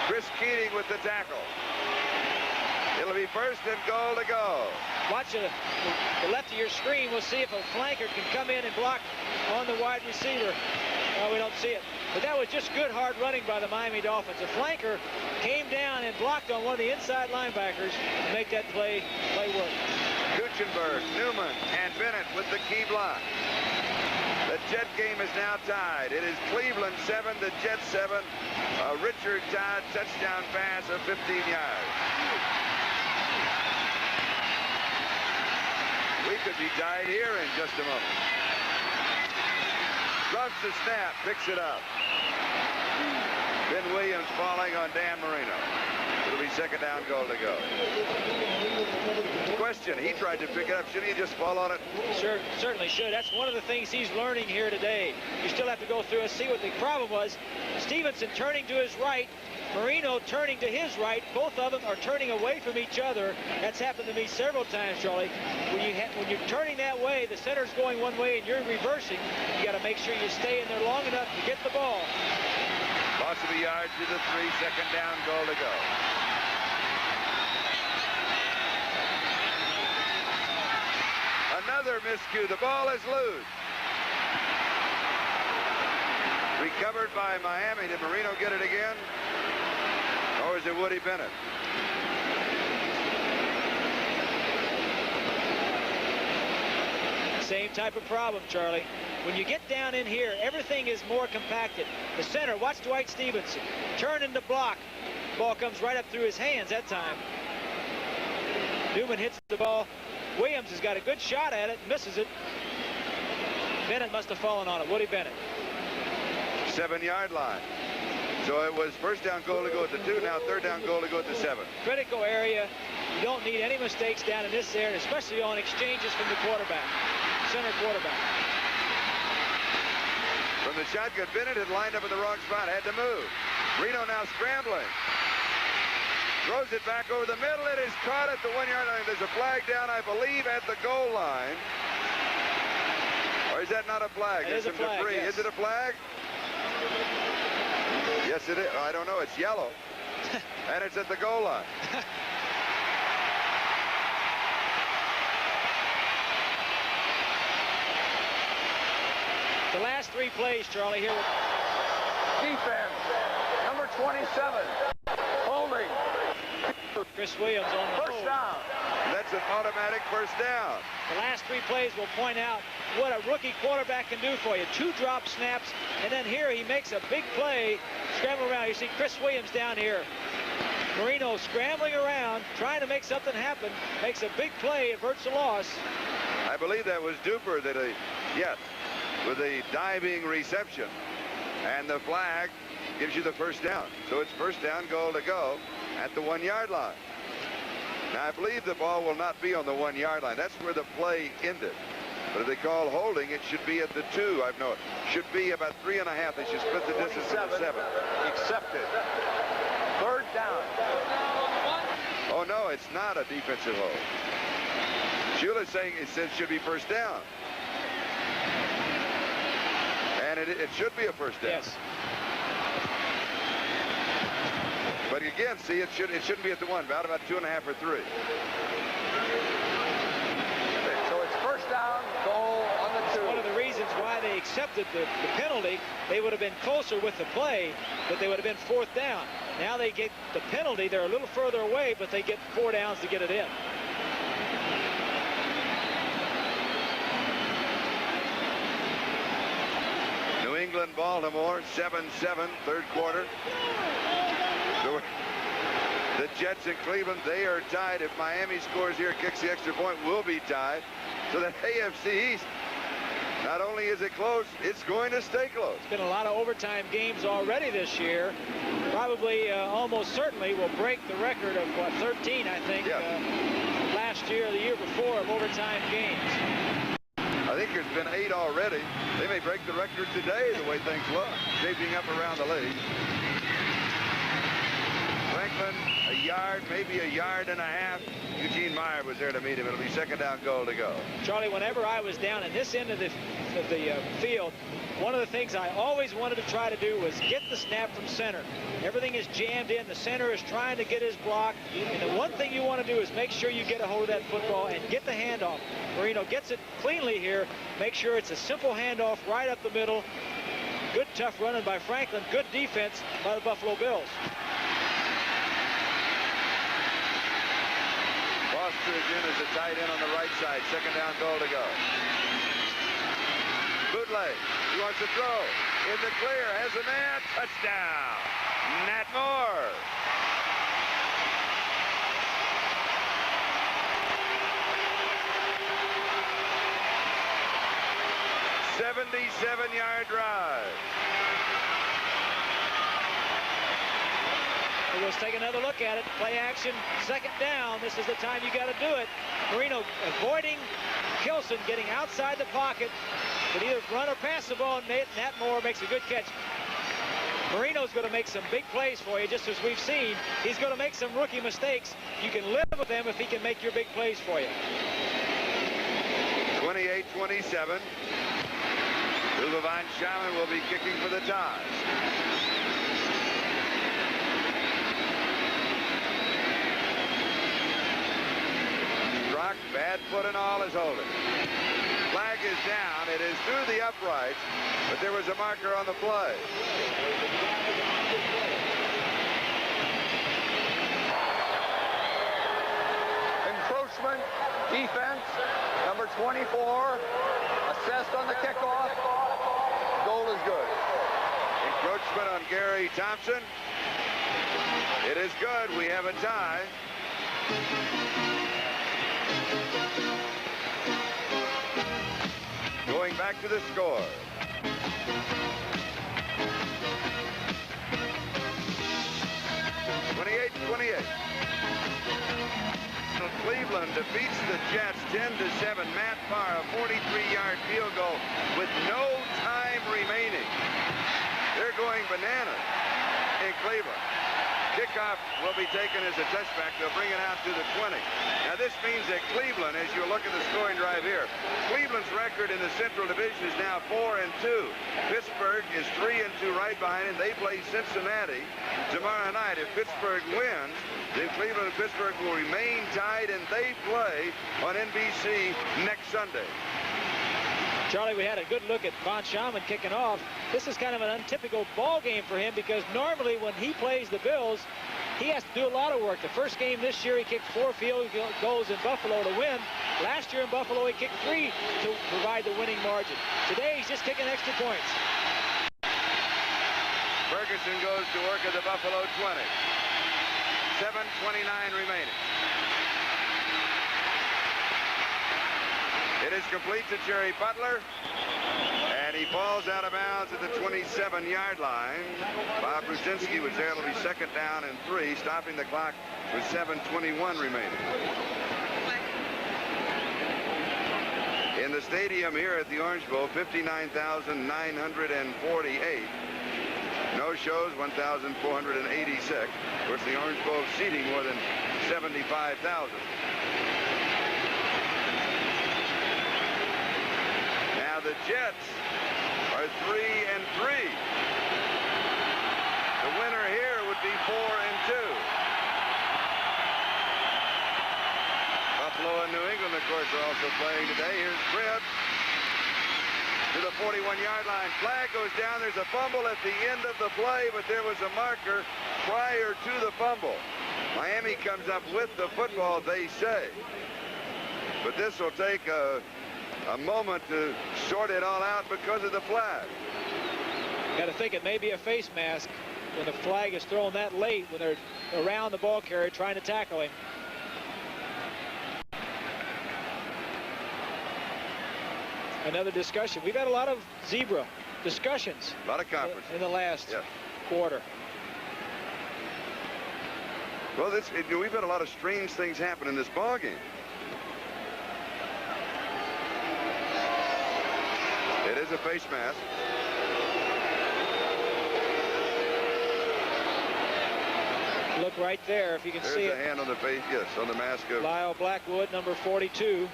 Chris Keating with the tackle. It'll be first and goal to go. Watch the left of your screen. We'll see if a flanker can come in and block on the wide receiver. Well, we don't see it. But that was just good hard running by the Miami Dolphins. A flanker came down and blocked on one of the inside linebackers to make that play work. Kuchenberg, Newman, and Bennett with the key block. The Jet game is now tied. It is Cleveland 7, the Jets 7. A Richard Todd touchdown pass of 15 yards. We could be tied here in just a moment. Drops the snap, picks it up. Ben Williams falling on Dan Marino. It'll be second down, goal to go. Question, he tried to pick it up. Shouldn't he just fall on it? Sure, certainly should. That's one of the things he's learning here today. You still have to go through and see what the problem was. Stevenson turning to his right, Marino turning to his right. Both of them are turning away from each other. That's happened to me several times, Charlie. When you're turning that way, the center's going one way and you're reversing. You got to make sure you stay in there long enough to get the ball. Loss of a yard to the 3, second down, goal to go. Another miscue. The ball is loose. Recovered by Miami. Did Marino get it again? Or is it Woody Bennett? Same type of problem, Charlie. When you get down in here, everything is more compacted. The center, watch Dwight Stevenson. Turn into block. Ball comes right up through his hands that time. Newman hits the ball. Williams has got a good shot at it, misses it. Bennett must have fallen on it, Woody Bennett. 7-yard line. So it was first down, goal to go at the 2, now third down, goal to go at the 7. Critical area. You don't need any mistakes down in this area, especially on exchanges from the quarterback, center quarterback. From the shotgun, Bennett had lined up in the wrong spot, had to move. Reno now scrambling. Throws it back over the middle. It is caught at the 1-yard line. There's a flag down, I believe, at the goal line. Or is that not a flag? It is a flag, debris. yes. Is it a flag? Yes, Yes, it is. I don't know. It's yellow. And it's at the goal line. The last 3 plays, Charlie, here. Defense, number 27, holding. Chris Williams on the First hold. down. That's an automatic first down. The last 3 plays will point out what a rookie quarterback can do for you. 2 drop snaps, and then here he makes a big play, scrambling around. You see Chris Williams down here. Marino scrambling around, trying to make something happen, makes a big play, averts a loss. I believe that was Duper that yes, with a diving reception. And the flag gives you the first down. So it's first down, goal to go at the 1-yard line. Now, I believe the ball will not be on the 1-yard line. That's where the play ended. But if they call holding, it should be at the 2. I've known. Should be about 3.5. They should split the distance to the 7. Accepted. Third down. Oh, no, it's not a defensive hold. Shula's saying it says should be first down. And it should be a first down. Yes. But again, see, it shouldn't be at the 1, about 2.5 or 3. So it's first down, goal on the 2. One of the reasons why they accepted the penalty, they would have been closer with the play, but they would have been 4th down. Now they get the penalty. They're a little further away, but they get 4 downs to get it in. New England, Baltimore, 7-7, third quarter. The Jets in Cleveland, they are tied. If Miami scores here, kicks the extra point, we'll be tied. So the AFC East, not only is it close, it's going to stay close. It's been a lot of overtime games already this year. Probably, almost certainly, will break the record of, 13, I think, last year or the year before of overtime games. I think there's been 8 already. They may break the record today the way things look, shaping up around the league. Franklin, a yard, maybe a yard and a half. Eugene Meyer was there to meet him. It'll be second down, goal to go. Charlie, whenever I was down in this end of the field, one of the things I always wanted to try to do was get the snap from center. Everything is jammed in. The center is trying to get his block. And the one thing you want to do is make sure you get a hold of that football and get the handoff. Marino gets it cleanly here. Make sure it's a simple handoff right up the middle. Good tough running by Franklin. Good defense by the Buffalo Bills. Foster is in as a tight end on the right side. Second down, goal to go. Bootleg. He wants to throw. In the clear. Has a man. Touchdown. Nat Moore. '77-yard drive. Let's take another look at it. Play action, second down. This is the time you got to do it. Marino avoiding Kilson, getting outside the pocket. But either run or pass the ball, and Nat Moore makes a good catch. Marino's going to make some big plays for you, just as we've seen. He's going to make some rookie mistakes. You can live with them if he can make your big plays for you. 28-27. Uwe von Schauen will be kicking for the tie. Brock, bad foot and all, is holding. Flag is down. It is through the uprights, but there was a marker on the play. Encroachment, defense, number 24, assessed on the kickoff. Goal is good. Encroachment on Gary Thompson. It is good. We have a tie. Going back to the score. Cleveland defeats the Jets 10-7. Matt Farr, a 43-yard field goal with no time remaining. They're going bananas in Cleveland. Kickoff will be taken as a touchback. They'll bring it out to the 20. Now this means that Cleveland, as you look at the scoring drive here, Cleveland's record in the Central Division is now 4-2. Pittsburgh is 3-2 right behind, and they play Cincinnati tomorrow night. If Pittsburgh wins, then Cleveland and Pittsburgh will remain tied, and they play on NBC next Sunday. Charlie, we had a good look at Von Schamann kicking off. This is kind of an untypical ball game for him because normally when he plays the Bills, he has to do a lot of work. The first game this year, he kicked 4 field goals in Buffalo to win. Last year in Buffalo, he kicked 3 to provide the winning margin. Today, he's just kicking extra points. Ferguson goes to work at the Buffalo 20. 7:29 remaining. It is complete to Jerry Butler, and he falls out of bounds at the 27-yard line. Bob Brzezinski was there. It'll be 2nd down and 3, stopping the clock with 7:21 remaining. In the stadium here at the Orange Bowl, 59,948. No shows, 1,486. Of course, the Orange Bowl seating more than 75,000. Now the Jets are 3-3. The winner here would be 4-2. Buffalo and New England, of course, are also playing today. Here's Cribbs to the 41-yard line. Flag goes down. There's a fumble at the end of the play, but there was a marker prior to the fumble. Miami comes up with the football, they say. But this will take a moment to sort it all out because of the flag. Got to think it may be a face mask when the flag is thrown that late when they're around the ball carrier trying to tackle him. Another discussion. We've had a lot of zebra discussions. A lot of conference in the last quarter. Well, we've had a lot of strange things happen in this ball game. It is a face mask. Look right there, if you can see it. There's a hand on the face, yes, on the mask of Lyle Blackwood, number 42.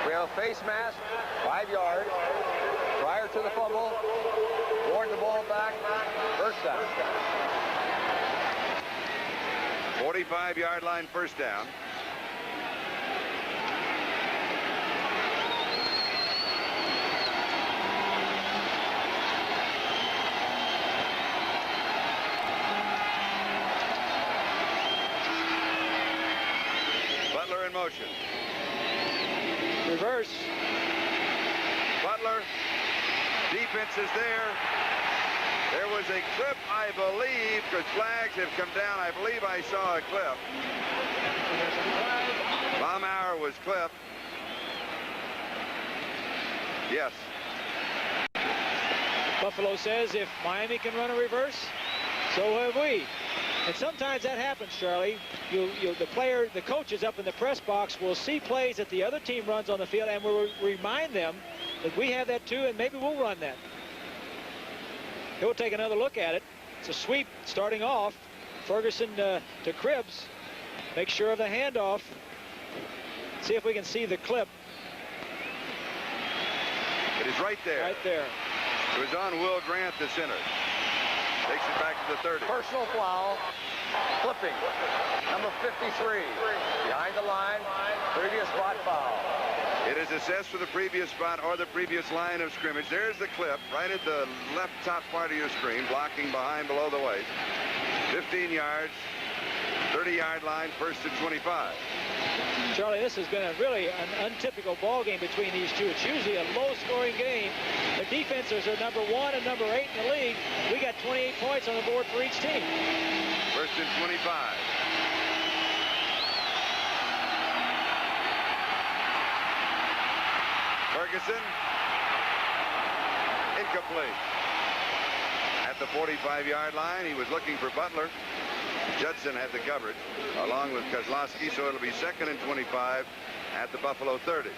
We have a face mask, 5 yards, prior to the fumble, warn the ball back, first down. 45-yard line, first down. Butler in motion. Reverse. Butler. Defense is there. There was a clip, I believe, because flags have come down. I believe I saw a clip. Baumauer was clipped. Yes. Buffalo says if Miami can run a reverse, so have we. And sometimes that happens, Charlie. The coaches up in the press box will see plays that the other team runs on the field and will remind them that we have that too, and maybe we'll run that. He'll take another look at it. It's a sweep starting off. Ferguson to Cribbs. Make sure of the handoff. See if we can see the clip. It is right there. Right there. It was on Will Grant, the center. Takes it back to the 30. Personal foul, flipping, number 53, behind the line, previous spot foul. It is assessed for the previous spot or the previous line of scrimmage. There's the clip right at the left top part of your screen, blocking behind below the waist. 15 yards, 30-yard line, first and 25. Charlie, this has been really an untypical ball game between these two. It's usually a low-scoring game. The defenses are number 1 and number 8 in the league. We got 28 points on the board for each team. First and 25. Ferguson. Incomplete. At the 45-yard line, he was looking for Butler. Judson had the coverage, along with Kozlowski, so it'll be 2nd and 25 at the Buffalo 30.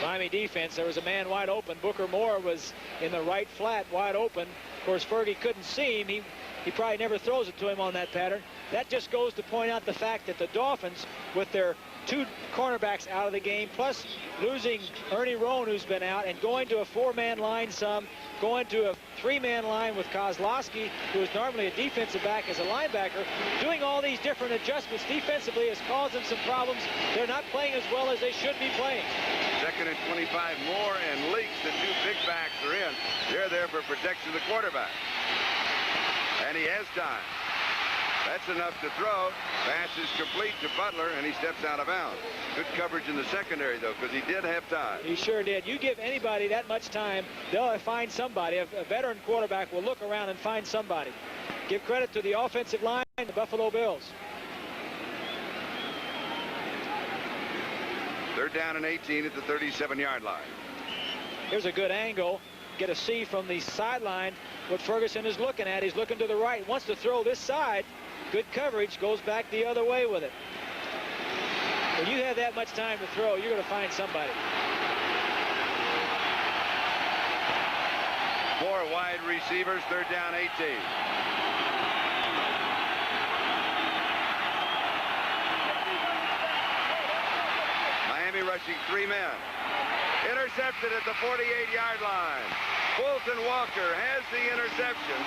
Miami defense. There was a man wide open. Booker Moore was in the right flat, wide open. Of course, Fergie couldn't see him. He probably never throws it to him on that pattern. That just goes to point out the fact that the Dolphins, with their 2 cornerbacks out of the game, plus losing Ernie Roan, who's been out, and going to a 4-man line some, going to a 3-man line with Kozlowski, who is normally a defensive back as a linebacker, doing all these different adjustments defensively has caused them some problems. They're not playing as well as they should be playing. 2nd and 25. Moore and Leaks, the 2 big backs, are in. They're there for protection of the quarterback. And he has time. That's enough to throw. Pass is complete to Butler, and he steps out of bounds. Good coverage in the secondary, though, because he did have time. He sure did. You give anybody that much time, they'll find somebody. A veteran quarterback will look around and find somebody. Give credit to the offensive line, the Buffalo Bills. 3rd down and 18 at the 37-yard line. Here's a good angle. Get a see from the sideline what Ferguson is looking at. He's looking to the right. Wants to throw this side. Good coverage. Goes back the other way with it. When you have that much time to throw, you're going to find somebody. 4 wide receivers. 3rd down, 18. Miami rushing 3 men. Intercepted at the 48-yard line. Fulton Walker has the interception.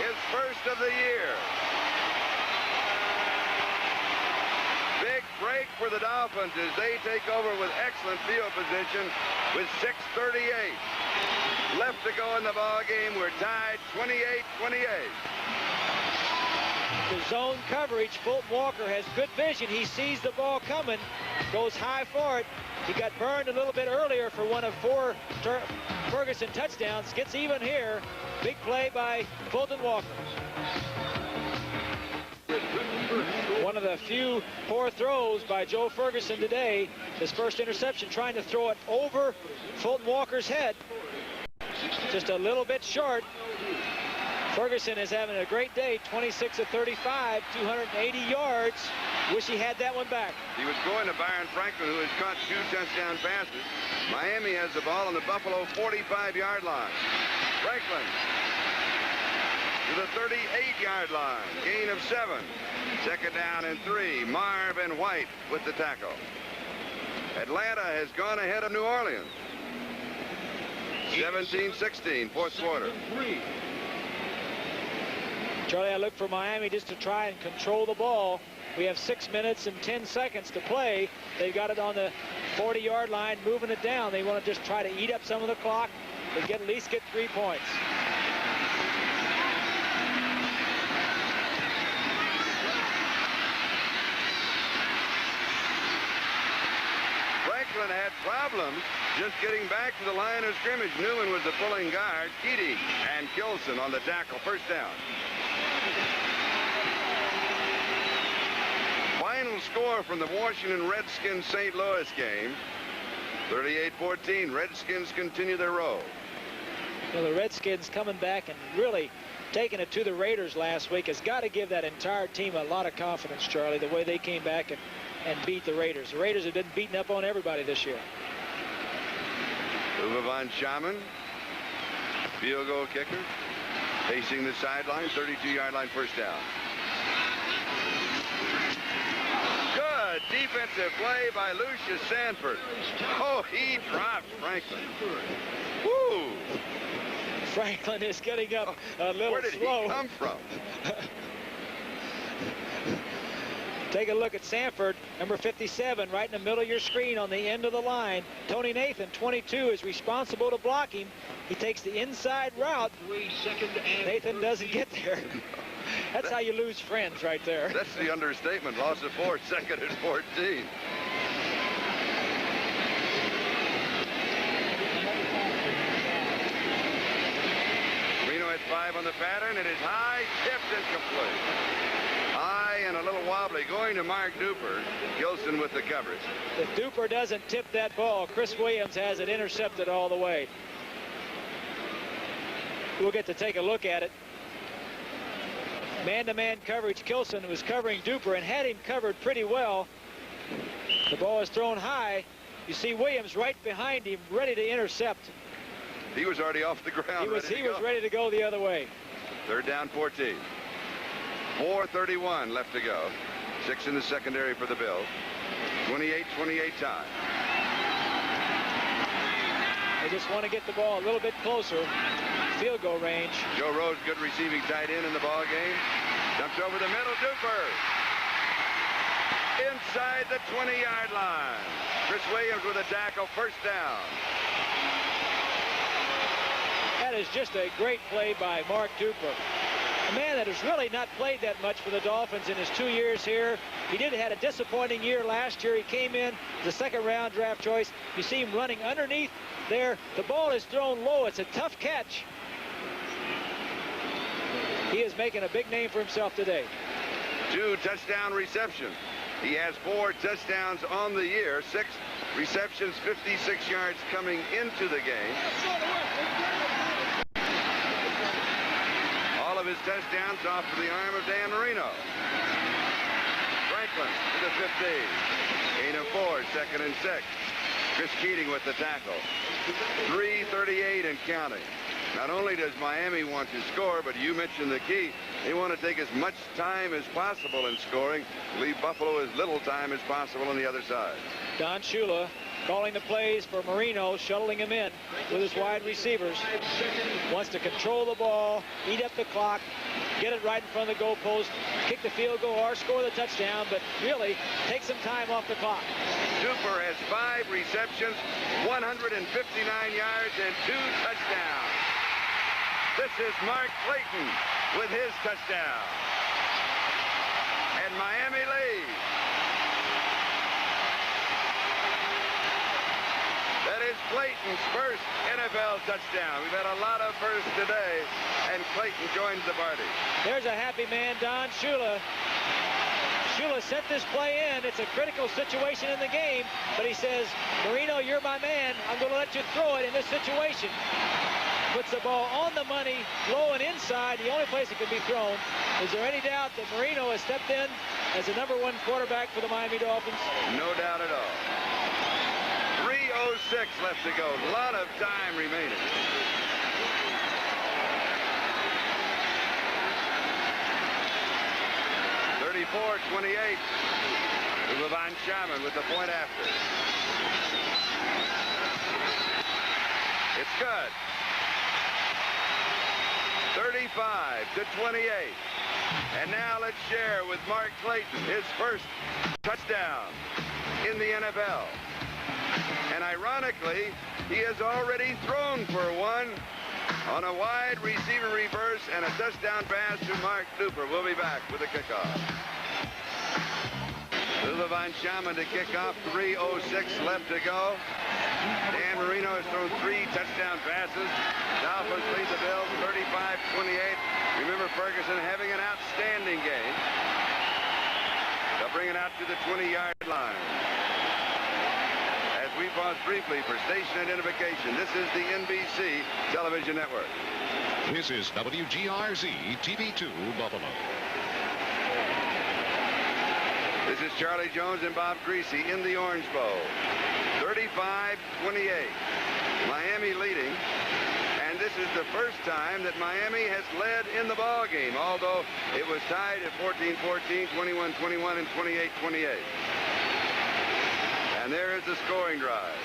His first of the year. Big break for the Dolphins as they take over with excellent field position with 6:38 left to go in the ball game. We're tied 28-28. The zone coverage, Fulton Walker has good vision. He sees the ball coming, goes high for it. He got burned a little bit earlier for one of 4 Ferguson touchdowns. Gets even here. Big play by Fulton Walker. One of the few poor throws by Joe Ferguson today. His first interception, trying to throw it over Fulton Walker's head. Just a little bit short. Ferguson is having a great day. 26 of 35, 280 yards. Wish he had that one back. He was going to Byron Franklin, who has caught 2 touchdown passes. Miami has the ball on the Buffalo 45-yard line. Franklin to the 38-yard line. Gain of 7. 2nd down and 3. Marvin White with the tackle. Atlanta has gone ahead of New Orleans. 17-16, 4th quarter. Charlie, I look for Miami just to try and control the ball. We have 6 minutes and 10 seconds to play. They've got it on the 40-yard line, moving it down. They want to just try to eat up some of the clock, but at least get 3 points. Franklin had problems just getting back to the line of scrimmage. Newman was the pulling guard. Keating and Kilson on the tackle. 1st down. Final score from the Washington Redskins St. Louis game, 38-14. Redskins continue their roll. Well, the Redskins coming back and really taking it to the Raiders last week has got to give that entire team a lot of confidence, Charlie, the way they came back and beat the Raiders. The Raiders have been beating up on everybody this year. Uwe von Schamann, field goal kicker, facing the sideline, 32-yard line, 1st down. Good defensive play by Lucius Sanford. Oh, he dropped Franklin. Woo! Franklin is getting up a little slow. Where did he come from? Take a look at Sanford, number 57, right in the middle of your screen on the end of the line. Tony Nathan, 22, is responsible to block him. He takes the inside route. Nathan doesn't get there. That's how you lose friends right there. That's the understatement. Loss of 4, 2nd and 14. Reno at 5 on the pattern. It is high, tipped, and complete. High and a little wobbly, going to Mark Duper. Gilson with the coverage. If Duper doesn't tip that ball, Chris Williams has it intercepted all the way. We'll get to take a look at it. Man-to-man coverage. Kilson was covering Duper and had him covered pretty well. The ball is thrown high. You see Williams right behind him, ready to intercept. He was already off the ground. He was ready to go the other way. Third down, 14. 4:31 left to go. 6 in the secondary for the Bills. 28-28 tie. They just want to get the ball a little bit closer. Field goal range. Joe Rose, good receiving tight end in the ball game. Dumped over the middle. Duper. Inside the 20-yard line. Chris Williams with a tackle. First down. That is just a great play by Mark Duper. A man that has really not played that much for the Dolphins in his 2 years here. He did had a disappointing year last year. He came in as a second-round draft choice. You see him running underneath there. The ball is thrown low. It's a tough catch. He is making a big name for himself today. 2 touchdown receptions. He has 4 touchdowns on the year. 6 receptions, 56 yards coming into the game. All of his touchdowns off of the arm of Dan Marino. Franklin to the 15. Gain of 4, 2nd and 6. Chris Keating with the tackle. 3:38 and counting. Not only does Miami want to score, but you mentioned the key. They want to take as much time as possible in scoring, leave Buffalo as little time as possible on the other side. Don Shula calling the plays for Marino, shuttling him in with his wide receivers. Wants to control the ball, eat up the clock, get it right in front of the goalpost, kick the field goal or score the touchdown, but really take some time off the clock. Duper has 5 receptions, 159 yards, and 2 touchdowns. This is Mark Clayton with his touchdown. And Miami leads. That is Clayton's first NFL touchdown. We've had a lot of firsts today, and Clayton joins the party. There's a happy man, Don Shula. Shula sent this play in. It's a critical situation in the game, but he says, Marino, you're my man. I'm going to let you throw it in this situation. Puts the ball on the money, low and inside, the only place it can be thrown. Is there any doubt that Marino has stepped in as the #1 quarterback for the Miami Dolphins? No doubt at all. 3:06 left to go. A lot of time remaining. (34-28). Levon Shaman with the point after. It's good. 35-28. And now let's share with Mark Clayton his first touchdown in the NFL. And ironically, he has already thrown for one on a wide receiver reverse and a touchdown pass to Mark Duper. We'll be back with the kickoff. Levon Shaman to kick off. 3:06 left to go. Dan Marino has thrown 3 touchdown passes. Dolphins lead the Bills 35-28. Remember Ferguson having an outstanding game. They'll bring it out to the 20-yard line. As we pause briefly for station identification, this is the NBC television network. This is WGRZ TV2 Buffalo. This is Charlie Jones and Bob Greasy in the Orange Bowl. 35-28. Miami leading. And this is the first time that Miami has led in the ball game, although it was tied at 14-14, 21-21, and 28-28. And there is the scoring drive.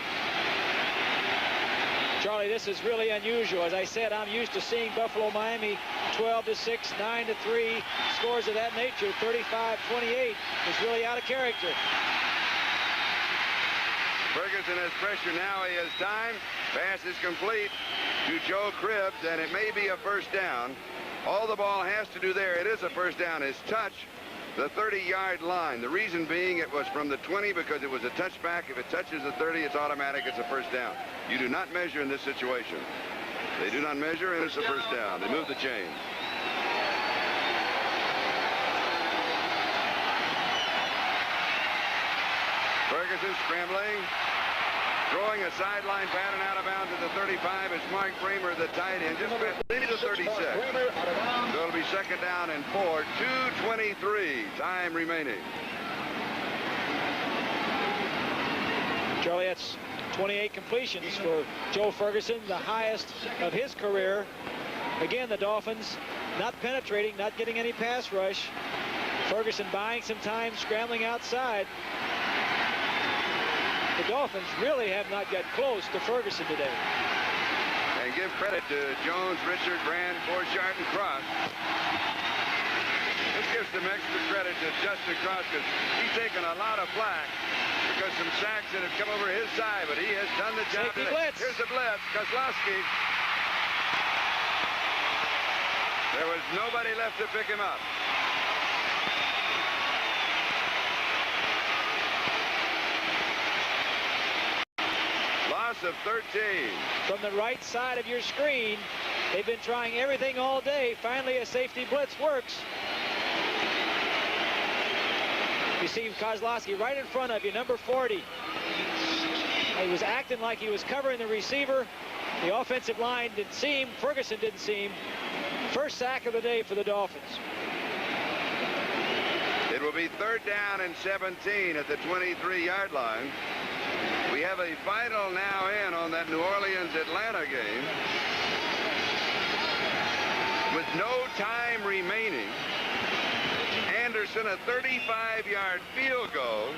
Charlie, this is really unusual. As I said, I'm used to seeing Buffalo Miami 12-6, 9-3, scores of that nature. 35-28 is really out of character. Ferguson has pressure now. He has time. Pass is complete to Joe Cribbs, and it may be a first down. All the ball has to do there, it is a first down, is touch the 30-yard line. The reason being it was from the 20 because it was a touchback. If it touches the 30, it's automatic. It's a first down. You do not measure in this situation. They do not measure, and it's a first down. They move the chains. Ferguson scrambling, throwing a sideline pattern out of bounds at the 35 as Mark Bramer, the tight end, just into the 36. So it'll be second down and 4, 2:23 time remaining. Charlie, that's 28 completions for Joe Ferguson, the highest of his career. Again, the Dolphins not penetrating, not getting any pass rush. Ferguson buying some time, scrambling outside. The Dolphins really have not got close to Ferguson today. And give credit to Jones, Richard, Brand, Borchardt, and Cross. Let's give some extra credit to Justin Cross because he's taken a lot of flack because some sacks that have come over his side, but he has done the job. Here's the blitz. Kozlowski. There was nobody left to pick him up. Loss of 13. From the right side of your screen, they've been trying everything all day. Finally, a safety blitz works. You see Kozlowski right in front of you, number 40. He was acting like he was covering the receiver. The offensive line didn't see him. Ferguson didn't see him. First sack of the day for the Dolphins. It will be 3rd down and 17 at the 23-yard line. We have a final now in on that New Orleans-Atlanta game. With no time remaining, Anderson a 35-yard field goal.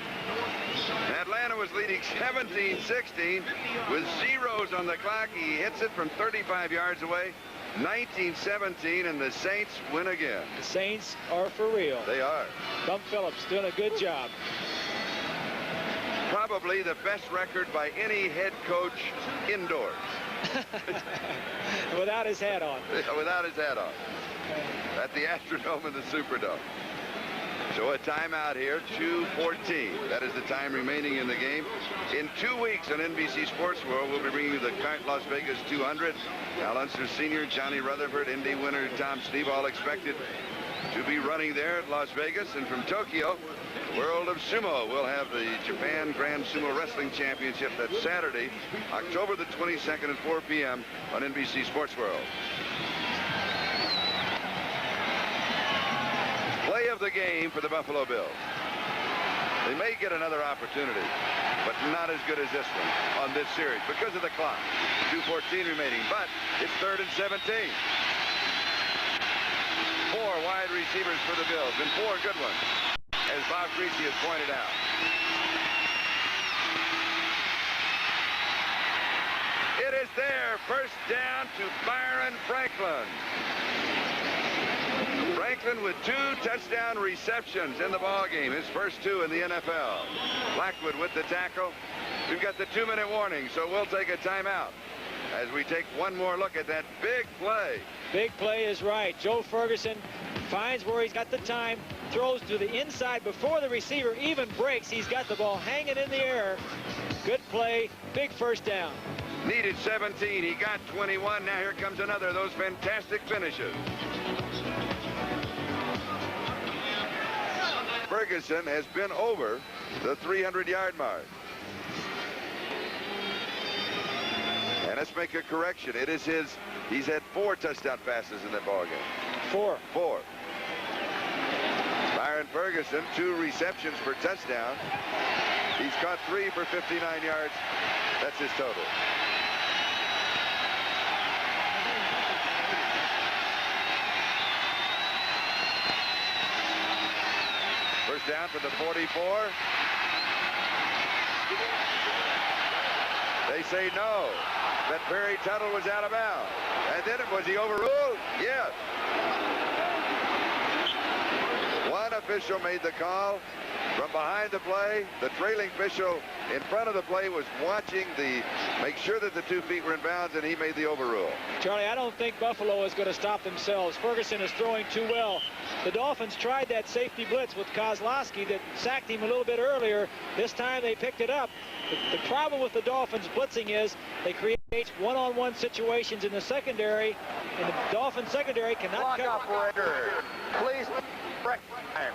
Atlanta was leading 17-16 with zeros on the clock. He hits it from 35 yards away. 19-17, and the Saints win again. The Saints are for real. They are. Bum Phillips doing a good job. Probably the best record by any head coach indoors. Without his hat on. Without his hat on. At the Astrodome and the Superdome. So a timeout here, 2:14. That is the time remaining in the game. In 2 weeks on NBC Sports World, we'll be bringing you the current Las Vegas 200. Al Unser Sr., Johnny Rutherford, Indy winner Tom Steve, all expected to be running there at Las Vegas. And from Tokyo, World of Sumo will have the Japan Grand Sumo Wrestling Championship. That's Saturday, October the 22nd at 4 p.m. on NBC Sports World. Play of the game for the Buffalo Bills. They may get another opportunity, but not as good as this one on this series because of the clock. 2:14 remaining, but it's 3rd and 17. 4 wide receivers for the Bills, and 4 good ones, as Bob Greasy has pointed out. It is there, first down to Byron Franklin. Franklin with 2 touchdown receptions in the ballgame, his first 2 in the NFL. Blackwood with the tackle. We've got the 2-minute warning, so we'll take a timeout as we take one more look at that big play. Big play is right. Joe Ferguson finds where he's got the time, throws to the inside before the receiver even breaks. He's got the ball hanging in the air. Good play, big first down. Needed 17, he got 21. Now here comes another of those fantastic finishes. Ferguson has been over the 300-yard mark. And let's make a correction. It is he's had 4 touchdown passes in that ballgame. 4. Byron Ferguson, 2 receptions for touchdown. He's caught 3 for 59 yards. That's his total. First down for the 44. They say no, that Barry Tuttle was out of bounds. And then was he overruled? Yes. One official made the call from behind the play. The trailing official in front of the play was watching make sure that the 2 feet were in bounds, and he made the overrule. Charlie, I don't think Buffalo is going to stop themselves. Ferguson is throwing too well. The Dolphins tried that safety blitz with Kozlowski that sacked him a little bit earlier. This time they picked it up. The problem with the Dolphins blitzing is they create one-on-one situations in the secondary, and the Dolphins secondary cannot Clock operator, please correct time.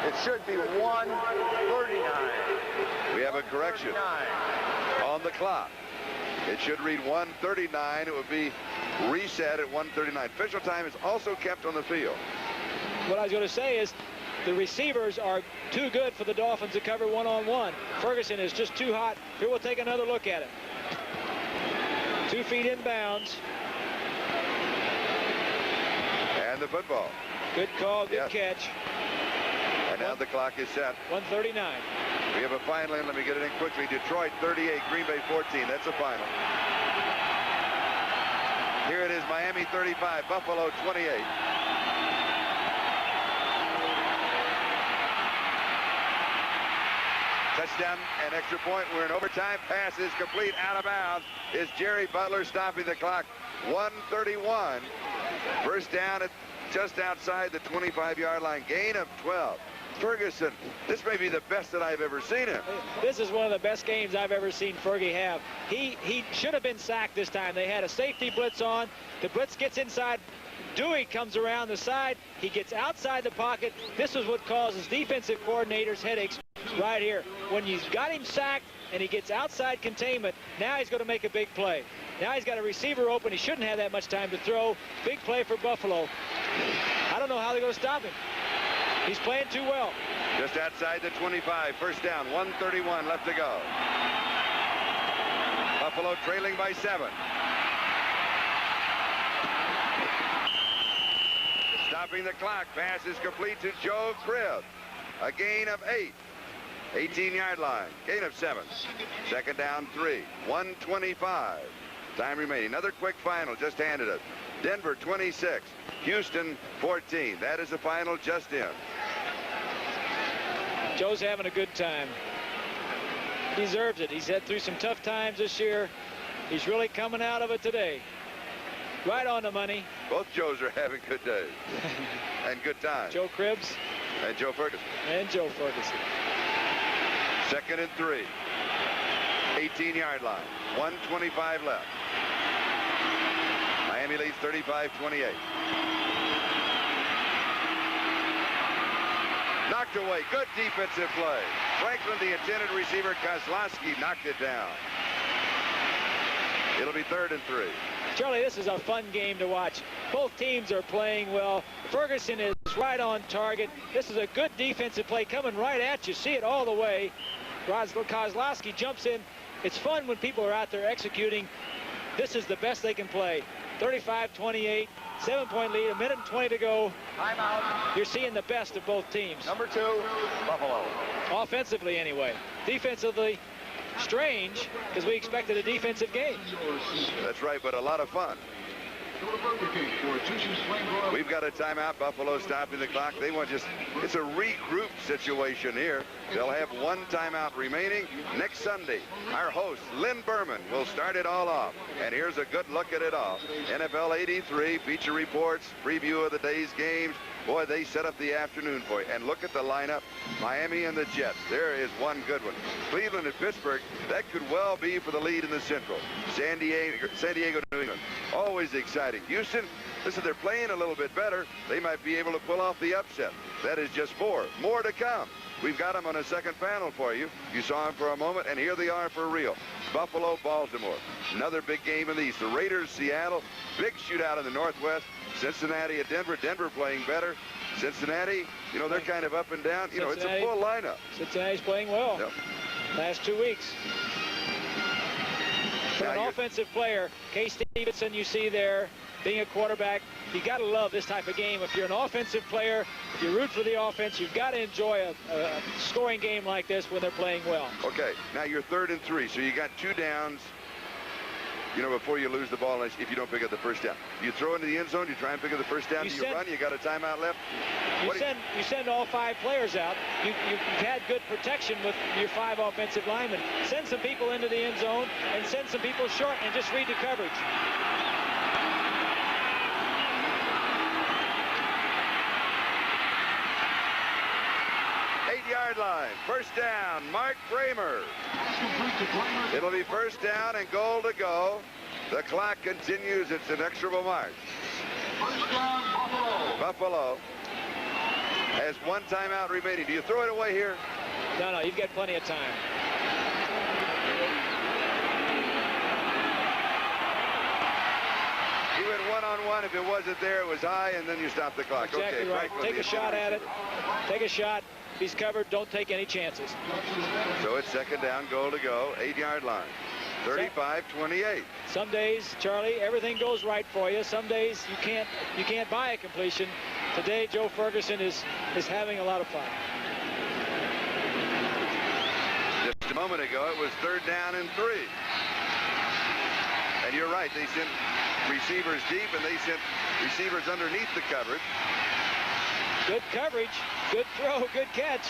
It should be 1:39. We have a correction on the clock. It should read 1:39. It would be reset at 1:39. Official time is also kept on the field. What I was going to say is the receivers are too good for the Dolphins to cover one-on-one. Ferguson is just too hot. Here we'll take another look at it. 2 feet inbounds. And the football. Good call, good catch. And now the clock is set. 1:39. We have a final in. Let me get it in quickly. Detroit 38, Green Bay 14. That's a final. Here it is, Miami 35, Buffalo 28. Touchdown and extra point. We're in overtime. Pass is complete, out of bounds. Is Jerry Butler stopping the clock. 1:31. First down at just outside the 25-yard line. Gain of 12. Ferguson, this may be the best that I've ever seen him. This is one of the best games I've ever seen Fergie have. He should have been sacked this time. They had a safety blitz on. The blitz gets inside. Dewey comes around the side. He gets outside the pocket. This is what causes defensive coordinators headaches right here. When you've got him sacked and he gets outside containment, now he's going to make a big play. Now he's got a receiver open. He shouldn't have that much time to throw. Big play for Buffalo. I don't know how they're going to stop him. He's playing too well. Just outside the 25. First down. 1:31 left to go. Buffalo trailing by 7. Stopping the clock. Pass is complete to Joe Cribb. A gain of 8. 18-yard line. Gain of 7. Second down 3. 1:25. Time remaining. Another quick final just handed us. Denver 26. Houston 14. That is the final just in. Joe's having a good time. He deserves it. He's had through some tough times this year. He's really coming out of it today. Right on the money. Both Joes are having good days and good times. Joe Cribbs. And Joe Ferguson. And Joe Ferguson. Second and 3. 18-yard line. 1:25 left. Miami leads 35-28. Knocked away. Good defensive play. Franklin, the intended receiver. Kozlowski knocked it down. It'll be 3rd and 3. Charlie, this is a fun game to watch. Both teams are playing well. Ferguson is right on target. This is a good defensive play coming right at you. See it all the way. Kozlowski jumps in. It's fun when people are out there executing. This is the best they can play. 35-28, 7-point lead, 1:20 to go. Timeout. You're seeing the best of both teams. Number 2, Buffalo. Offensively, anyway. Defensively, strange, because we expected a defensive game. That's right, but a lot of fun. We've got a timeout. Buffalo stopping the clock. They want it's a regroup situation here. They'll have 1 timeout remaining. Next Sunday, our host, Lynn Berman, will start it all off. And here's a good look at it all. NFL 83, feature reports, preview of the day's games. Boy, they set up the afternoon for you. And look at the lineup. Miami and the Jets. There is one good one. Cleveland and Pittsburgh. That could well be for the lead in the Central. San Diego, New England. Always exciting. Houston, listen, they're playing a little bit better. They might be able to pull off the upset. That is just 4. More to come. We've got them on a second panel for you. You saw them for a moment, and here they are for real. Buffalo, Baltimore. Another big game in the East. The Raiders, Seattle. Big shootout in the Northwest. Cincinnati at Denver. Denver playing better. Cincinnati, you know, they're kind of up and down. You know, it's a full lineup. Cincinnati's playing well. Yep. Last 2 weeks. For an offensive player, Kay Stevenson, you see there, being a quarterback, you got to love this type of game. If you're an offensive player, if you root for the offense, you've got to enjoy a scoring game like this when they're playing well. Okay, now you're 3rd and 3, so you got 2 downs. You know, before you lose the ball, if you don't pick up the first down. You throw into the end zone, you try and pick up the first down, you run, you got a timeout left. You send all 5 players out. You've had good protection with your 5 offensive linemen. Send some people into the end zone and send some people short and just read the coverage. Yard line. First down, Mark Bramer. It'll be first down and goal to go. The clock continues its inexorable march. Buffalo has 1 timeout remaining. Do you throw it away here? No, you've got plenty of time. He went 1-on-1 21. If it wasn't there, it was high, and then you stop the clock. Exactly okay, right. Take a shot at it. Take a shot. If he's covered, don't take any chances. So it's second down, goal to go, 8-yard line. 35-28. Some days, Charlie, everything goes right for you. Some days you can't buy a completion. Today, Joe Ferguson is having a lot of fun. Just a moment ago, it was third down and 3. And you're right, they sent receivers deep, and they sent receivers underneath the coverage. Good coverage, good throw, good catch.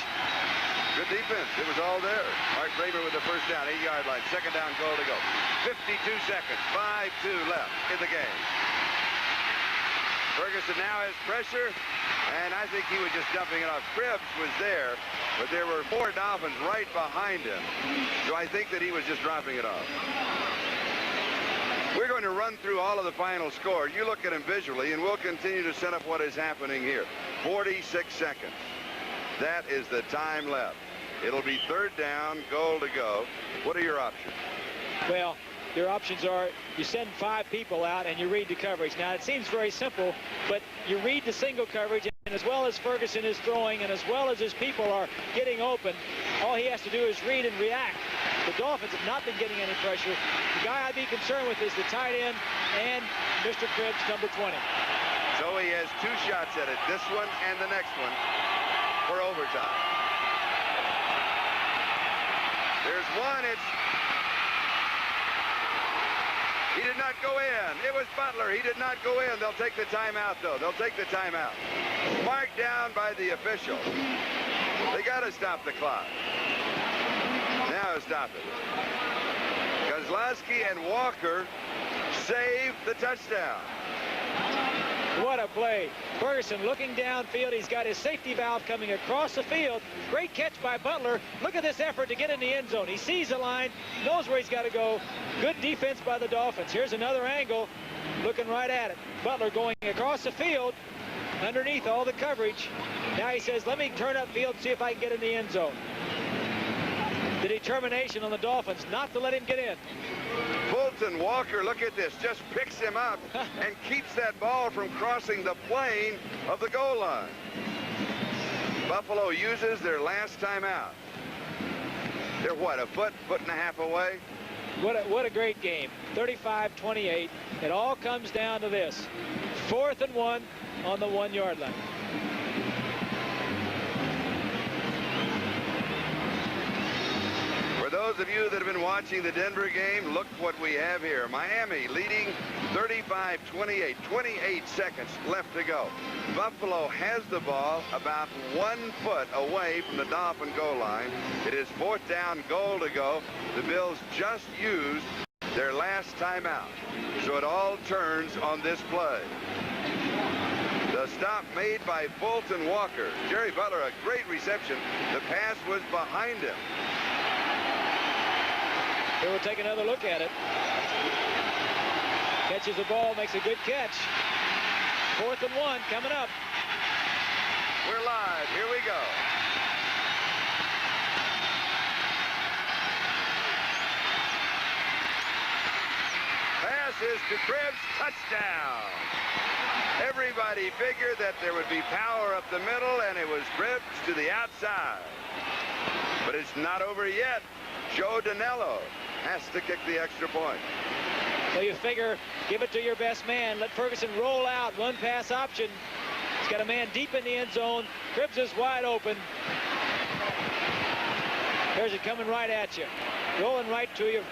Good defense. It was all there. Mark Braver with the first down, 8-yard line. Second down, goal to go. 52 seconds, 5-2 left in the game. Ferguson now has pressure, and I think he was just dumping it off. Cribbs was there, but there were 4 Dolphins right behind him. So I think that he was just dropping it off. We're going to run through all of the final scores. You look at them visually, and we'll continue to set up what is happening here. 46 seconds. That is the time left. It'll be third down, goal to go. What are your options? Well, your options are you send 5 people out and you read the coverage. Now, it seems very simple, but you read the single coverage, and as well as Ferguson is throwing and as well as his people are getting open, all he has to do is read and react. The Dolphins have not been getting any pressure. The guy I'd be concerned with is the tight end and Mr. Cribbs, number 20. So he has 2 shots at it, this one and the next one, for overtime. There's one. He did not go in. It was Butler. He did not go in. They'll take the timeout, though. They'll take the timeout. Marked down by the official. They got to stop the clock. Now stop it. Kozlowski and Walker saved the touchdown. What a play. Ferguson looking downfield. He's got his safety valve coming across the field. Great catch by Butler. Look at this effort to get in the end zone. He sees the line, knows where he's got to go. Good defense by the Dolphins. Here's another angle, looking right at it. Butler going across the field, underneath all the coverage. Now he says, let me turn upfield, see if I can get in the end zone. The determination on the Dolphins not to let him get in. Fulton Walker, look at this, just picks him up and keeps that ball from crossing the plane of the goal line. Buffalo uses their last timeout. They're what, a foot and a half away? What a great game. 35-28. It all comes down to this. 4th and 1 on the 1-yard line. For those of you that have been watching the Denver game, look what we have here. Miami leading 35-28, 28 seconds left to go. Buffalo has the ball about 1 foot away from the Dolphin goal line. It is 4th down, goal to go. The Bills just used their last timeout. So it all turns on this play. The stop made by Fulton Walker. Jerry Butler, a great reception. The pass was behind him. Here we'll take another look at it. Catches the ball, makes a good catch. 4th and 1 coming up. We're live. Here we go. Passes to Cribbs. Touchdown. Everybody figured that there would be power up the middle, and it was Cribbs to the outside. But it's not over yet. Joe Danello has to kick the extra point. So you figure, give it to your best man. Let Ferguson roll out. 1 pass option. He's got a man deep in the end zone. Cribbs is wide open. There's it coming right at you. Rolling right to you.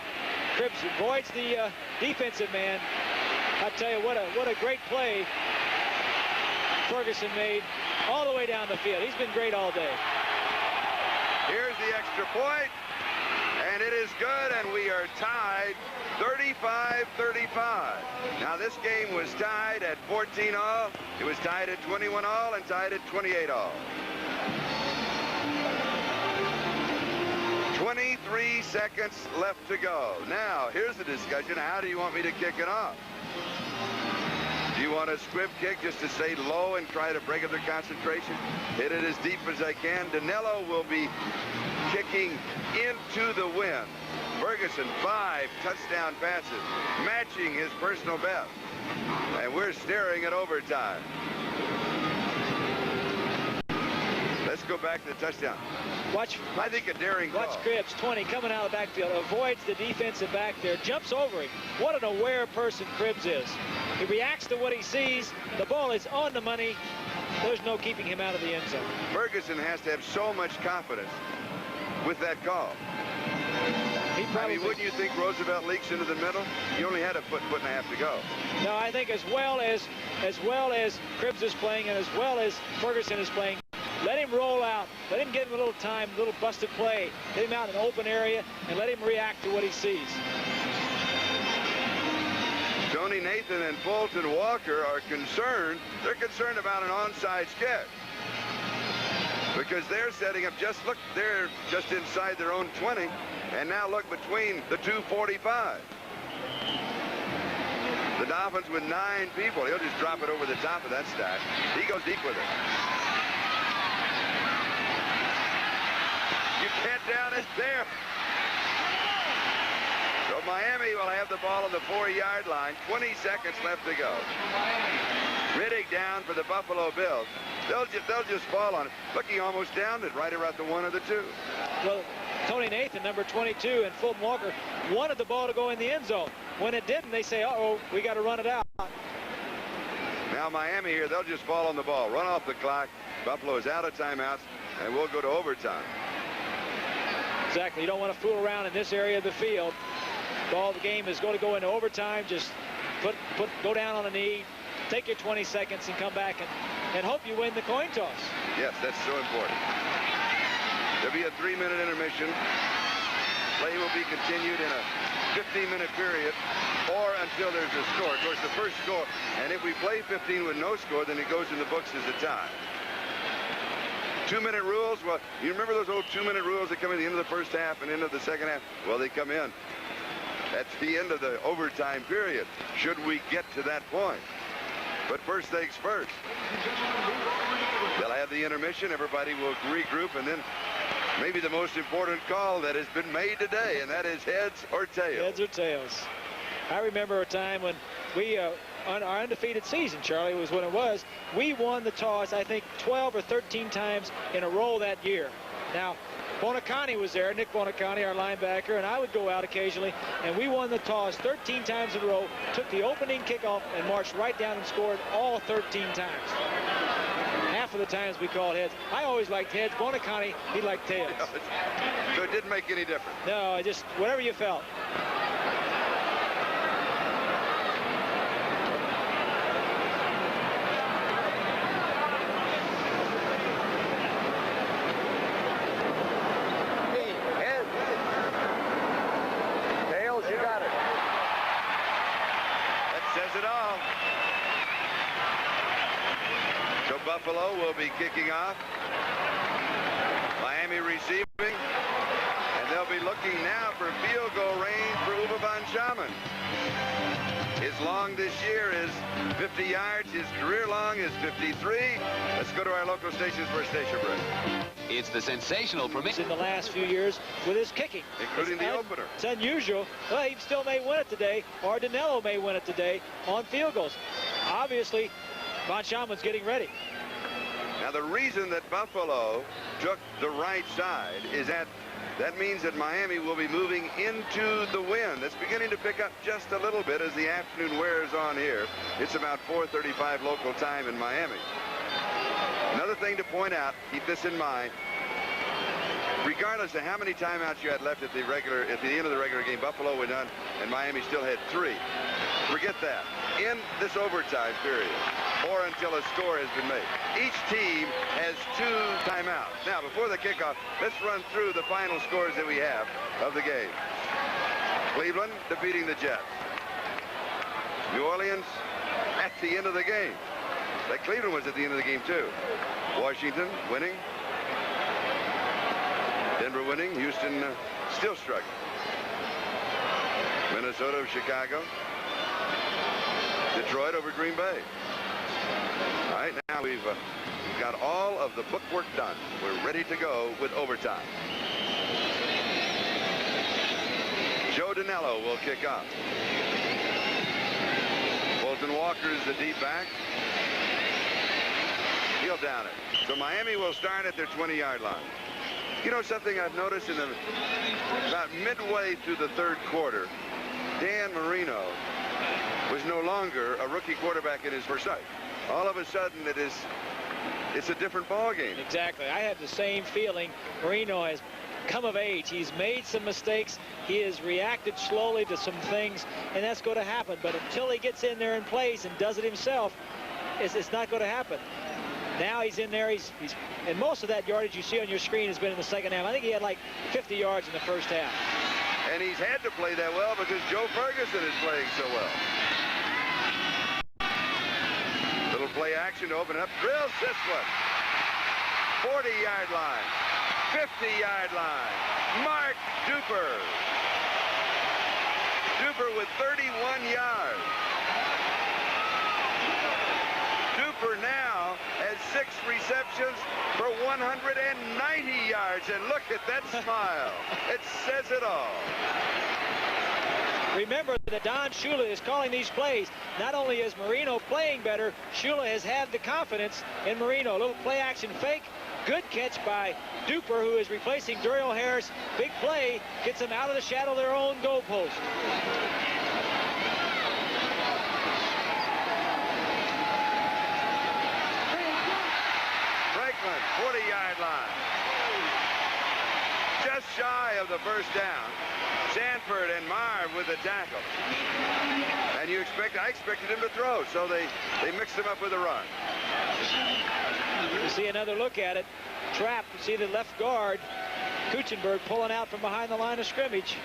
Cribbs avoids the defensive man. I tell you, what a great play Ferguson made all the way down the field. He's been great all day. Here's the extra point. And it is good, and we are tied 35-35. Now, this game was tied at 14-all. It was tied at 21-all and tied at 28-all. 23 seconds left to go. Now, here's the discussion. How do you want me to kick it off? Do you want a squib kick just to stay low and try to break up their concentration? Hit it as deep as I can. Danello will be kicking into the wind. Ferguson, 5 touchdown passes, matching his personal best. And we're staring at overtime. Let's go back to the touchdown. I think a daring call. Watch Cribbs, 20, coming out of the backfield, avoids the defensive back there, jumps over him. What an aware person Cribbs is. He reacts to what he sees. The ball is on the money. There's no keeping him out of the end zone. Ferguson has to have so much confidence with that call. I mean, wouldn't you think Roosevelt leaks into the middle? He only had a foot and a half to go. No, I think as well as Cribbs is playing and as well as Ferguson is playing, let him roll out. Let him give him a little time, a little busted play. Get him out in an open area and let him react to what he sees. Tony Nathan and Fulton Walker are concerned. They're concerned about an onside catch. Because they're setting up, they're just inside their own 20. And now look between the 245. The Dolphins with 9 people. He'll just drop it over the top of that stack. He goes deep with it. You can't down it there. So Miami will have the ball on the 4-yard line. 20 seconds left to go. Riddick down for the Buffalo Bills. They'll just fall on it. Look, he almost downed it right around the 1 or the 2. Well, Tony Nathan, number 22, and Fulton Walker wanted the ball to go in the end zone. When it didn't, they say, uh-oh, we got to run it out. Now Miami here, they'll just fall on the ball. Run off the clock. Buffalo is out of timeouts, and we'll go to overtime. Exactly. You don't want to fool around in this area of the field. The game is going to go into overtime. Just go down on a knee, take your 20 seconds, and come back and hope you win the coin toss. Yes, that's so important. There'll be a 3-minute intermission. Play will be continued in a 15-minute period or until there's a score. Of course, the first score, and if we play 15 with no score, then it goes in the books as a tie. 2-minute rules. Well, you remember those old 2-minute rules that come in the end of the first half and into the second half? Well, they come in at the end of the overtime period, should we get to that point. But first things first. They'll have the intermission. Everybody will regroup, and then maybe the most important call that has been made today, and that is heads or tails. Heads or tails. I remember a time when we, on our undefeated season, Charlie, was when it was, we won the toss, I think, 12 or 13 times in a row that year. Now, Bonacani was there, Nick Bonacani, our linebacker, and I would go out occasionally, and we won the toss 13 times in a row, took the opening kickoff, and marched right down and scored all 13 times. Half of the times we called heads. I always liked heads. Bonacani, he liked tails. So it didn't make any difference. No, just whatever you felt. Buffalo will be kicking off. Miami receiving. And they'll be looking now for field goal range for Uwe von Schamann. His long this year is 50 yards. His career long is 53. Let's go to our local stations for a station break. It's the sensational permission in the last few years with his kicking. Including the opener. It's unusual. Well, he still may win it today, or Danilo may win it today on field goals. Obviously, von Schamann's getting ready. Now, the reason that Buffalo took the right side is that means that Miami will be moving into the wind. That's beginning to pick up just a little bit as the afternoon wears on here. It's about 4:35 local time in Miami. Another thing to point out, keep this in mind, regardless of how many timeouts you had left at the end of the regular game, Buffalo went on and Miami still had 3. Forget that. In this overtime period, or until a score has been made, each team has 2 timeouts. Now, before the kickoff, let's run through the final scores that we have of the game. Cleveland defeating the Jets. New Orleans at the end of the game. That Cleveland was at the end of the game, too. Washington winning. Denver winning. Houston still struggling. Minnesota, Chicago. Detroit over Green Bay. All right, now we've got all of the bookwork done. We're ready to go with overtime. Joe Danilo will kick off. Fulton Walker is the deep back. He'll down it. So Miami will start at their 20-yard line. You know something I've noticed about midway through the third quarter, Dan Marino was no longer a rookie quarterback in his first sight. All of a sudden, it's a different ball game. Exactly. I have the same feeling. Marino has come of age. He's made some mistakes. He has reacted slowly to some things, and that's going to happen. But until he gets in there and plays and does it himself, it's not going to happen. Now he's in there. And most of that yardage you see on your screen has been in the second half. I think he had like 50 yards in the first half. And he's had to play that well because Joe Ferguson is playing so well. Little play action to open up. Drills this one. 40-yard line. 50-yard line. Mark Duper. Duper with 31 yards. Duper now has 6 receptions for 190 yards. And look at that smile. It says it all. Remember that Don Shula is calling these plays. Not only is Marino playing better, Shula has had the confidence in Marino. A little play action fake. Good catch by Duper, who is replacing Duriel Harris. Big play gets them out of the shadow of their own goalpost. Franklin, 40-yard line. Just shy of the first down. Sanford and Marv with the tackle. And I expected him to throw, so they mixed him up with a run. You see another look at it. Trap. You see the left guard, Kuchenberg, pulling out from behind the line of scrimmage.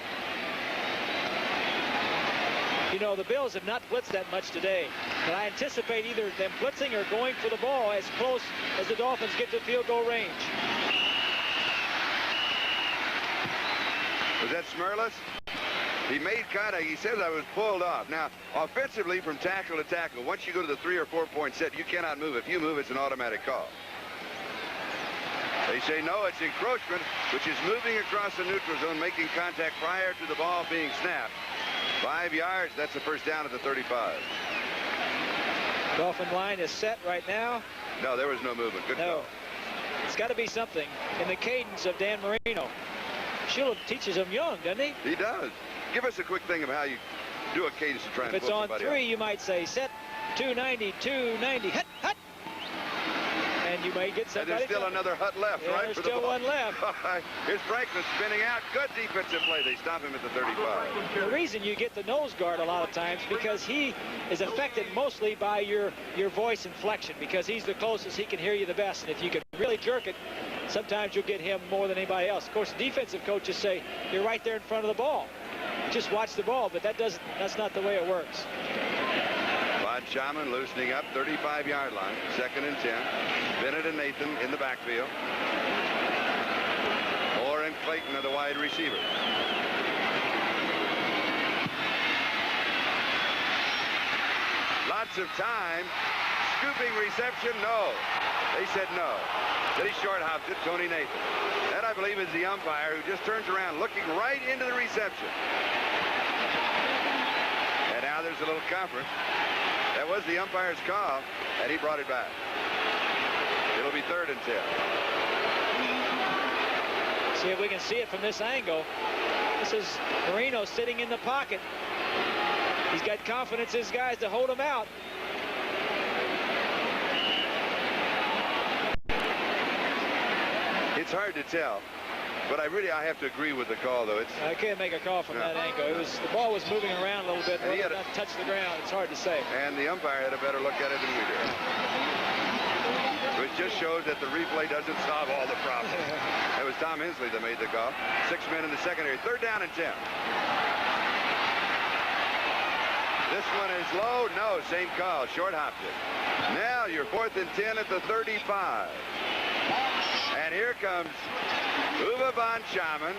You know, the Bills have not blitzed that much today, but I anticipate either them blitzing or going for the ball as close as the Dolphins get to field goal range. Was that Smerlis? He says I was pulled off. Now, offensively from tackle to tackle, once you go to the 3 or 4 point set, you cannot move. If you move, it's an automatic call. They say no, it's encroachment, which is moving across the neutral zone, making contact prior to the ball being snapped. 5 yards, that's the first down at the 35. Dolphin line is set right now. No, there was no movement. Good call. It's got to be something in the cadence of Dan Marino. Shula teaches him young, doesn't he? He does. Give us a quick thing of how you do a cadence to try and If it's on 3, out. you might say set 290, 290, hut, hut. And you may get somebody. And there's still another hut left, yeah, right? There's for still the ball. one left. Here's Franklin spinning out. Good defensive play. They stop him at the 35. The reason you get the nose guard a lot of times because he is affected mostly by your voice inflection, because he's the closest. He can hear you the best. And if you can really jerk it, sometimes you'll get him more than anybody else. Of course, defensive coaches say you're right there in front of the ball. Just watch the ball, but that's not the way it works. Von Schaman loosening up, 35-yard line, 2nd and 10. Bennett and Nathan in the backfield. Orr and Clayton are the wide receivers. Lots of time. Scooping reception, no. They said no. They short-hopped it, Tony Nathan. That, I believe, is the umpire who just turns around looking right into the reception. And now there's a little conference. That was the umpire's call, and he brought it back. It'll be 3rd and 10. See if we can see it from this angle. This is Marino sitting in the pocket. He's got confidence in his guys to hold him out. It's hard to tell, but I have to agree with the call, though. I can't make a call from that angle. The ball was moving around a little bit, but not touch the ground. It's hard to say. And the umpire had a better look at it than we did. Which just shows that the replay doesn't solve all the problems. It was Tom Hensley that made the call. 6 men in the secondary. 3rd down and 10. This one is low. No, same call. Short hopped it. Now you're 4th and 10 at the 35. And here comes Uwe von Schaman.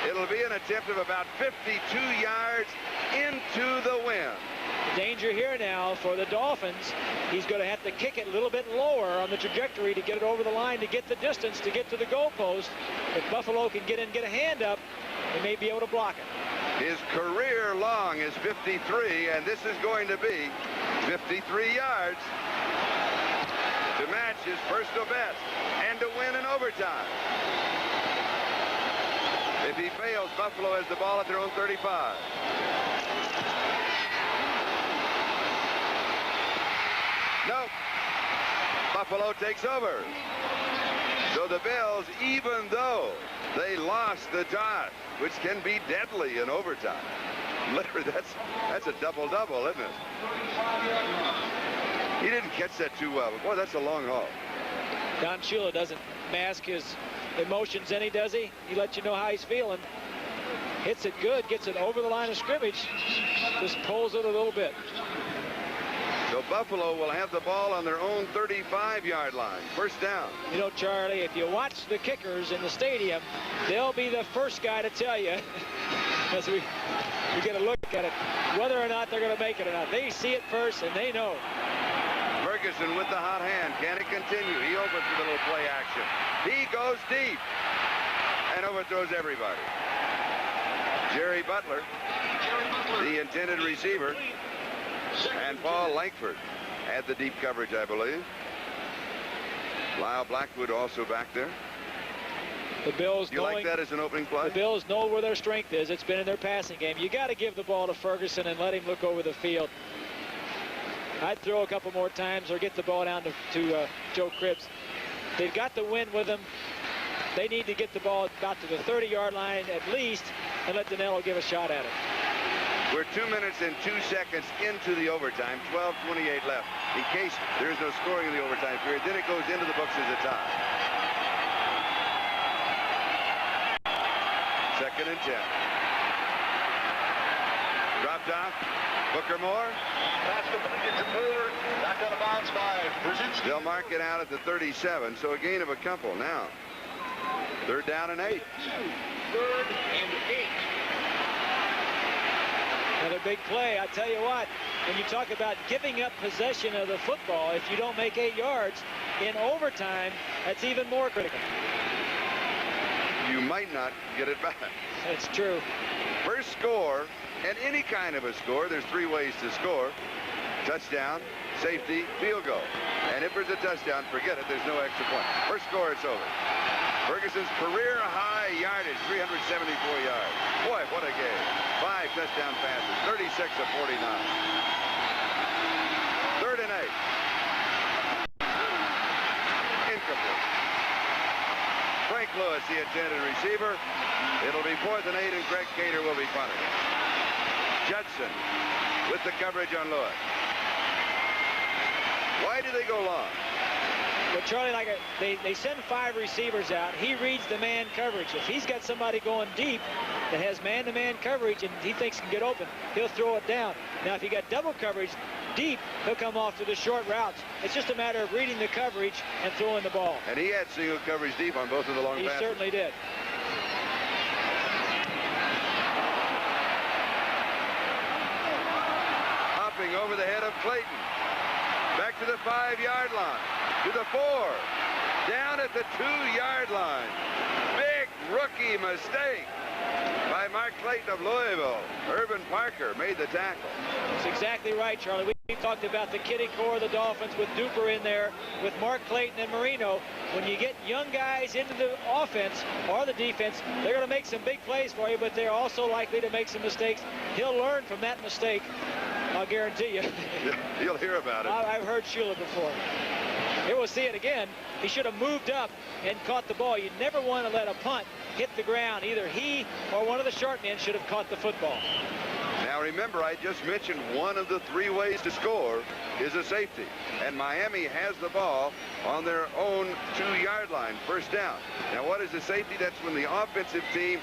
It'll be an attempt of about 52 yards into the wind. The danger here now for the Dolphins. He's going to have to kick it a little bit lower on the trajectory to get it over the line, to get the distance, to get to the goalpost. If Buffalo can get in, get a hand up, they may be able to block it. His career long is 53, and this is going to be 53 yards to match his personal best and to win in overtime. If he fails, Buffalo has the ball at their own 35. Nope. Buffalo takes over. So the Bills, even though they lost the toss, which can be deadly in overtime. Literally, that's a double-double, isn't it? He didn't catch that too well. Boy, that's a long haul. Don Shula doesn't mask his emotions any, does he? He lets you know how he's feeling. Hits it good, gets it over the line of scrimmage, just pulls it a little bit. So Buffalo will have the ball on their own 35-yard line. First down. You know, Charlie, if you watch the kickers in the stadium, they'll be the first guy to tell you, as we get a look at it, whether or not they're going to make it or not. They see it first, and they know. Ferguson with the hot hand. Can it continue? He opens with a little play action. He goes deep and overthrows everybody. Jerry Butler, the intended receiver, and Paul Langford had the deep coverage, I believe. Lyle Blackwood also back there. The Bills, do you like that as an opening play? The Bills know where their strength is. It's been in their passing game. You got to give the ball to Ferguson and let him look over the field. I'd throw a couple more times or get the ball down to Joe Cribbs. They've got the win with them. They need to get the ball about to the 30-yard line at least and let Danilo give a shot at it. We're 2 minutes and 2 seconds into the overtime, 12:28 left. In case there is no scoring in the overtime period, then it goes into the books as a tie. 2nd and 10. Dropped off. Booker Moore. Back out of bounds by Brzezinski. They'll mark it out at the 37, so a gain of a couple now. 3rd down and 8. 3rd and 8. Another big play. I tell you what, when you talk about giving up possession of the football, if you don't make 8 yards in overtime, that's even more critical. You might not get it back. That's true. First score, and any kind of a score, there's 3 ways to score. Touchdown, safety, field goal. And if there's a touchdown, forget it. There's no extra point. First score, it's over. Ferguson's career high yardage, 374 yards. Boy, what a game. 5 touchdown passes, 36 of 49. 3rd and 8. Incomplete. Frank Lewis, the intended receiver. It'll be 4th and 8, and Greg Cater will be punting. Judson with the coverage on Lewis. Why do they go long? Well, Charlie, they send 5 receivers out. He reads the man coverage. If he's got somebody going deep that has man-to-man coverage and he thinks can get open, he'll throw it down. Now, if you got double coverage deep, he'll come off to the short routes. It's just a matter of reading the coverage and throwing the ball. And he had single coverage deep on both of the long passes. He certainly did. Hopping over the head of Clayton. Back to the 5-yard line. To the 4. Down at the 2-yard line. Big rookie mistake by Mark Clayton of Louisville. Urban Parker made the tackle. That's exactly right, Charlie. We talked about the kiddie core of the Dolphins with Duper in there, with Mark Clayton and Marino. When you get young guys into the offense or the defense, they're going to make some big plays for you, but they're also likely to make some mistakes. He'll learn from that mistake, I'll guarantee you. You'll hear about it. I've heard Shula before. Here we'll see it again. He should have moved up and caught the ball. You never want to let a punt hit the ground. Either he or one of the short men should have caught the football. Now remember, I just mentioned one of the 3 ways to score is a safety. And Miami has the ball on their own 2-yard line, first down. Now what is the safety? That's when the offensive team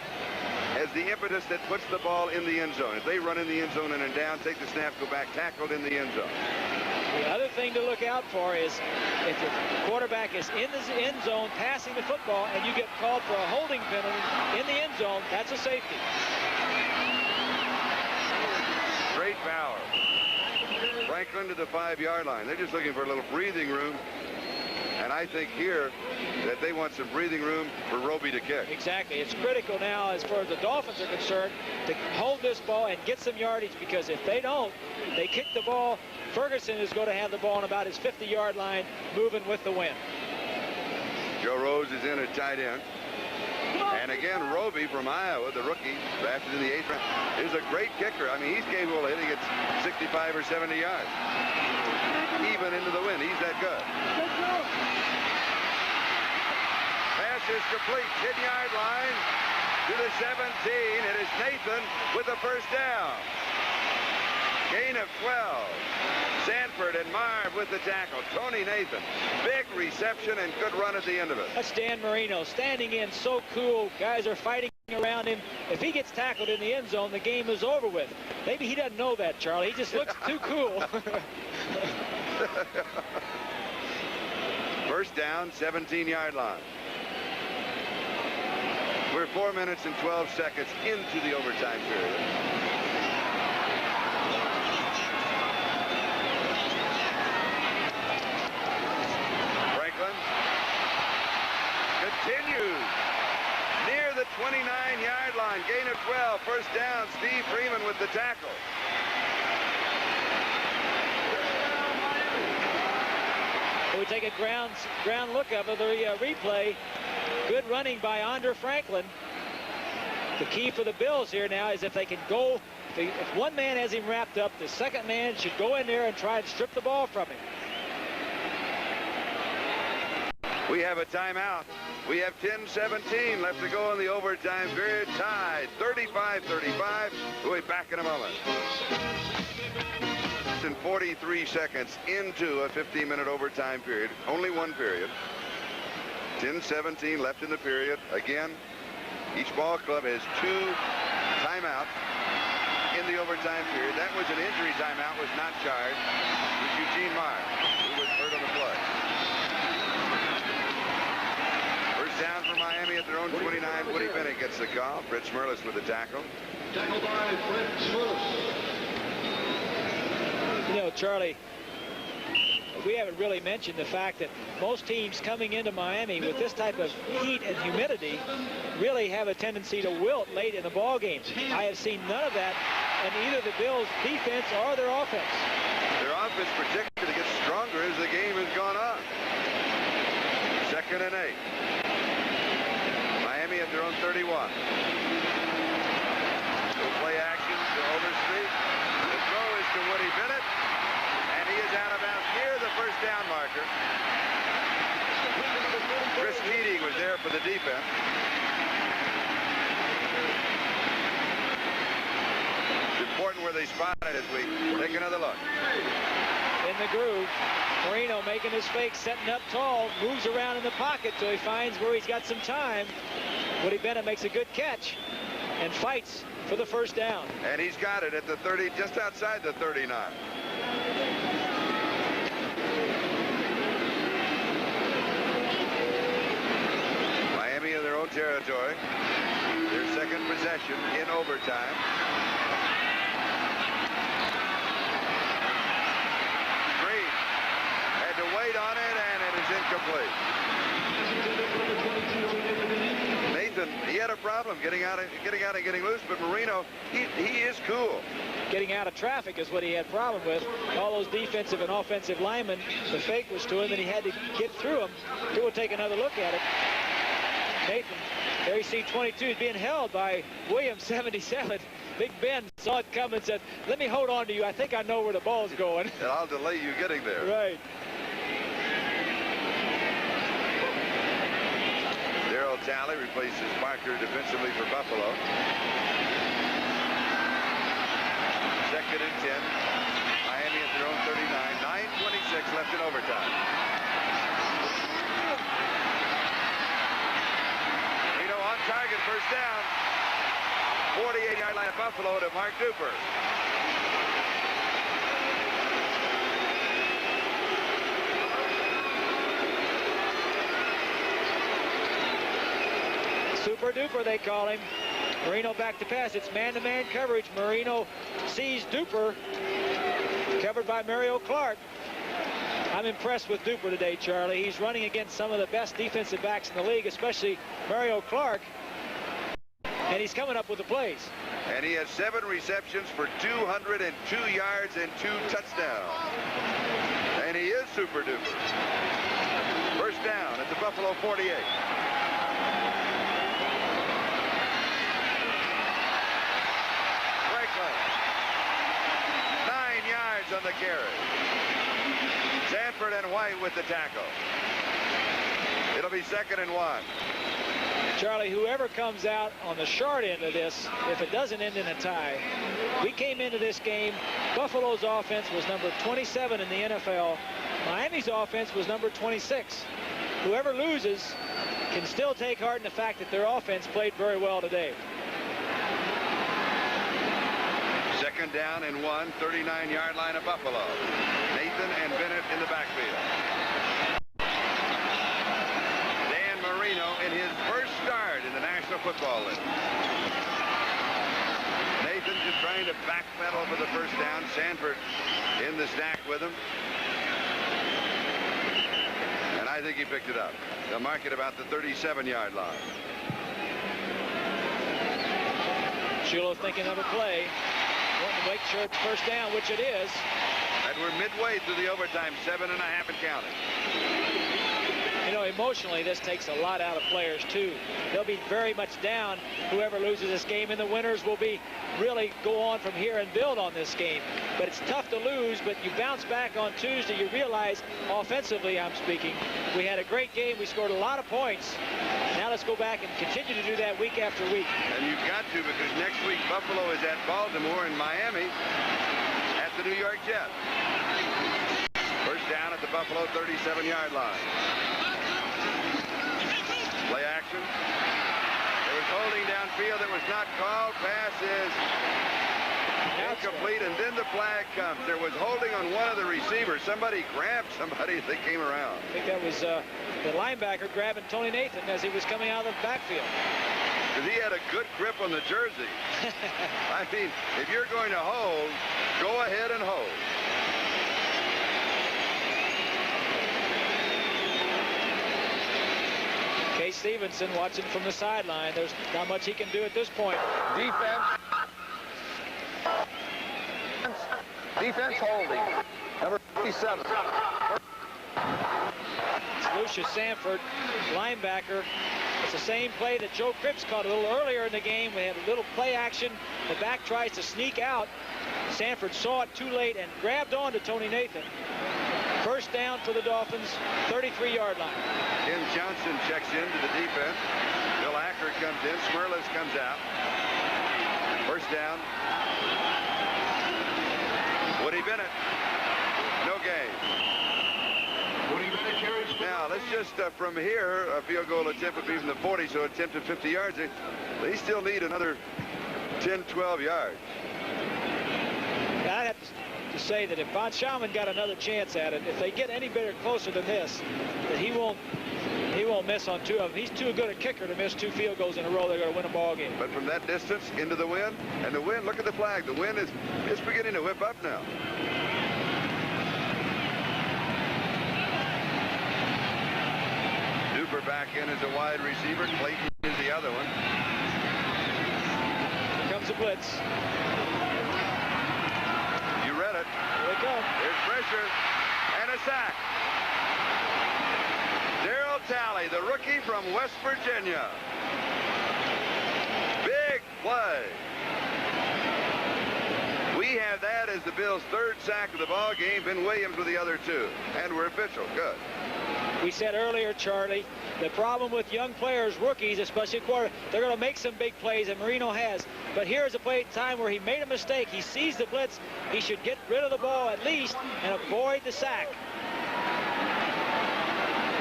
has the impetus that puts the ball in the end zone. If they run in the end zone and are down, take the snap, go back, tackled in the end zone. The other thing to look out for is if the quarterback is in the end zone passing the football and you get called for a holding penalty in the end zone, that's a safety. Great power. Franklin to the 5-yard line. They're just looking for a little breathing room And I think here that they want some breathing room for Roby to kick. Exactly. It's critical now, as far as the Dolphins are concerned, to hold this ball and get some yardage, because if they don't, they kick the ball. Ferguson is going to have the ball on about his 50-yard line, moving with the wind. Joe Rose is in at tight end. And again, Roby from Iowa, the rookie, drafted in the 8th round, is a great kicker. I mean, he's capable of hitting it 65 or 70 yards. Even into the wind. He's that good. Pass is complete. 10-yard line to the 17. It is Nathan with the first down. Gain of 12. Sanford and Marv with the tackle. Tony Nathan. Big reception and good run at the end of it. That's Dan Marino standing in, so cool. Guys are fighting around him. If he gets tackled in the end zone, the game is over with. Maybe he doesn't know that, Charlie. He just looks too cool. First down, 17-yard line. We're 4 minutes and 12 seconds into the overtime period. Franklin continues near the 29-yard line. Gain of 12. First down. Steve Freeman with the tackle. We take a ground look of the replay. Good running by Andre Franklin. The key for the Bills here now is if they can go, if one man has him wrapped up, the second man should go in there and try to strip the ball from him. We have a timeout. We have 10:17 left to go in the overtime period. Tied 35-35. We'll be back in a moment. And 43 seconds into a 15-minute overtime period. Only one period. 10:17 left in the period. Again, each ball club has 2 timeouts in the overtime period. That was an injury timeout, was not charged. It was Eugene Meyer, who was hurt on the play. First down for Miami at their own 29. Woody Bennett gets the call. Fred Smerlis with the tackle. Tackled by Fred Smerlis. You know, Charlie, we haven't really mentioned the fact that most teams coming into Miami with this type of heat and humidity really have a tendency to wilt late in the ball game. I have seen none of that in either the Bills' defense or their offense. Their offense particularly gets stronger as the game has gone on. 2nd and 8. Miami at their own 31. Play action to Overstreet. The throw is to Woody Bennett. And he is out of bounds near the first down marker. Chris Keating was there for the defense. It's important where they spot it as we take another look. In the groove, Marino making his fake, setting up tall, moves around in the pocket till he finds where he's got some time. Woody Bennett makes a good catch and fights for the first down. And he's got it at the 30, just outside the 39. Miami in their own territory. Their second possession in overtime. Green had to wait on it, and it is incomplete. Nathan, he had a problem getting out and getting loose, but Marino, he is cool. Getting out of traffic is what he had problem with. All those defensive and offensive linemen, the fake was to him, and he had to get through them. We'll take another look at it. Nathan, there you see 22 is being held by Williams, 77. Big Ben saw it come and said, let me hold on to you. I think I know where the ball's going. And I'll delay you getting there. Right. Darryl Talley replaces Parker defensively for Buffalo. 2nd and 10. Miami at their own 39. 9:26 left in overtime. Marino on target, first down. 48-yard line of Buffalo to Mark Duper. Super Duper, they call him. Marino back to pass. It's man-to-man coverage. Marino sees Duper, covered by Mario Clark. I'm impressed with Duper today, Charlie. He's running against some of the best defensive backs in the league, especially Mario Clark. And he's coming up with the plays. And he has 7 receptions for 202 yards and 2 touchdowns. And he is super duper. First down at the Buffalo 48. Franklin. 9 yards on the carry. Sanford and White with the tackle. It'll be 2nd and 1. Charlie, whoever comes out on the short end of this, if it doesn't end in a tie, we came into this game, Buffalo's offense was number 27 in the NFL. Miami's offense was number 26. Whoever loses can still take heart in the fact that their offense played very well today. 2nd down and 1, 39-yard line of Buffalo. Nathan and Bennett in the backfield. Dan Marino in his first start in the National Football League. Nathan just trying to backpedal for the first down. Sanford in the stack with him. And I think he picked it up. They'll mark it about the 37-yard line. Shulo thinking of a play. Wanting to make sure it's first down, which it is. And we're midway through the overtime, 7.5 and counting. You know, emotionally, this takes a lot out of players, too. They'll be very much down, whoever loses this game, and the winners will be really go on from here and build on this game. But it's tough to lose, but you bounce back on Tuesday, you realize, offensively, I'm speaking, we had a great game. We scored a lot of points. Now let's go back and continue to do that week after week. And you've got to, because next week Buffalo is at Baltimore and Miami at the New York Jets. First down at the Buffalo 37-yard line. Play action. There was holding downfield that was not called. Pass is incomplete, and then the flag comes. There was holding on one of the receivers. Somebody grabbed somebody as they came around. I think that was the linebacker grabbing Tony Nathan as he was coming out of the backfield. Because he had a good grip on the jersey. I mean, if you're going to hold, go ahead and hold. Case Stevenson watching from the sideline. There's not much he can do at this point. Defense holding. Number 57. It's Lucius Sanford, linebacker. It's the same play that Joe Cripps caught a little earlier in the game. We had a little play action. The back tries to sneak out. Sanford saw it too late and grabbed on to Tony Nathan. First down for the Dolphins, 33-yard line. Ken Johnson checks into the defense. Bill Acker comes in. Smirlis comes out. First down. Woody Bennett. No gain. Woody Bennett carries. Now, let's just, from here, a field goal attempt would be from the 40, so attempt at 50 yards. They still need another 10, 12 yards. I'd have to say that if Von Schaumann got another chance at it, if they get any bit closer than this, that he won't miss on 2 of them. He's too good a kicker to miss 2 field goals in a row. They're going to win a ball game. But from that distance into the wind, and the wind, look at the flag. The wind is beginning to whip up now. Duper back in as a wide receiver. Clayton is the other one. Here comes the blitz. You read it. Here they come. There's pressure and a sack. Darryl Talley, the rookie from West Virginia. Big play. We have that as the Bills' 3rd sack of the ball game. Ben Williams with the other 2. And we're official. Good. We said earlier, Charlie, the problem with young players, rookies, especially quarter, they're going to make some big plays, and Marino has. But here's a play time where he made a mistake. He sees the blitz. He should get rid of the ball at least and avoid the sack.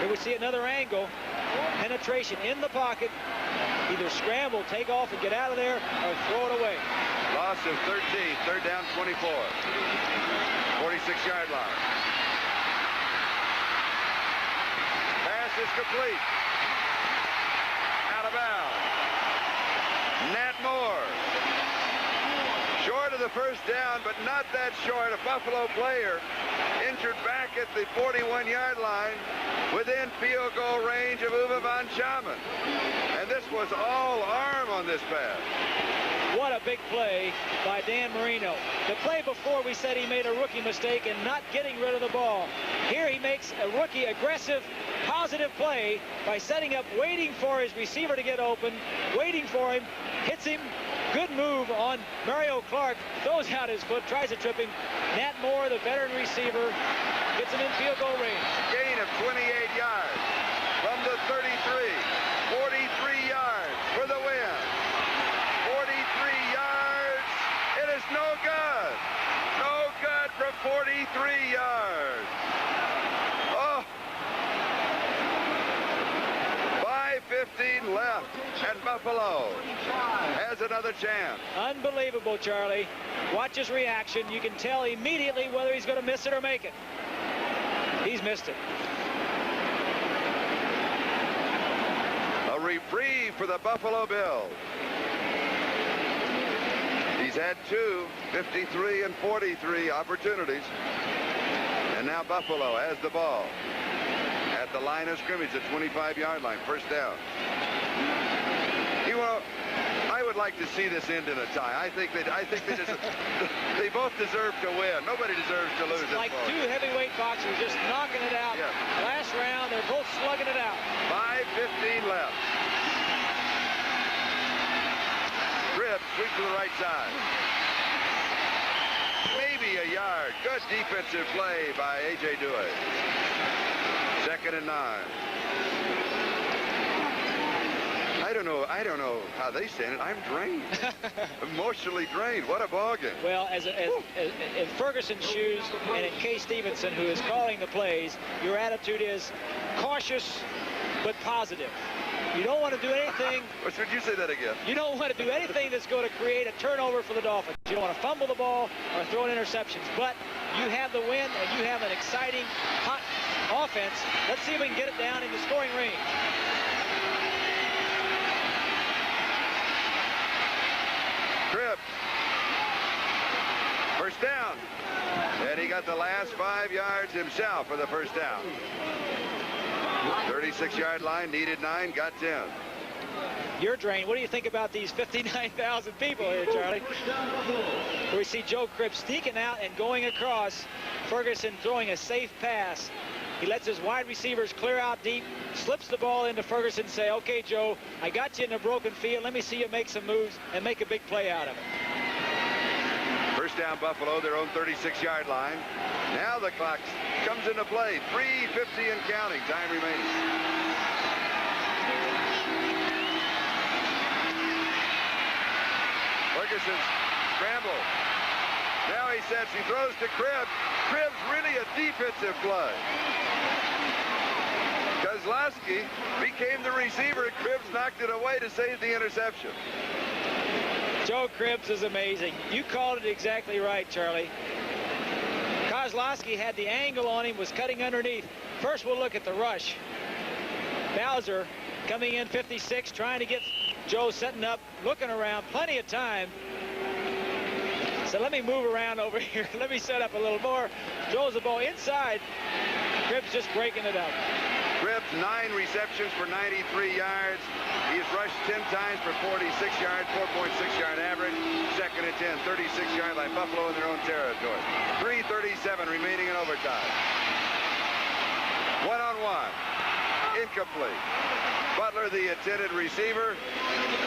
Here we see another angle. Penetration in the pocket. Either scramble, take off, and get out of there, or throw it away. Loss of 13. 3rd down, 24. 46-yard line. Pass is complete. Out of bounds. Nat Moore. Short of the first down, but not that short. A Buffalo player in centered back at the 41-yard line within field goal range of Uwe von Schaman. And this was all arm on this pass. What a big play by Dan Marino. The play before, we said he made a rookie mistake in not getting rid of the ball. Here he makes a rookie aggressive, positive play by setting up, waiting for his receiver to get open, waiting for him, hits him. Good move on Mario Clark, throws out his foot, tries to trip him. Nat Moore, the veteran receiver, gets him in field goal range. Gain of 28 yards from the 33. 43 yards for the win. 43 yards. It is no good. No good from 43 yards. Oh. 5:15 left, and Buffalo has another chance. Unbelievable, Charlie. Watch his reaction. You can tell immediately whether he's going to miss it or make it. He's missed it. A reprieve for the Buffalo Bills. He's had two 53 and 43 opportunities. And now Buffalo has the ball at the line of scrimmage at 25-yard line, first down. You know, I would like to see this end in a tie. I think they both deserve to win. Nobody deserves to lose. Like two heavyweight boxers just knocking it out. Yeah. Last round, they're both slugging it out. 5:15 left. Cribbs sweep to the right side. Maybe a yard. Good defensive play by A.J. Dewey. 2nd and 9. I don't know how they stand it. I'm drained. Emotionally drained. What a ball game. Well, as in Ferguson's shoes and in Kay Stevenson, who is calling the plays, your attitude is cautious but positive. You don't want to do anything. Would you say that again? You don't want to do anything that's going to create a turnover for the Dolphins. You don't want to fumble the ball or throw in interceptions. But you have the win, and you have an exciting, hot offense. Let's see if we can get it down in the scoring range. Cribbs. First down. And he got the last 5 yards himself for the first down. 36-yard line, needed 9, got 10. You're drained. What do you think about these 59,000 people here, Charlie? We see Joe Cribbs sneaking out and going across. Ferguson throwing a safe pass. He lets his wide receivers clear out deep, slips the ball into Ferguson, say, okay, Joe, I got you in a broken field. Let me see you make some moves and make a big play out of it. First down, Buffalo, their own 36-yard line. Now the clock comes into play. 3:50 and counting. Time remaining. Ferguson scramble. Now he sets. He throws to Cribbs. Cribbs really a defensive play. Kozlowski became the receiver. Cribbs knocked it away to save the interception. Joe Cribbs is amazing. You called it exactly right, Charlie. Kozlowski had the angle on him, was cutting underneath. First, we'll look at the rush. Bowser coming in 56, trying to get Joe setting up, looking around, plenty of time. So let me move around over here. Let me set up a little more. Joe's the ball inside. Cribbs just breaking it up. Cribbs, 9 receptions for 93 yards. He's rushed 10 times for 46 yards, 4.6-yard average. 2nd and 10, 36-yard line. Buffalo in their own territory. 3:37 remaining in overtime. One-on-one. Incomplete. Butler, the intended receiver.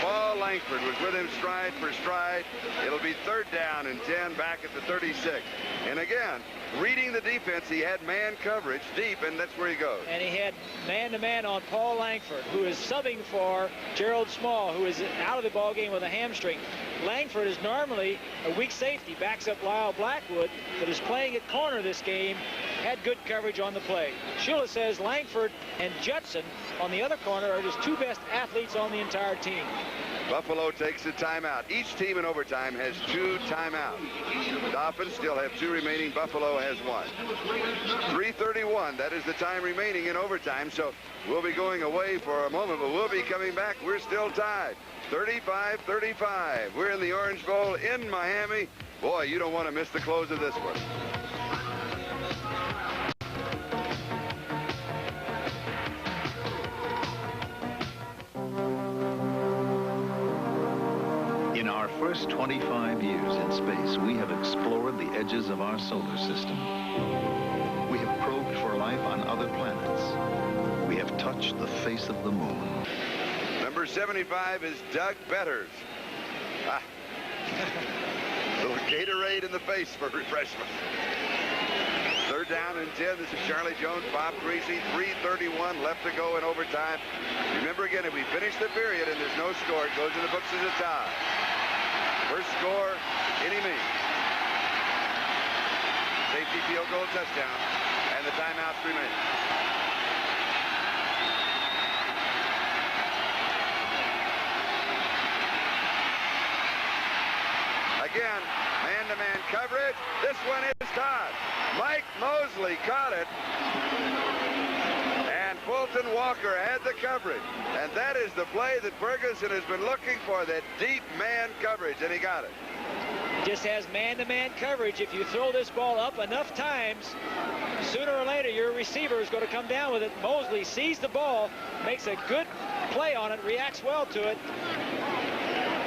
Paul Langford was with him stride for stride. It'll be 3rd down and 10 back at the 36. And again, reading the defense, he had man coverage deep, and that's where he goes. And he had man-to-man on Paul Langford, who is subbing for Gerald Small, who is out of the ball game with a hamstring. Langford is normally a weak safety, backs up Lyle Blackwood, but is playing at corner this game, had good coverage on the play. Shula says Langford and Judson on the other corner are his 2 best athletes on the entire team. Buffalo takes a timeout. Each team in overtime has 2 timeouts. Dolphins still have 2 remaining. Buffalo has 1. 3:31. That is the time remaining in overtime. So we'll be going away for a moment, but we'll be coming back. We're still tied. 35-35. We're in the Orange Bowl in Miami. Boy, you don't want to miss the close of this one. first 25 years in space, we have explored the edges of our solar system. We have probed for life on other planets. We have touched the face of the moon. Number 75 is Doug Betters. Ah. Little Gatorade in the face for refreshment. Third down and 10. This is Charlie Jones, Bob Greasy. 3:31 left to go in overtime. Remember again, if we finish the period and there's no score, it goes in the books as a tie. First score, any means. Safety, field goal, touchdown, and the timeouts remain. Again, man-to-man coverage. This one is caught. Mike Mosley caught it. And Fulton Walker had the coverage. And that is the play that Ferguson has been looking for, that deep man coverage, and he got it. Just has man-to-man coverage. If you throw this ball up enough times, sooner or later your receiver is going to come down with it. Mosley sees the ball, makes a good play on it, reacts well to it.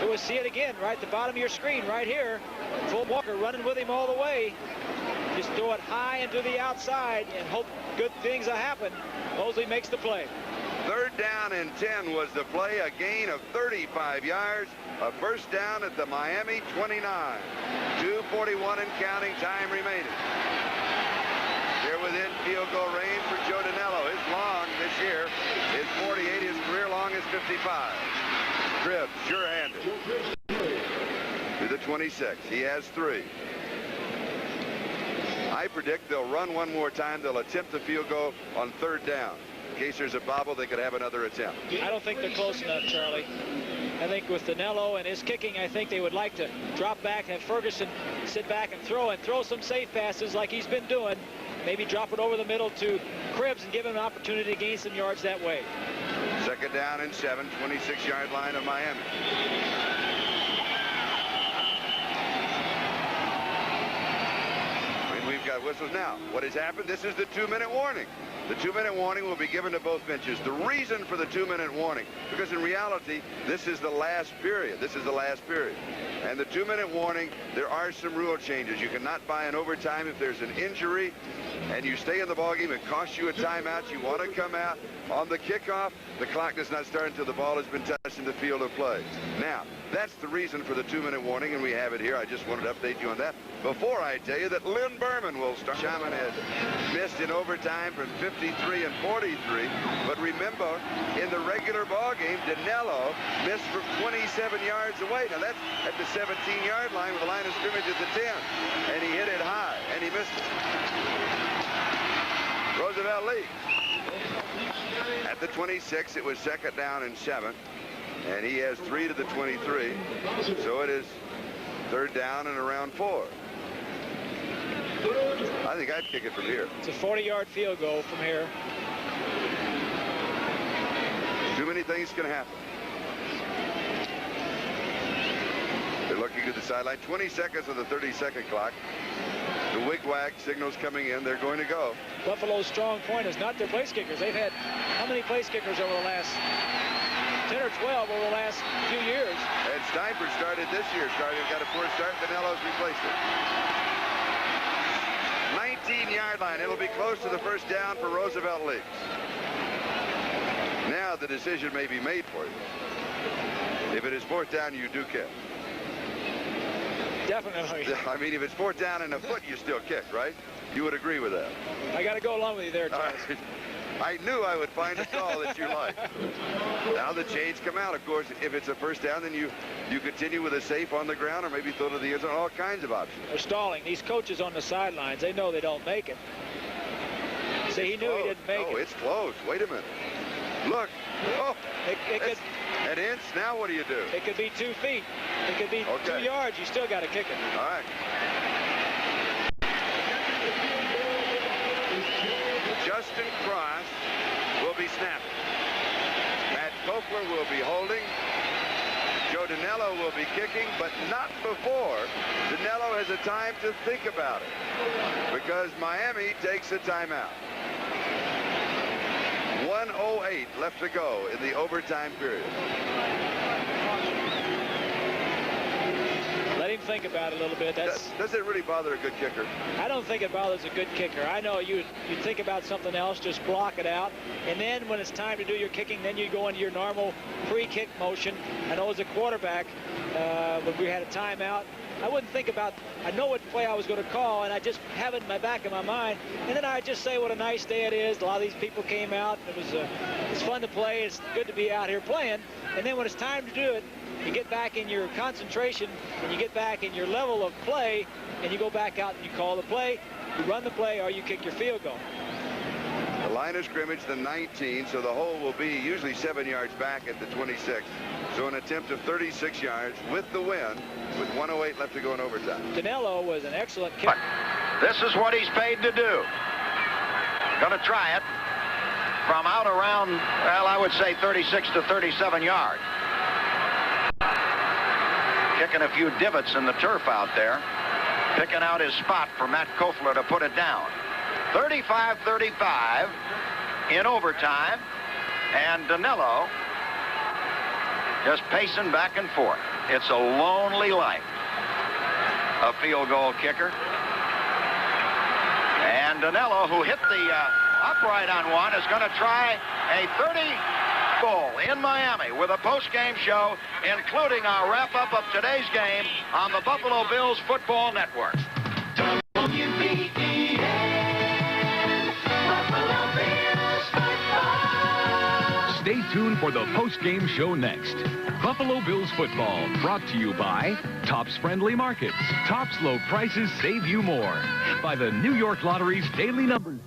We'll see it again right at the bottom of your screen right here. Fulton Walker running with him all the way. Just throw it high and to the outside and hope good things will happen. Mosley makes the play. Third down and 10 was the play, a gain of 35 yards, a first down at the Miami 29. 2:41 and counting, time remaining. They're within field goal range for Joe Danello. His long this year is 48, his career long is 55. Cribbs, sure-handed. To the 26. He has 3. I predict they'll run one more time. They'll attempt the field goal on third down. In case there's a bobble, they could have another attempt. I don't think they're close enough, Charlie. I think with Danello and his kicking, I think they would like to drop back, have Ferguson sit back and throw some safe passes like he's been doing. Maybe drop it over the middle to Cribbs and give him an opportunity to gain some yards that way. Second down and 7, 26-yard line of Miami. And we've got whistles now. What has happened? This is the 2-minute warning. The 2-minute warning will be given to both benches. The reason for the 2-minute warning, because in reality, this is the last period. This is the last period. And the 2-minute warning, there are some rule changes. You cannot buy an overtime if there's an injury and you stay in the ballgame. It costs you a timeout. You want to come out on the kickoff. The clock does not start until the ball has been touched in the field of play. Now, that's the reason for the 2-minute warning, and we have it here. I just wanted to update you on that before I tell you that Lynn Berman will start. Shaman has missed in overtime from 53 and 43. But remember, in the regular ball game, Danello missed from 27 yards away. Now, that's at the 17-yard line with the line of scrimmage at the 10. And he hit it high, and he missed it. Roosevelt leads. At the 26, it was second down and 7. And he has 3 to the 23. So it is third down and around 4. I think I'd kick it from here. It's a 40-yard field goal from here. Too many things can happen. They're looking to the sideline. 20 seconds of the 30-second clock. The wig-wag signals coming in. They're going to go. Buffalo's strong point is not their place kickers. They've had how many place kickers over the last 10 or 12 over the last few years? And Steinford started this year. Got a poor start. Danello's replaced it. 19-yard line. It'll be close to the first down for Roosevelt Leagues. Now the decision may be made for you. If it is fourth down, you do kick. Definitely. I mean, if it's fourth down and a foot, you still kick, right? You would agree with that. I got to go along with you there, Charles. Right. I knew I would find a call that you like. Now the chains come out. Of course, if it's a first down, then you continue with a safe on the ground or maybe throw to the end zone. All kinds of options. They're stalling. These coaches on the sidelines, they know they don't make it. See, he knew he didn't make it. Oh, it's close. Wait a minute. Look. Oh, it could. An inch. Now what do you do? It could be 2 feet. It could be 2 yards. You still got to kick it. All right. Justin Cross will be snapping. Matt Copeland will be holding. Joe Danello will be kicking, but not before Danello has a time to think about it, because Miami takes a timeout. 1:08 left to go in the overtime period. think about it a little bit. Does it really bother a good kicker? I don't think it bothers a good kicker. I know you think about something else, just block it out. And then when it's time to do your kicking, then you go into your normal pre-kick motion. I know as a quarterback, when we had a timeout, I wouldn't think about, I know what play I was going to call, and I just have it in my back of my mind. And then I just say what a nice day it is. A lot of these people came out. It's fun to play. It's good to be out here playing. And then when it's time to do it, you get back in your concentration, and you get back in your level of play, and you go back out and you call the play, you run the play, or you kick your field goal. The line of scrimmage, the 19, so the hole will be usually 7 yards back at the 26. So an attempt of 36 yards with the win, with 1:08 left to go in overtime. Danilo was an excellent kicker. This is what he's paid to do. Going to try it from out around, well, I would say 36 to 37 yards. Kicking a few divots in the turf out there. Picking out his spot for Matt Kofler to put it down. 35-35 in overtime. And Danilo just pacing back and forth. It's a lonely life. A field goal kicker. And Danilo, who hit the upright on one, is going to try a 30 goal in Miami with a post-game show, including our wrap-up of today's game on the Buffalo Bills Football Network. Stay tuned for the post-game show next. Buffalo Bills football, brought to you by Tops Friendly Markets. Tops low prices save you more. By the New York Lottery's daily numbers.